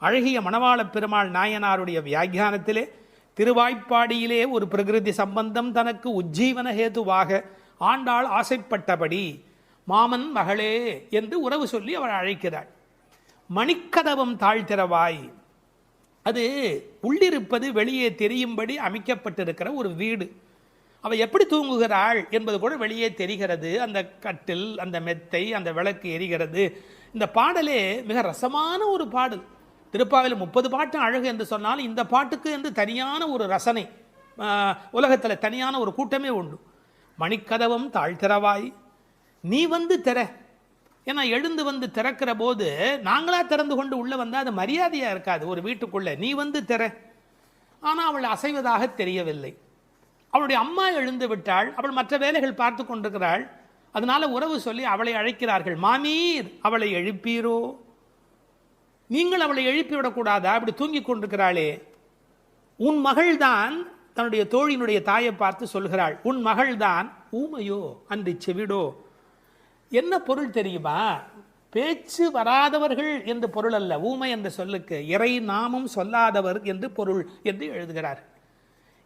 அழகிய மணவாள பெருமாள் நாயனாருடைய வியாக்கியானத்திலே திருவாய்ப்பாடியிலே ஒரு பிரகிருதி சம்பந்தம் தனக்கு உஜ்ஜீவன ஹேதுவாக ஆண்டாள் ஆசைப்பட்டபடி மாமன் மகளே என்று உறவு சொல்லி அவள் அழைக்கிறாள். மணிக்கதவம் தாழ்த்திரவாய். அது உள்ளிருப்பது வெளியே தெரியும்படி அமைக்கப்பட்டிருக்கிற ஒரு வீடு. அவள் எப்படி தூங்குகிறாள் என்பது கூட வெளியே தெரிகிறது. அந்த கட்டில், அந்த மெத்தை, அந்த விளக்கு எரிகிறது. இந்த பாடலே மிக ரசமான ஒரு பாடல். திருப்பாவையில் 30 பாட்டு அழகு என்று சொன்னால் இந்த பாட்டுக்கு என்று தனியான ஒரு ரசனை உலகத்தில் தனியான ஒரு கூட்டமே உண்டு. மணிக்கதவம் தாழ்த்திரவாய், நீ வந்து திற. ஏன்னா எழுந்து வந்து திறக்கிற போது நாங்களா திறந்து கொண்டு உள்ளே வந்தால் அது மரியாதையாக இருக்காது ஒரு வீட்டுக்குள்ளே. நீ வந்து திற. ஆனால் அவள் அசைவதாக தெரியவில்லை. அவளுடைய அம்மா எழுந்து விட்டாள். அவள் மற்ற வேலைகள் பார்த்து கொண்டிருக்கிறாள். அதனால உறவு சொல்லி அவளை அழைக்கிறார்கள். மாமீர், அவளை எழுப்பீரோ? நீங்கள் அவளை எழுப்பிவிடக்கூடாதா? அப்படி தூங்கி கொண்டிருக்கிறாளே. உன் மகள்தான் தன்னுடைய தோழியினுடைய தாயை பார்த்து சொல்கிறாள், உன் மகள்தான் ஊமையோ அன்றி செவிடோ. என்ன பொருள் தெரியுமா? பேச்சு வராதவர்கள் என்று பொருள் அல்ல. ஊமை என்ற சொல்லுக்கு இறை நாமம் சொல்லாதவர் என்று பொருள் என்று எழுதுகிறார்.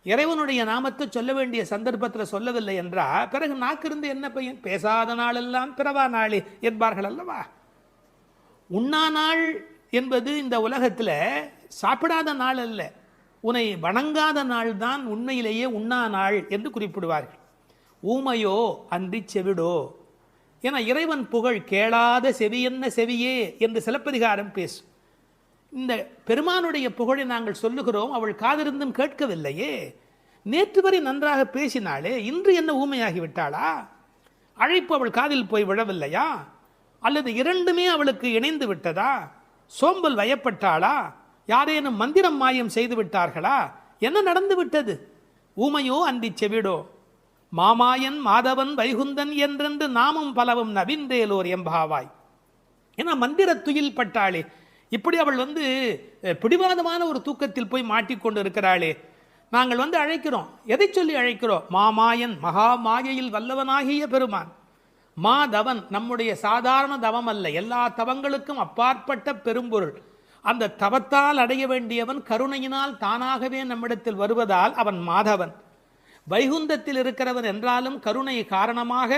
இறைவனுடைய நாமத்தை சொல்ல வேண்டிய சந்தர்ப்பத்தில் சொல்லவில்லை என்றால் பிறகு நாக்கிருந்து என்ன பையன்? பேசாத நாளெல்லாம் பிறவா நாளே என்பார்கள் அல்லவா? உண்ணா நாள் என்பது இந்த உலகத்தில் சாப்பிடாத நாள் அல்ல, உன்னை வணங்காத நாள் தான் உண்மையிலேயே உண்ணா நாள் என்று குறிப்பிடுவார்கள். ஊமையோ அன்றி செவிடோ என இறைவன் புகழ் கேளாத செவி என்ன செவியே என்று சிலப்பதிகாரம் பேசும். இந்த பெருமானுடைய புகழை நாங்கள் சொல்லுகிறோம், அவள் காதிருந்தும் கேட்கவில்லையே. நேற்று வரை நன்றாக பேசினாளே, இன்று என்ன ஊமையாகிவிட்டாளா? அழைப்பு அவள் காதில் போய் விழவில்லையா? அல்லது இரண்டுமே அவளுக்கு இணைந்து விட்டதா? சோம்பல் வயப்பட்டாளா? யாரேனும் மந்திரம் மாயம் செய்து விட்டார்களா? என்ன நடந்து விட்டது? ஊமையோ அன்றி செவிடோ மாமாயன் மாதவன் வைகுந்தன் என்றென்று நாமும் பலவும் நவின்றேலோர் எம்பாவாய். ஏன்னா மந்திர துயில் பட்டாளே, இப்படி அவள் பிடிவாதமான ஒரு தூக்கத்தில் போய் மாட்டிக்கொண்டு இருக்கிறாளே. நாங்கள் அழைக்கிறோம், எதை சொல்லி அழைக்கிறோம்? மாமாயன், மகா மாயையில் வல்லவனாகிய பெருமான். மாதவன், நம்முடைய சாதாரண தவம் அல்ல, எல்லா தவங்களுக்கும் அப்பாற்பட்ட பெரும்பொருள். அந்த தவத்தால் அடைய வேண்டியவன் கருணையினால் தானாகவே நம்மிடத்தில் வருவதால் அவன் மாதவன். வைகுந்தத்தில் இருக்கிறவன் என்றாலும் கருணை காரணமாக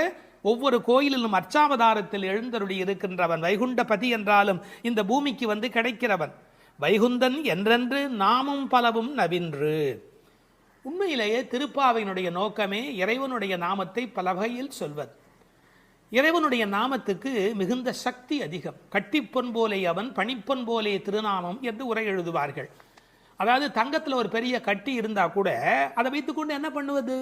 ஒவ்வொரு கோயிலிலும் அர்ச்சாவதாரத்தில் எழுந்தருளி இருக்கின்றவன். வைகுண்டபதி என்றாலும் இந்த பூமிக்கு கிடைக்கிறவன். வைகுந்தன் என்றென்று நாமும் பலவும் நவின்று. உண்மையிலேயே திருப்பாவையினுடைய நோக்கமே இறைவனுடைய நாமத்தை பல வகையில் சொல்வது. இறைவனுடைய நாமத்துக்கு மிகுந்த சக்தி அதிகம். கட்டிப்பொன் போலே அவன், பணிப்பொன் போலே திருநாமம் என்று உரை எழுதுவார்கள். அதாவது தங்கத்தில் ஒரு பெரிய கட்டி இருந்தால் கூட அதை வைத்துக்கொண்டு என்ன பண்ணுவது?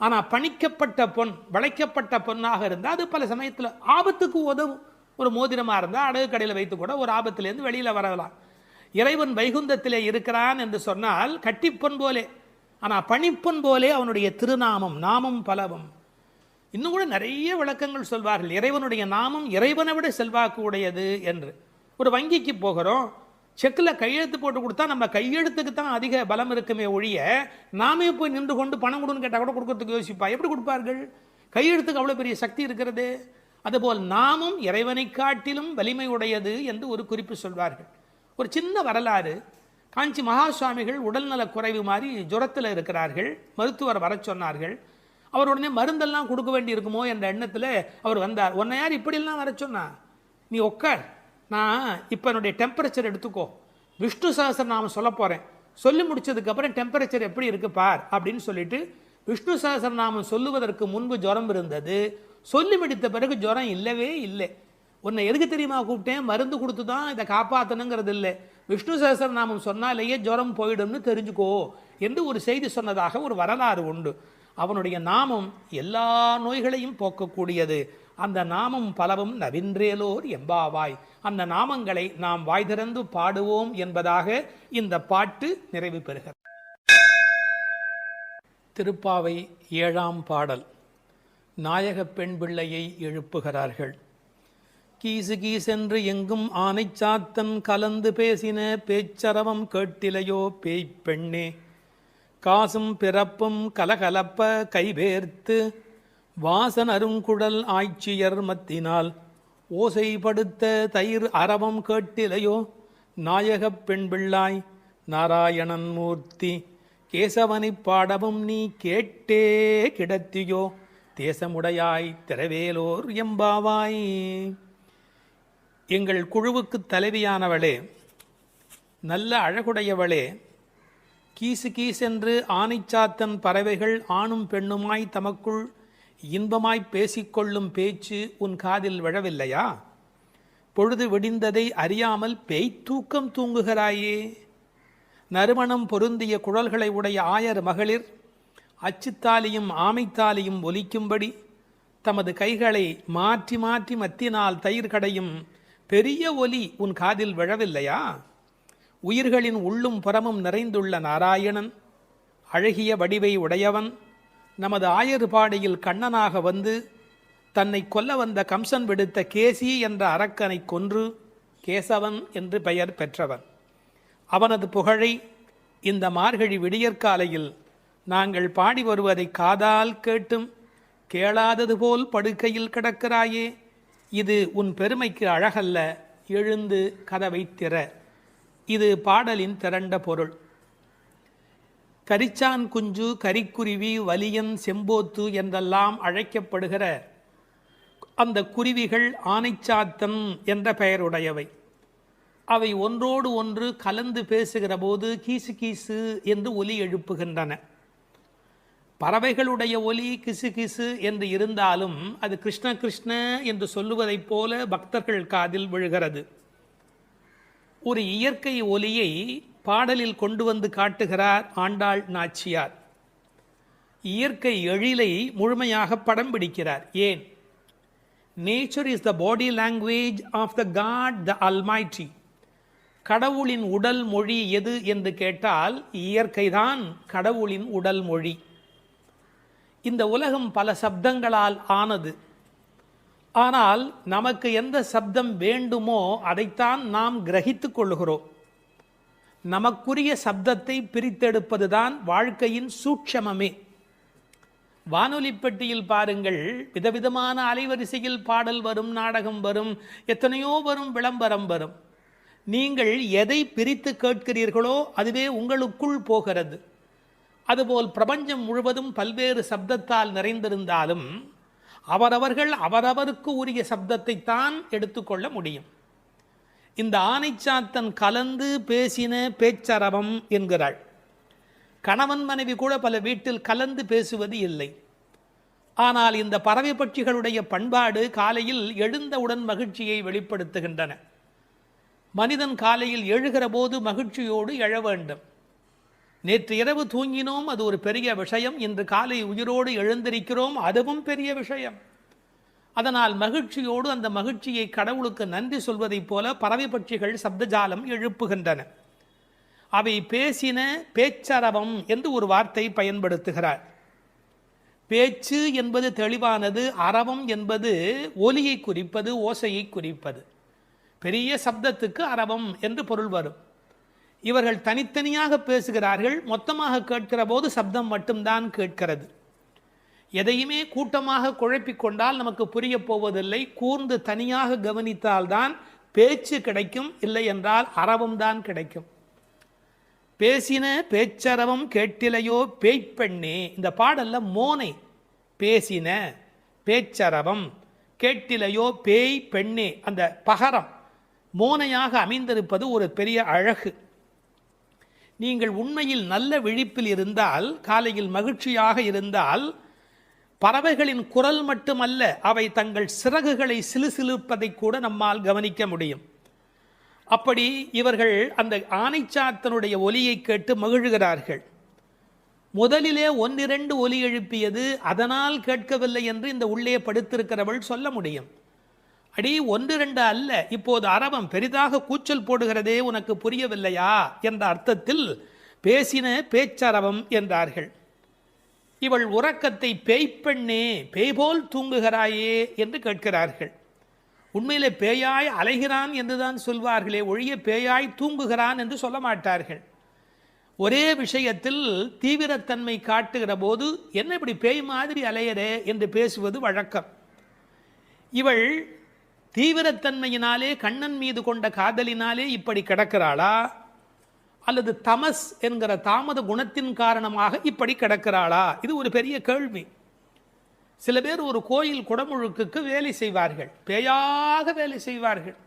ஆனால் பணிக்கப்பட்ட பொன், வளைக்கப்பட்ட பொன்னாக இருந்தால் அது பல சமயத்தில் ஆபத்துக்கு உதவும். ஒரு மோதிரமாக இருந்தால் அடகு கடையில் வைத்து கூட ஒரு ஆபத்திலேருந்து வெளியில் வரலாம். இறைவன் வைகுந்தத்திலே இருக்கிறான் என்று சொன்னால் கட்டிப்பொன் போலே, ஆனால் பணிப்பொன் போலே அவனுடைய திருநாமம், நாமம் பலவும். இன்னும் கூட நிறைய விளக்கங்கள் சொல்வார்கள். இறைவனுடைய நாமம் இறைவனை விட செல்வாக்கு உடையது என்று. ஒரு வங்கிக்கு போகிறோம், செக்கில் கையெழுத்து போட்டு கொடுத்தா நம்ம கையெழுத்துக்கு தான் அதிக பலம் இருக்குமே ஒழிய நாமே போய் நின்று கொண்டு பணம் கொடுன்னு கேட்டால் கூட கொடுக்கறதுக்கு யோசிப்பா. எப்படி கொடுப்பார்கள்? கையெழுத்துக்கு அவ்வளோ பெரிய சக்தி இருக்கிறது. அதுபோல் நாமும் இறைவனை காட்டிலும் வலிமை உடையது என்று ஒரு குறிப்பு சொல்வார்கள். ஒரு சின்ன வரலாறு. காஞ்சி மகா சுவாமிகள் உடல்நலக் குறைவு மாதிரி ஜுரத்தில் இருக்கிறார்கள். மருத்துவர் வர சொன்னார்கள். அவர் உடனே மருந்தெல்லாம் கொடுக்க வேண்டி இருக்குமோ என்ற எண்ணத்தில் அவர் வந்தார். உன்னை யார் இப்படியெல்லாம் வர சொன்னா? நீ உட்கார், நான் இப்போ என்னுடைய டெம்பரேச்சர் எடுத்துக்கோ, விஷ்ணு சஹஸ்ரநாமம் சொல்ல போகிறேன், சொல்லி முடிச்சதுக்கப்புறம் டெம்பரேச்சர் எப்படி இருக்கு பார் அப்படின்னு சொல்லிட்டு விஷ்ணு சஹஸ்ரநாமம் சொல்லுவதற்கு முன்பு ஜுரம் இருந்தது. சொல்லி முடித்த பிறகு ஜுரம் இல்லவே இல்லை. உன்னை எதுக்கு தெரியுமா கூப்பிட்டேன்? மருந்து கொடுத்து தான் இதை காப்பாற்றணுங்கிறது இல்லை, விஷ்ணு சஹஸ்ரநாமம் சொன்னாலேயே ஜுரம் போயிடும்னு தெரிஞ்சுக்கோ என்று ஒரு செய்தி சொன்னதாக ஒரு வரலாறு உண்டு. அவனுடைய நாமம் எல்லா நோய்களையும் போக்கக்கூடியது. அந்த நாமம் பலவும் நவின்றேலோர் எம்பாவாய். அந்த நாமங்களை நாம் வாய் திறந்து பாடுவோம் என்பதாக இந்த பாட்டு நிறைவு பெறுகிறது. திருப்பாவை 7ஆம் பாடல். நாயகப் பெண் பிள்ளையை எழுப்புகிறார்கள். கீசு கீசென்று எங்கும் ஆனை சாத்தன் கலந்து பேசின பேச்சரவம் கேட்டிலையோ பேய்ப் பெண்ணே, காசும் பிறப்பும் கலகலப்ப கைவேர்த்து வாசன் அருங்குழல் ஆய்ச்சியர் மத்தினால் ஓசைப்படுத்த தயிர் அரவம் கேட்டிலையோ நாயகப் பெண் பிள்ளாய் நாராயணன் மூர்த்தி, கேசவனைப் பாடவும் நீ கேட்டே கிடத்தியோ தேசமுடையாய் திரவேலோர் எம்பாவாய். எங்கள் குழுவுக்கு தலைவியானவளே, நல்ல அழகுடையவளே, கீசு கீசென்று ஆனைச்சாத்தன் பறவைகள் ஆணும் பெண்ணுமாய் தமக்குள் இன்பமாய் பேசிக்கொள்ளும் பேச்சு உன் காதில் விழவில்லையா? பொழுது விடிந்ததை அறியாமல் பேய்த்தூக்கம் தூங்குகிறாயே. நறுமணம் பொருந்திய குழல்களை உடைய ஆயர் மகளிர் அச்சுத்தாலியும் ஆமைத்தாலியும் ஒலிக்கும்படி தமது கைகளை மாற்றி மாற்றி மத்தினால் தயிர் கடையும் பெரிய ஒலி உன் காதில் விழவில்லையா? உயிர்களின் உள்ளும் புறமும் நிறைந்துள்ள நாராயணன், அழகிய வடிவை உடையவன், நமது ஆயர்பாடியில் கண்ணனாக வந்து தன்னை கொல்ல வந்த கம்சன் விடுத்த கேசி என்ற அரக்கனை கொன்று கேசவன் என்று பெயர் பெற்றவன். அவனது புகழை இந்த மார்கழி விடியற்காலையில் நாங்கள் பாடி வருவதை காதால் கேட்டும் கேளாதது போல் படுக்கையில் கிடக்கிறாயே. இது உன் பெருமைக்கு அழகல்ல, எழுந்து கதவை திற. இது பாடலின் திரண்ட பொருள். கரிச்சான் குஞ்சு, கரிக்குருவி, வலியன், செம்போத்து என்றெல்லாம் அழைக்கப்படுகிற அந்த குருவிகள் ஆனைச்சாத்தன் என்ற பெயருடையவை. அவை ஒன்றோடு ஒன்று கலந்து பேசுகிற போது கீசு கீசு என்று ஒலி எழுப்புகின்றன. பறவைகளுடைய ஒலி கிசு கிசு என்று இருந்தாலும் அது கிருஷ்ண கிருஷ்ண என்று சொல்லுவதைப் போல பக்தர்கள் காதில் விழுகிறது. ஒரு இயற்கை ஒலியை பாடலில் கொண்டு வந்து காட்டுகிறார் ஆண்டாள் நாச்சியார். இயற்கை எழிலை முழுமையாக படம் பிடிக்கிறார். ஏன்? Nature is the body language of the God the almighty. கடவுளின் உடல் மொழி எது என்று கேட்டால் இயற்கைதான் கடவுளின் உடல் மொழி. இந்த உலகம் பல சப்தங்களால் ஆனது. ஆனால் நமக்கு எந்த சப்தம் வேண்டுமோ அதைத்தான் நாம் கிரகித்துக் கொள்கிறோம். நமக்குரிய சப்தத்தை பிரித்தெடுப்பதுதான் வாழ்க்கையின் சூட்சமமே. வானொலி பெட்டியில் பாருங்கள், விதவிதமான அலைவரிசையில் பாடல் வரும், நாடகம் வரும், எத்தனையோ வரும், விளம்பரம் வரும். நீங்கள் எதை பிரித்து கேட்கிறீர்களோ அதுவே உங்களுக்குள் போகிறது. அதுபோல் பிரபஞ்சம் முழுவதும் பல்வேறு சப்தத்தால் நிறைந்திருந்தாலும் அவரவர்கள் அவரவருக்கு உரிய சப்தத்தை தான் எடுத்துக்கொள்ள முடியும். இந்த ஆனைச்சாத்தன் கலந்து பேசின பேச்சரவம் என்கிறாள். கணவன் மனைவி கூட பல வீட்டில் கலந்து பேசுவது இல்லை. ஆனால் இந்த பறவை பட்சிகளுடைய பண்பாடு காலையில் எழுந்தவுடன் மகிழ்ச்சியை வெளிப்படுத்துகின்றன. மனிதன் காலையில் எழுகிற போது மகிழ்ச்சியோடு எழ வேண்டும். நேற்று இரவு தூங்கினோம், அது ஒரு பெரிய விஷயம். இன்று காலை உயிரோடு எழுந்திருக்கிறோம், அதுவும் பெரிய விஷயம். அதனால் மகிழ்ச்சியோடு அந்த மகிழ்ச்சியை கடவுளுக்கு நன்றி சொல்வதைப் போல பறவை பட்சிகள் சப்தஜாலம் எழுப்புகின்றன. அவை பேசின பேச்சரவம் என்று ஒரு வார்த்தை பயன்படுத்துகிறார். பேச்சு என்பது தெளிவானது, அரவம் என்பது ஒலியை குறிப்பது, ஓசையை குறிப்பது. பெரிய சப்தத்துக்கு அரவம் என்று பொருள் வரும். இவர்கள் தனித்தனியாக பேசுகிறார்கள், மொத்தமாக கேட்கிற போது சப்தம் மட்டும்தான் கேட்கிறது. எதையுமே கூட்டமாக குழப்பிக்கொண்டால் நமக்கு புரிய போவதில்லை. கூர்ந்து தனியாக கவனித்தால்தான் பேச்சு கிடைக்கும், இல்லை என்றால் அரவம் தான் கிடைக்கும். பேசின பேச்சரவம் கேட்டிலையோ பேய்ப்பெண்ணே. இந்த பாடல்ல மோனை பேசின பேச்சரவம் கேட்டிலையோ பேய் பெண்ணே, அந்த பகரம் மோனையாக அமைந்திருப்பது ஒரு பெரிய அழகு. நீங்கள் உண்மையில் நல்ல விழிப்பில் இருந்தால், காலையில் மகிழ்ச்சியாக இருந்தால், பறவைகளின் குரல் மட்டுமல்ல, அவை தங்கள் சிறகுகளை சிலுசிலுப்பதை கூட நம்மால் கவனிக்க முடியும். அப்படி இவர்கள் அந்த ஆனைச்சாத்தனுடைய ஒலியை கேட்டு மகிழ்கிறார்கள். முதலிலே ஒன்னிரண்டு ஒலி எழுப்பியது, அதனால் கேட்கவில்லை என்று இந்த உள்ளே படுத்திருக்கிறவள் சொல்ல முடியும். அடி ஒன்று ரெண்டு அல்ல, இப்போது அரவம் பெரிதாக கூச்சல் போடுகிறதே, உனக்கு புரியவில்லையா என்ற அர்த்தத்தில் பேசின பேச்சரவம் என்றார்கள். இவள் உறக்கத்தை பேய்ப்பெண்ணே, பேய்போல் தூங்குகிறாயே என்று கேட்கிறார்கள். உண்மையிலே பேயாய் அலைகிறான் என்றுதான் சொல்வார்களே ஒழிய பேயாய் தூங்குகிறான் என்று சொல்ல மாட்டார்கள். ஒரே விஷயத்தில் தீவிரத்தன்மை காட்டுகிற போது என்ன இப்படி பேய் மாதிரி அலையரே என்று பேசுவது வழக்கம். இவள் தீவிரத்தன்மையினாலே, கண்ணன் மீது கொண்ட காதலினாலே இப்படி கிடக்கிறாளா, அல்லது தமஸ் என்கிற தாமத குணத்தின் காரணமாக இப்படி கிடக்கிறாளா? இது ஒரு பெரிய கேள்வி. சில பேர் ஒரு கோயில் குடமுழுக்குக்கு வேலை செய்வார்கள், பேயாக வேலை செய்வார்கள்.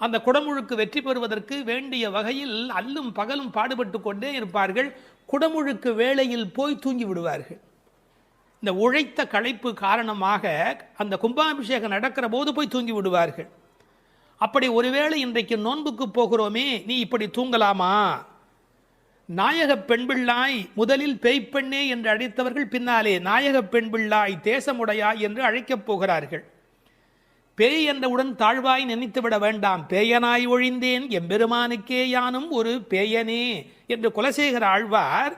அந்த குடமுழுக்கு வெற்றி பெறுவதற்கு வேண்டிய வகையில் அல்லும் பகலும் பாடுபட்டு கொண்டே இருப்பார்கள். குடமுழுக்கு வேளையில் போய் தூங்கி விடுவார்கள். இந்த உழைத்த களைப்பு காரணமாக அந்த கும்பாபிஷேகம் நடக்கிற போது போய் தூங்கி விடுவார்கள். அப்படி ஒருவேளை இன்றைக்கு நோன்புக்கு போகிறோமே, நீ இப்படி தூங்கலாமா? நாயக பெண்பிள்ளாய் முதலில் பேய்ப்பெண்ணே என்று அழைத்தவர்கள் பின்னாலே நாயக பெண்பிள்ளாய் தேசமுடையாய் என்று அழைக்கப் போகிறார்கள். பேய் என்றவுடன் தாழ்வாய் நினைத்துவிட வேண்டாம். பேயனாய் ஒழிந்தேன் எம்பெருமானுக்கே யானும் ஒரு பேயனே என்று குலசேகர ஆழ்வார்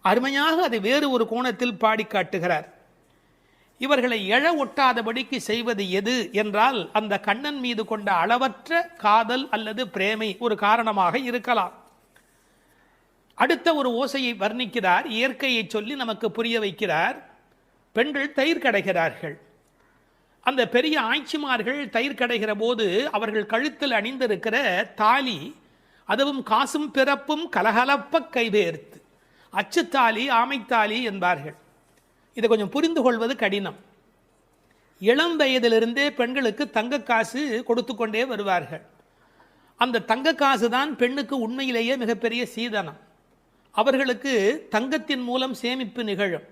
அருமையாக அதை வேறு ஒரு கோணத்தில் பாடி காட்டுகிறார். இவர்களை எழ ஒட்டாதபடிக்கு செய்வது எது என்றால், அந்த கண்ணன் மீது கொண்ட அளவற்ற காதல் அல்லது பிரேமை ஒரு காரணமாக இருக்கலாம். அடுத்த ஒரு ஓசையை வர்ணிக்கிறார், இயற்கையை சொல்லி நமக்கு புரிய வைக்கிறார். பெண்கள் தயிர் கடைகிறார்கள். அந்த பெரிய ஆட்சிமார்கள் தயிர் கடைகிற போது அவர்கள் கழுத்தில் அணிந்திருக்கிற தாலி, அதுவும் காசும் பிறப்பும் கலகலப்ப கைவேர்த்து, அச்சுத்தாலி ஆமைத்தாலி என்பார்கள். இதை கொஞ்சம் புரிந்து கொள்வது கடினம். இளம் வயதிலிருந்தே பெண்களுக்கு தங்க காசு கொடுத்து கொண்டே வருவார்கள். அந்த தங்க காசு தான் பெண்ணுக்கு உண்மையிலேயே மிகப்பெரிய சீதனம். அவர்களுக்கு தங்கத்தின் மூலம் சேமிப்பு நிகழும்.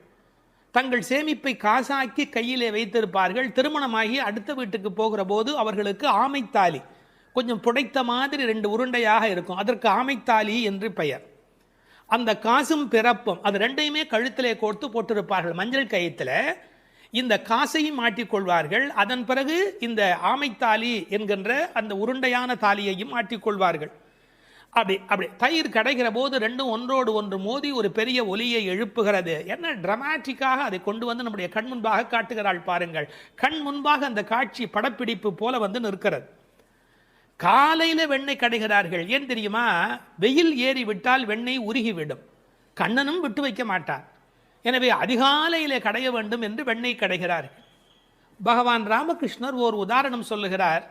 தங்கள் சேமிப்பை காசாக்கி கையிலே வைத்திருப்பார்கள். திருமணமாகி அடுத்த வீட்டுக்கு போகிற போது அவர்களுக்கு ஆமைத்தாலி, கொஞ்சம் புடைத்த மாதிரி 2 உருண்டையாக இருக்கும், அதற்கு ஆமைத்தாலி என்று பெயர். அந்த காசும் பிறப்பும் அது ரெண்டையுமே கழுத்திலே கோர்த்து போட்டிருப்பார்கள். மஞ்சள் கயிற்றில் இந்த காசையும் மாட்டிக்கொள்வார்கள். அதன் பிறகு இந்த ஆமைத்தாலி என்கின்ற அந்த உருண்டையான தாலியையும் மாட்டிக்கொள்வார்கள். அப்படி தயிர் கடைகிற போது ரெண்டும் ஒன்றோடு ஒன்று மோதி ஒரு பெரிய ஒலியை எழுப்புகிறது. என்ன டிராமாட்டிக்காக அதை கொண்டு வந்து நம்முடைய கண் முன்பாக காட்டுகிறாள் பாருங்கள். கண் முன்பாக அந்த காட்சி படப்பிடிப்பு போல வந்து நிற்கிறது. காலையில வெண்ணெய் கடைகிறார்கள். ஏன் தெரியுமா? வெயில் ஏறி விட்டால் வெண்ணெய் உருகிவிடும், கண்ணனும் விட்டு வைக்க மாட்டார். எனவே அதிகாலையிலே கடைய வேண்டும் என்று வெண்ணெய் கடைகிறார்கள். பகவான் ராமகிருஷ்ணர் ஓர் உதாரணம் சொல்லுகிறார்.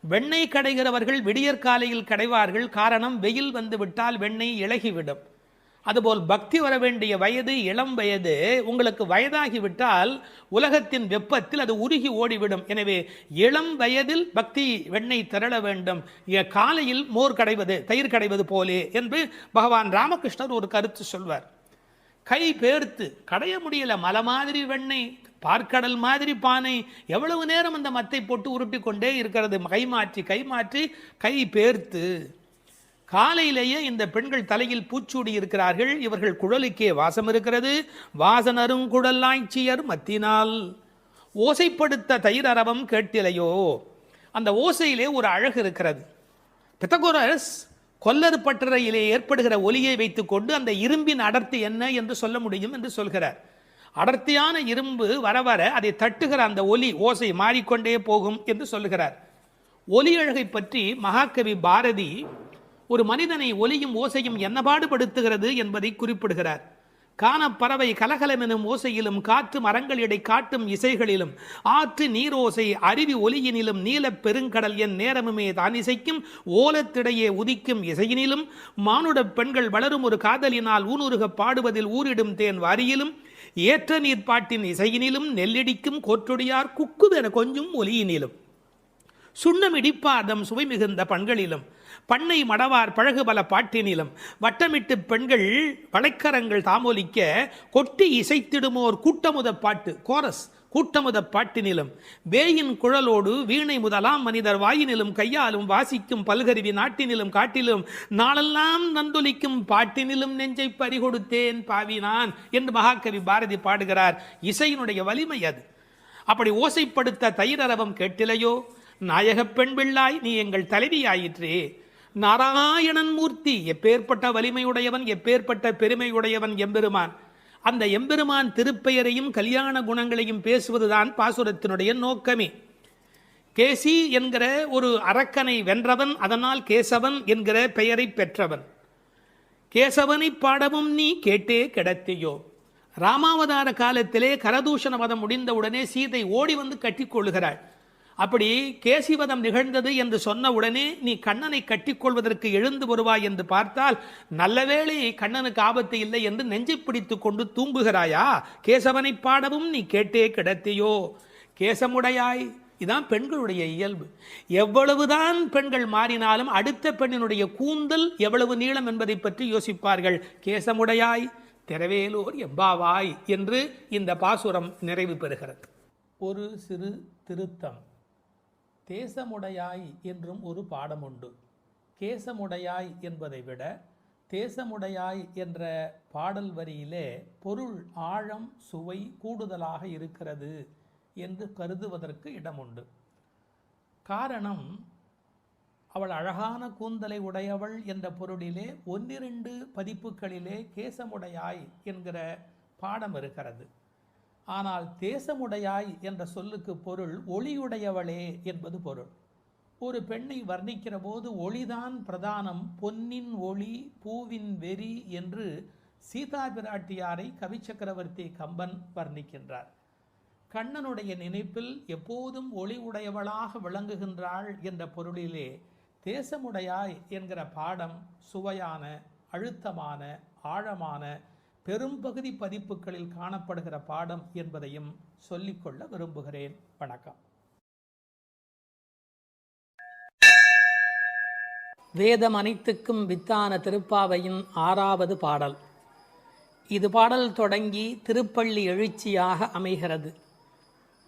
வெண்ணெய் கடைகிறவர்கள் விடியற்காலையில் கடைவார்கள். காரணம், வெயில் வந்து விட்டால் வெண்ணெய் இளகிவிடும். அதுபோல் பக்தி வர வேண்டிய வயது இளம் வயது. உங்களுக்கு வயதாகிவிட்டால் உலகத்தின் வெப்பத்தில் அது உருகி ஓடிவிடும். எனவே இளம் வயதில் பக்தி வெண்ணெய் திரள வேண்டும், காலையில் மோர் கடைவது தயிர் கடைவது போலே என்று பகவான் ராமகிருஷ்ணர் ஒரு கருத்து சொல்வார். கை பேர்த்து கடைய முடியல, மலை மாதிரி வெண்ணெய், பார்க்கடல் மாதிரி பானை, எவ்வளவு நேரம் அந்த மத்தை போட்டு உருட்டி கொண்டே இருக்கிறது. கை மாற்றி கை பேர்த்து. காலையிலேயே இந்த பெண்கள் தலையில் பூச்சூடி இருக்கிறார்கள். இவர்கள் குழலுக்கே வாசம் இருக்கிறது. வாசனரும் குழலாய்ச்சியர் மத்தினால் ஓசைப்படுத்த தயிர் அரவம் கேட்டிலையோ. அந்த ஓசையிலே ஒரு அழகு இருக்கிறது. பித்தகோரஸ் கொல்லர் பட்டறையிலே ஏற்படுகிற ஒலியை வைத்துக்கொண்டு அந்த இரும்பின் அடர்த்தி என்ன என்று சொல்ல முடியும் என்று சொல்கிறார். அடர்த்தியான இரும்பு வர வர அதை தட்டுகிற அந்த ஒலி ஓசை மாறிக்கொண்டே போகும் என்று சொல்லுகிறார். ஒலி அழகை பற்றி மகாகவி பாரதி ஒரு மனிதனை ஒலியும் ஓசையும் என்ன பாடுபடுத்துகிறது என்பதை குறிப்பிடுகிறார். காணப்பறவை கலகலமெனும் ஓசையிலும், காற்று மரங்களிடை காட்டும் இசைகளிலும், ஆற்று நீரோசை அருவி ஒலியினிலும், நீலப் பெருங்கடல் என் நேரமுமே தான் இசைக்கும் ஓலத்திடையே உதிக்கும் இசையினிலும், மானுட பெண்கள் வளரும் ஒரு காதலினால் ஊனுருக பாடுவதில் ஊரிடும் தேன் வாரியிலும், ஏற்ற நீர்ப்பாட்டின் இசையினிலும், நெல்லிடிக்கும் கோற்றொடியார் குக்குவென கொஞ்சும் ஒலியினிலும், சுண்ணமிடிப்பாதம் சுவை மிகுந்த பண்களிலும், பண்ணை மடவார் பழகுபல பாட்டினிலும், வட்டமிட்டு பெண்கள் வளைக்கரங்கள் தாமொலிக்க கொட்டி இசைத்திடுமோர் கூட்டமுத பாட்டு கோரஸ் கூட்டமுத பாட்டினிலும், வேயின் குழலோடு வீணை முதலாம் மனிதர் வாயினிலும், கையாலும் வாசிக்கும் பல்கருவி நாட்டினிலும், காட்டிலும் நாளெல்லாம் நந்தொலிக்கும் பாட்டினிலும் நெஞ்சை பறிகொடுத்தேன் பாவினான் என்று மகாகவி பாரதி பாடுகிறார். இசையினுடைய வலிமை அது. அப்படி ஓசைப்படுத்த தயிரரவம் கேட்டிலையோ. நாயகப் பெண் பிள்ளாய் நீ எங்கள் தலைவியாயிற்றே. நாராயணன் மூர்த்தி எப்பேற்பட்ட வலிமையுடையவன், எப்பேற்பட்ட பெருமையுடையவன் எம்பெருமான். அந்த எம்பெருமான் திருப்பெயரையும் கல்யாண குணங்களையும் பேசுவதுதான் பாசுரத்தினுடைய நோக்கமே. கேசி என்கிற ஒரு அரக்கனை வென்றவன், அதனால் கேசவன் என்கிற பெயரை பெற்றவன். கேசவனை பாடவும் நீ கேட்டே கிடத்தியோ. ராமாவதார காலத்திலே கரதூஷண வதம் முடிந்தவுடனே சீதை ஓடி வந்து கட்டிக்கொள்கிறாள். அப்படி கேசிவதம் நிகழ்ந்தது என்று சொன்ன உடனே நீ கண்ணனை கட்டிக்கொள்வதற்கு எழுந்து வருவாய் என்று பார்த்தால், நல்லவேளை கண்ணனுக்கு ஆபத்து இல்லை என்று நெஞ்சை பிடித்து கொண்டு தூங்குகிறாயா? கேசவனை பாடவும் நீ கேட்டே கிடத்தியோ. கேசமுடையாய், இதான் பெண்களுடைய இயல்பு. எவ்வளவுதான் பெண்கள் மாறினாலும் அடுத்த பெண்ணினுடைய கூந்தல் எவ்வளவு நீளம் என்பதை பற்றி யோசிப்பார்கள். கேசமுடையாய் திரவேலோர் எம்பாவாய் என்று இந்த பாசுரம் நிறைவு பெறுகிறது. ஒரு சிறு திருத்தம். தேசமுடையாய் என்றும் ஒரு பாடம் உண்டு. கேசமுடையாய் என்பதை விட தேசமுடையாய் என்ற பாடல் வரியிலே பொருள் ஆழம் சுவை கூடுதலாக இருக்கிறது என்று கருதுவதற்கு இடமுண்டு. காரணம், அவள் அழகான கூந்தலை உடையவள் என்ற பொருளிலே 1-2 பதிப்புகளிலே கேசமுடையாய் என்கிற பாடம் இருக்கிறது. ஆனால் தேசமுடையாய் என்ற சொல்லுக்கு பொருள் ஒளியுடையவளே என்பது பொருள். ஒரு பெண்ணை வர்ணிக்கிற போது ஒளிதான் பிரதானம், பொன்னின் ஒளி பூவின் வெறி என்று சீதா பிராட்டியாரை கவி சக்கரவர்த்தி கம்பன் வர்ணிக்கின்றார். கண்ணனுடைய நினைப்பில் எப்போதும் ஒளி உடையவளாக விளங்குகின்றாள் என்ற பொருளிலே தேசமுடையாய் என்கிற பாடம் சுவையான, அழுத்தமான, ஆழமான, பெரும்பகுதி பதிப்புகளில் காணப்படுகிற பாடம் என்பதையும் சொல்லிக்கொள்ள விரும்புகிறேன். வணக்கம். வேதம் அனைத்துக்கும் வித்தான திருப்பாவையின் 6வது பாடல். இது பாடல் தொடங்கி திருப்பள்ளி எழுச்சியாக அமைகிறது.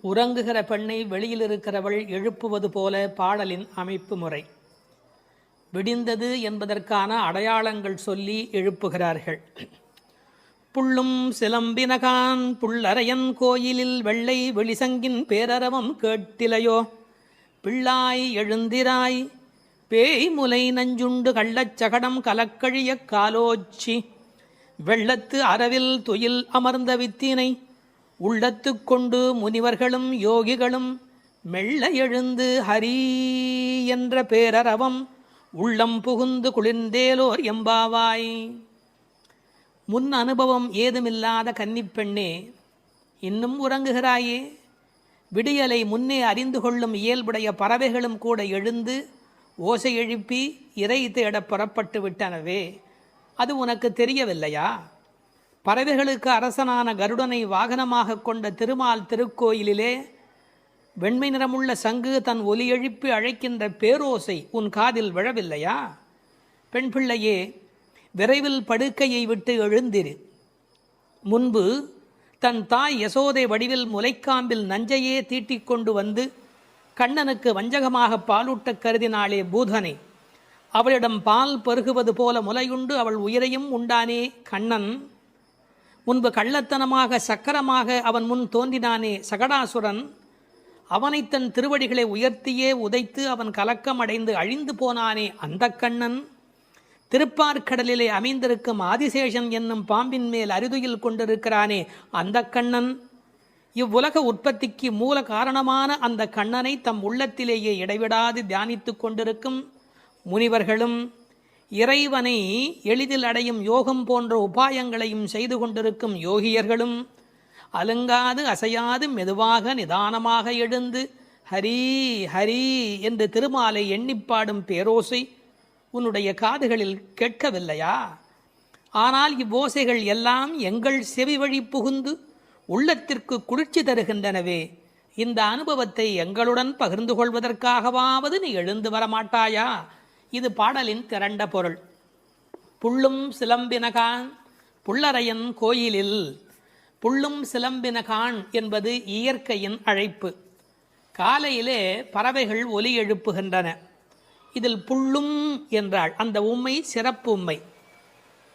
உறங்குகிற பெண்ணை வெளியில் இருக்கிறவள் எழுப்புவது போல பாடலின் அமைப்பு முறை. விடிந்தது என்பதற்கான அடையாளங்கள் சொல்லி எழுப்புகிறார்கள். புள்ளும் சிலம்பினகான் புள்ளரையன் கோயிலில் வெள்ளை வெளிசங்கின் பேரரவம் கேட்டிலையோ, பிள்ளாய் எழுந்திராய் பேய் முலை நஞ்சுண்டு கள்ளச்சகடம் கலக்கழிய காலோச்சி, வெள்ளத்து அரவில் துயில் அமர்ந்த வித்தினை உள்ளத்து கொண்டு முனிவர்களும் யோகிகளும் மெல்ல எழுந்து ஹரி என்ற பேரரவம் உள்ளம் புகுந்து குளிர்ந்தேலோர் எம்பாவாய். முன் அனுபவம் ஏதுமில்லாத கன்னிப்பெண்ணே, இன்னும் உறங்குகிறாயே? விடியலை முன்னே அறிந்து கொள்ளும் இயல்புடைய பறவைகளும் கூட எழுந்து ஓசை எழுப்பி இறை தேட புறப்பட்டு விட்டனவே, அது உனக்கு தெரியவில்லையா? பறவைகளுக்கு அரசனான கருடனை வாகனமாக கொண்ட திருமால் திருக்கோயிலிலே வெண்மை நிறமுள்ள சங்கு தன் ஒலி எழுப்பி அழைக்கின்ற பேரோசை உன் காதில் விழவில்லையா? பெண் பிள்ளையே, விரைவில் படுக்கையை விட்டு எழுந்திரு. முன்பு தன் தாய் யசோதை வடிவில் முலைக்காம்பில் நஞ்சையே தீட்டிக் கொண்டு வந்து கண்ணனுக்கு வஞ்சகமாக பாலூட்ட கருதினாளே பூதனை. அவளிடம் பால் பருகுவது போல முலையுண்டு அவள் உயிரையும் உண்டானே கண்ணன். முன்பு கள்ளத்தனமாக சக்கரமாக அவன் முன் தோன்றினானே சகடாசுரன். அவனை தன் திருவடிகளை உயர்த்தியே உதைத்து அவன் கலக்கம் அடைந்து அழிந்து போனானே அந்த கண்ணன். திருப்பார்கடலிலே அமைந்திருக்கும் ஆதிசேஷன் என்னும் பாம்பின் மேல் அரிதுயில் கொண்டிருக்கிறானே அந்த கண்ணன். இவ்வுலக உற்பத்திக்கு மூல காரணமான அந்த கண்ணனை தம் உள்ளத்திலேயே இடைவிடாது தியானித்து கொண்டிருக்கும் முனிவர்களும், இறைவனை எளிதில் அடையும் யோகம் போன்ற உபாயங்களையும் செய்து கொண்டிருக்கும் யோகியர்களும் அலுங்காது அசையாது மெதுவாக நிதானமாக எழுந்து ஹரி ஹரி என்று திருமாலை எண்ணிப்பாடும் பேரோசை உன்னுடைய காதுகளில் கேட்கவில்லையா? ஆனால் இவ்வோசைகள் எல்லாம் எங்கள் செவி வழி புகுந்து உள்ளத்திற்கு குளிர்ச்சி தருகின்றனவே. இந்த அனுபவத்தை எங்களுடன் பகிர்ந்து கொள்வதற்காகவாவது நீ எழுந்து வரமாட்டாயா? இது பாடலின் திரண்ட பொருள். புள்ளும் சிலம்பினகான் புள்ளரையன் கோயிலில். புள்ளும் சிலம்பினகான் என்பது இயற்கையின் அழைப்பு. காலையிலே பறவைகள் ஒலி எழுப்புகின்றன. இதில் புள்ளும் என்றால் அந்த உம்மை சிறப்பு உம்மை.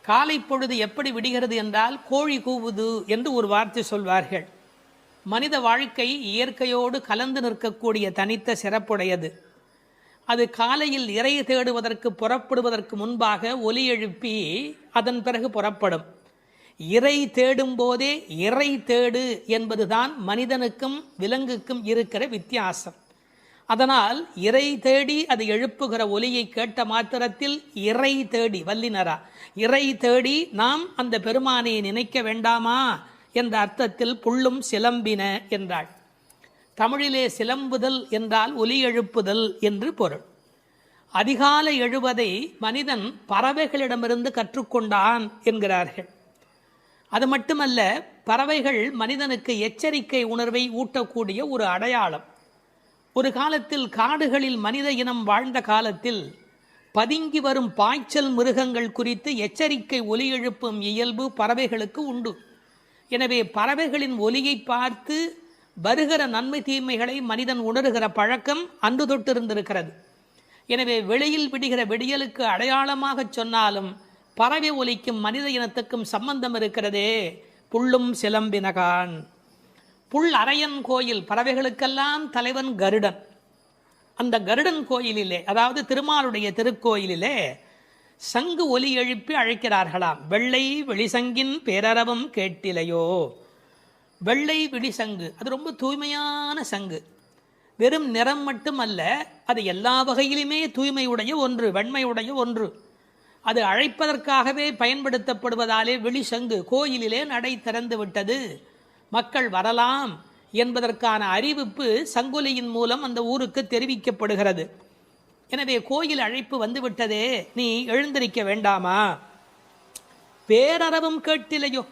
காலை பொழுது எப்படி விடுகிறது என்றால் கோழி கூவுது என்று ஒரு வார்த்தை சொல்வார்கள். மனித வாழ்க்கை இயற்கையோடு கலந்து நிற்கக்கூடிய தனித்த சிறப்புடையது. அது காலையில் இறை தேடுவதற்கு புறப்படுவதற்கு முன்பாக ஒலி எழுப்பி அதன் பிறகு புறப்படும். இறை தேடும் போதே இறை தேடு என்பதுதான் மனிதனுக்கும் விலங்குக்கும் இருக்கிற வித்தியாசம். அதனால் இறை தேடி அது எழுப்புகிற ஒலியை கேட்ட மாத்திரத்தில் இறை தேடி வல்லினரா இறை தேடி நாம் அந்த பெருமானை நினைக்க வேண்டாமா என்ற அர்த்தத்தில் புள்ளும் சிலம்பின என்றாள். தமிழிலே சிலம்புதல் என்றால் ஒலி எழுப்புதல் என்று பொருள். அதிகாலை எழுவதை மனிதன் பறவைகளிடமிருந்து கற்றுக்கொண்டான் என்கிறார்கள். அது மட்டுமல்ல, பறவைகள் மனிதனுக்கு எச்சரிக்கை உணர்வை ஊட்டக்கூடிய ஒரு அடையாளம். ஒரு காலத்தில் காடுகளில் மனித இனம் வாழ்ந்த காலத்தில் பதுங்கி வரும் பாய்ச்சல் மிருகங்கள் குறித்து எச்சரிக்கை ஒலி எழுப்பும் இயல்பு பறவைகளுக்கு உண்டு. எனவே பறவைகளின் ஒலியை பார்த்து வருகிற நன்மை தீமைகளை மனிதன் உணர்கிற பழக்கம் அன்று தொட்டிருந்திருக்கிறது. எனவே வெளியில் விடுகிற விடியலுக்கு அடையாளமாக சொன்னாலும் பறவை ஒலிக்கும் மனித இனத்துக்கும் சம்பந்தம் இருக்கிறதே. புள்ளும் சிலம்பினகான். புல் அரையன் கோயில், பறவைகளுக்கெல்லாம் தலைவன் கருடன். அந்த கருடன் கோயிலிலே, அதாவது திருமாலுடைய திருக்கோயிலிலே சங்கு ஒலி எழுப்பி அழைக்கிறார்களாம். வெள்ளை வெளிசங்கின் பேரரவம் கேட்டிலையோ. வெள்ளை விழிசங்கு, அது ரொம்ப தூய்மையான சங்கு. வெறும் நிறம் மட்டுமல்ல, அது எல்லா வகையிலுமே தூய்மையுடைய ஒன்று, வெண்மையுடைய ஒன்று. அது அழைப்பதற்காகவே பயன்படுத்தப்படுவதாலே வெளிசங்கு கோயிலிலே நடை திறந்து விட்டது. மக்கள் வரலாம், என்பதற்கான அறிவிப்பு சங்கொலியின் மூலம் அந்த ஊருக்கு தெரிவிக்கப்படுகிறது. எனவே கோயில் அழைப்பு வந்துவிட்டதே, நீ எழுந்திருக்க வேண்டாமா? பேரறவும் கேட்டிலையோ?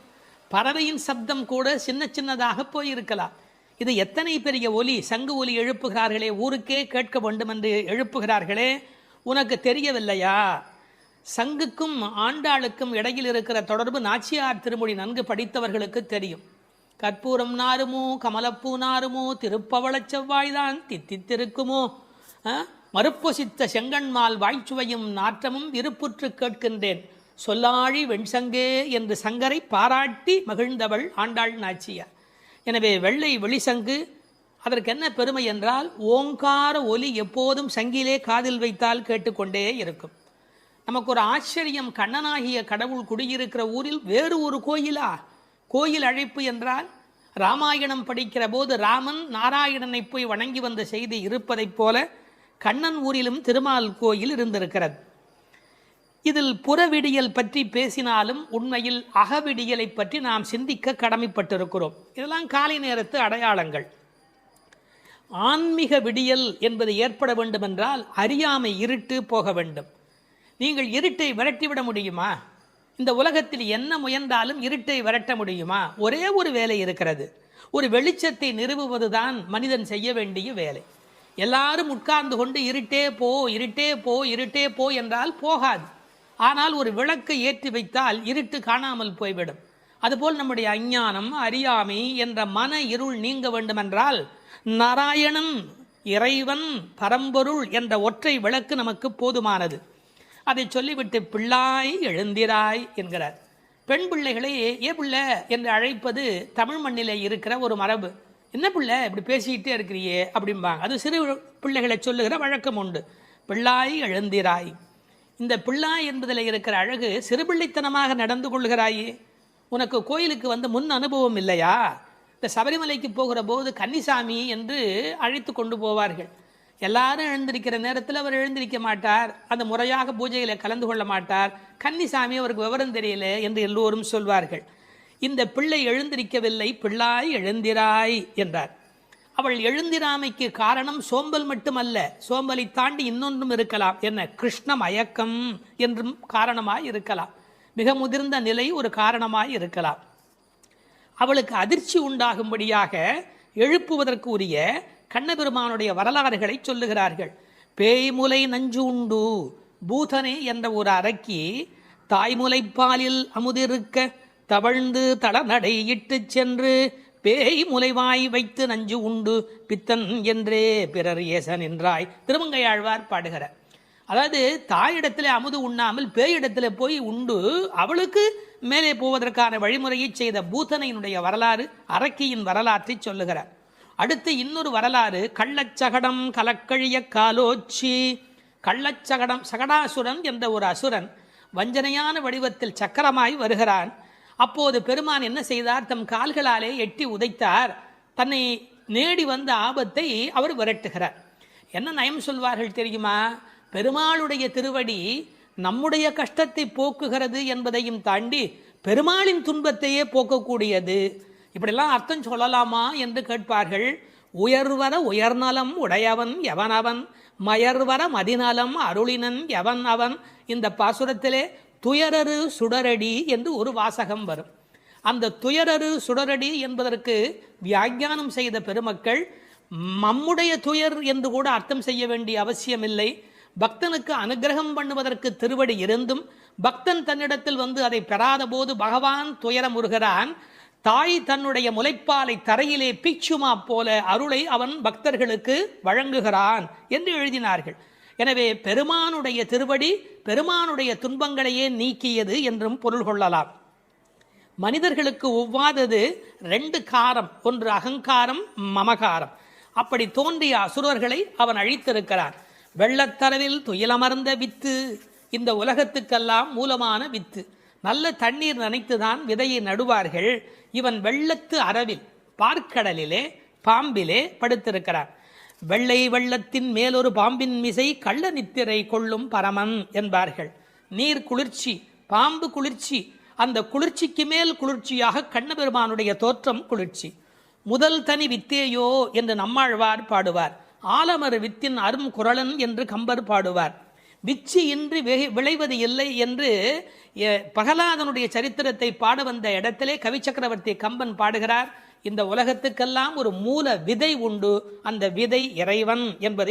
பறவையின் சப்தம் கூட சின்ன சின்னதாக போயிருக்கலாம். இது எத்தனை பெரிய ஒலி, சங்கு ஒலி எழுப்புகிறார்களே, ஊருக்கே கேட்க வேண்டும் என்று எழுப்புகிறார்களே, உனக்கு தெரியவில்லையா? சங்குக்கும் ஆண்டாளுக்கும் இடையில் இருக்கிற தொடர்பு நாச்சியார் திருமொழி நன்கு படித்தவர்களுக்கு தெரியும். கற்பூரம் நாருமோ, கமலப்பூ நாருமோ, திருப்பவளச் செவ்வாய்தான் தித்தித்திருக்குமோ, மறுப்பொசித்த செங்கண்மால் வாய்ச்சுவையும் நாற்றமும் விருப்புற்று கேட்கின்றேன், சொல்லாழி வெண்சங்கே என்று சங்கரை பாராட்டி மகிழ்ந்தவள் ஆண்டாள் நாச்சியார். எனவே வெள்ளை வெளிசங்கு, அதற்கு என்ன பெருமை என்றால் ஓங்கார ஒலி எப்போதும் சங்கிலே காதில் வைத்தால் கேட்டுக்கொண்டே இருக்கும். நமக்கு ஒரு ஆச்சரியம், கண்ணனாகிய கடவுள் குடியிருக்கிற ஊரில் வேறு ஒரு கோயிலா? கோயில் அழைப்பு என்றால் ராமாயணம் படிக்கிற போது ராமன் நாராயணனை போய் வணங்கி வந்த செய்தி இருப்பதைப் போல கண்ணன் ஊரிலும் திருமால் கோயில் இருந்திருக்கிறது. இதில் புறவிடியல் பற்றி பேசினாலும் உண்மையில் அகவிடியலை பற்றி நாம் சிந்திக்க கடமைப்பட்டிருக்கிறோம். இதெல்லாம் காலை நேரத்து அடையாளங்கள். ஆன்மீக விடியல் என்பது ஏற்பட வேண்டும் என்றால் அறியாமை, இருட்டு போக வேண்டும். நீங்கள் இருட்டை விரட்டிவிட முடியுமா? இந்த உலகத்தில் என்ன முயன்றாலும் இருட்டை விரட்ட முடியுமா? ஒரே ஒரு வேலை இருக்கிறது, ஒரு வெளிச்சத்தை நிறுவுவதுதான் மனிதன் செய்ய வேண்டிய வேலை. எல்லாரும் உட்கார்ந்து கொண்டு இருட்டே போ, இருட்டே போ, இருட்டே போ என்றால் போகாது. ஆனால் ஒரு விளக்கை ஏற்றி வைத்தால் இருட்டு காணாமல் போய்விடும். அதுபோல் நம்முடைய அஞ்ஞானம், அறியாமை என்ற மன இருள் நீங்க வேண்டுமென்றால் நாராயணன், இறைவன், பரம்பொருள் என்ற ஒற்றை விளக்கு நமக்கு போதுமானது. அதை சொல்லிவிட்டு பிள்ளாய் எழுந்திராய் என்கிறார். பெண் பிள்ளைகளை ஏ பிள்ளை என்று அழைப்பது தமிழ் மண்ணிலே இருக்கிற ஒரு மரபு. என்ன பிள்ளை இப்படி பேசிக்கிட்டே இருக்கிறியே அப்படிம்பாங்க. அது சிறு பிள்ளைகளை சொல்லுகிற வழக்கம் உண்டு. பிள்ளாய் எழுந்திராய். இந்த பிள்ளாய் என்பதில் இருக்கிற அழகு, சிறுபிள்ளைத்தனமாக நடந்து கொள்கிறாயே. உனக்கு கோயிலுக்கு வந்து முன் அனுபவம் இல்லையா? இந்த சபரிமலைக்கு போகிற போது கன்னிசாமி என்று அழைத்து கொண்டு போவார்கள். எல்லாரும் எழுந்திருக்கிற நேரத்தில் அவர் எழுந்திருக்க மாட்டார், அந்த முறையாக பூஜையில் கலந்து கொள்ள மாட்டார். கன்னிசாமி அவருக்கு விவரம் தெரியல என்று எல்லோரும் சொல்வார்கள். இந்த பிள்ளை எழுந்திருக்கவில்லை, பிள்ளாய் எழுந்திராய் என்றார். அவள் எழுந்திராமைக்கு காரணம் சோம்பல் மட்டுமல்ல, சோம்பலை தாண்டி இன்னொன்றும் இருக்கலாம். என்ன? கிருஷ்ண மயக்கம் என்றும் காரணமாய் இருக்கலாம். மிக முதிர்ந்த நிலை ஒரு காரணமாய் இருக்கலாம். அவளுக்கு அதிர்ச்சி உண்டாகும்படியாக எழுப்புவதற்கு உரிய கண்ணபெருமானுடைய வரலாறுகளை சொல்லுகிறார்கள். பேய்முலை நஞ்சு உண்டு பூதனே என்ற ஒரு அரக்கி தாய்முலைப்பாலில் அமுதிருக்க தவழ்ந்து தளநடை இட்டு சென்று பேய் முலைவாய் வைத்து நஞ்சு உண்டு பித்தன் என்றே பிறர் ஏசன் என்றாய் திருமங்கையாழ்வார் பாடுகிறார். அதாவது தாயிடத்தில் அமுது உண்ணாமல் பேயிடத்தில் போய் உண்டு அவளுக்கு மேலே போவதற்கான வழிமுறையை செய்த பூதனையினுடைய வரலாறு, அரக்கியின் வரலாற்றை சொல்லுகிறார். அடுத்து இன்னொரு வரலாறு, கள்ளச்சகடம் கலக்கழிய காலோச்சி. கள்ளச்சகடம், சகடாசுரன் என்ற ஒரு அசுரன் வஞ்சனையான வடிவத்தில் சக்கரமாய் வருகிறான். அப்போது பெருமான் என்ன செய்தார்? தம் கால்களாலே எட்டி உதைத்தார். தன்னை நேடி வந்த ஆபத்தை அவர் விரட்டுகிறார். என்ன நயம் சொல்வார்கள் தெரியுமா? பெருமாளுடைய திருவடி நம்முடைய கஷ்டத்தை போக்குகிறது என்பதையும் தாண்டி பெருமாளின் துன்பத்தையே போக்கக்கூடியது. இப்படிலாம் அர்த்தம் சொல்லலாமா என்று கேட்பார்கள். உயர்வர உயர்நலம் உடையவன் எவனவன், மயர்வர மதிநலம் அருளினன் எவன் அவன். இந்த பாசுரத்திலே துயரரு சுடரடி என்று ஒரு வாசகம் வரும். அந்த துயரரு சுடரடி என்பதற்கு வியாக்கியானம் செய்த பெருமக்கள் நம்முடைய துயர் என்று கூட அர்த்தம் செய்ய வேண்டிய அவசியமில்லை. பக்தனுக்கு அனுகிரகம் பண்ணுவதற்கு திருவடி இருந்தும் பக்தன் தன்னிடத்தில் வந்து அதை பெறாத போது பகவான் துயரமுறுகிறான். தாய் தன்னுடைய முலைப்பாலை தரையிலே பிச்சுமா போல அருளை அவன் பக்தர்களுக்கு வழங்குகிறான் என்று எழுதினார்கள். எனவே பெருமானுடைய திருவடி பெருமானுடைய துன்பங்களையே நீக்கியது என்றும் பொருள் கொள்ளலாம். மனிதர்களுக்கு ஒவ்வாதது ரெண்டு காரம், ஒன்று அகங்காரம், மமகாரம். அப்படி தோன்றிய அசுரர்களை அவன் அழித்திருக்கிறான். வெள்ளத்தரவில் துயிலமர்ந்த வித்து, இந்த உலகத்துக்கெல்லாம் மூலமான வித்து. நல்ல தண்ணீர் நனைத்துதான் விதையை நடுவார்கள். இவன் வெள்ளத்து அரவில் பார்க்கடலிலே பாம்பிலே படுத்திருக்கிறான். வெள்ளை வெள்ளத்தின் மேலொரு பாம்பின் மிசை கள்ள நித்திரை கொள்ளும் பரமன் என்பார்கள். நீர் குளிர்ச்சி, பாம்பு குளிர்ச்சி, அந்த குளிர்ச்சிக்கு மேல் குளிர்ச்சியாக கண்ணபெருமானுடைய தோற்றம் குளிர்ச்சி. முதல் தனி வித்தேயோ என்று நம்மாழ்வார் பாடுவார். ஆலமர் வித்தின் அரும் குரலன் என்று கம்பர் பாடுவார். விச்சி இன்றி விளைவது இல்லை என்று பிரகலாதனுடைய சரித்திரத்தை பாட வந்த இடத்திலே கவி சக்கரவர்த்தி கம்பன் பாடுகிறார். இந்த உலகத்துக்கெல்லாம் ஒரு மூல விதை உண்டு, அந்த விதை இறைவன் என்பதை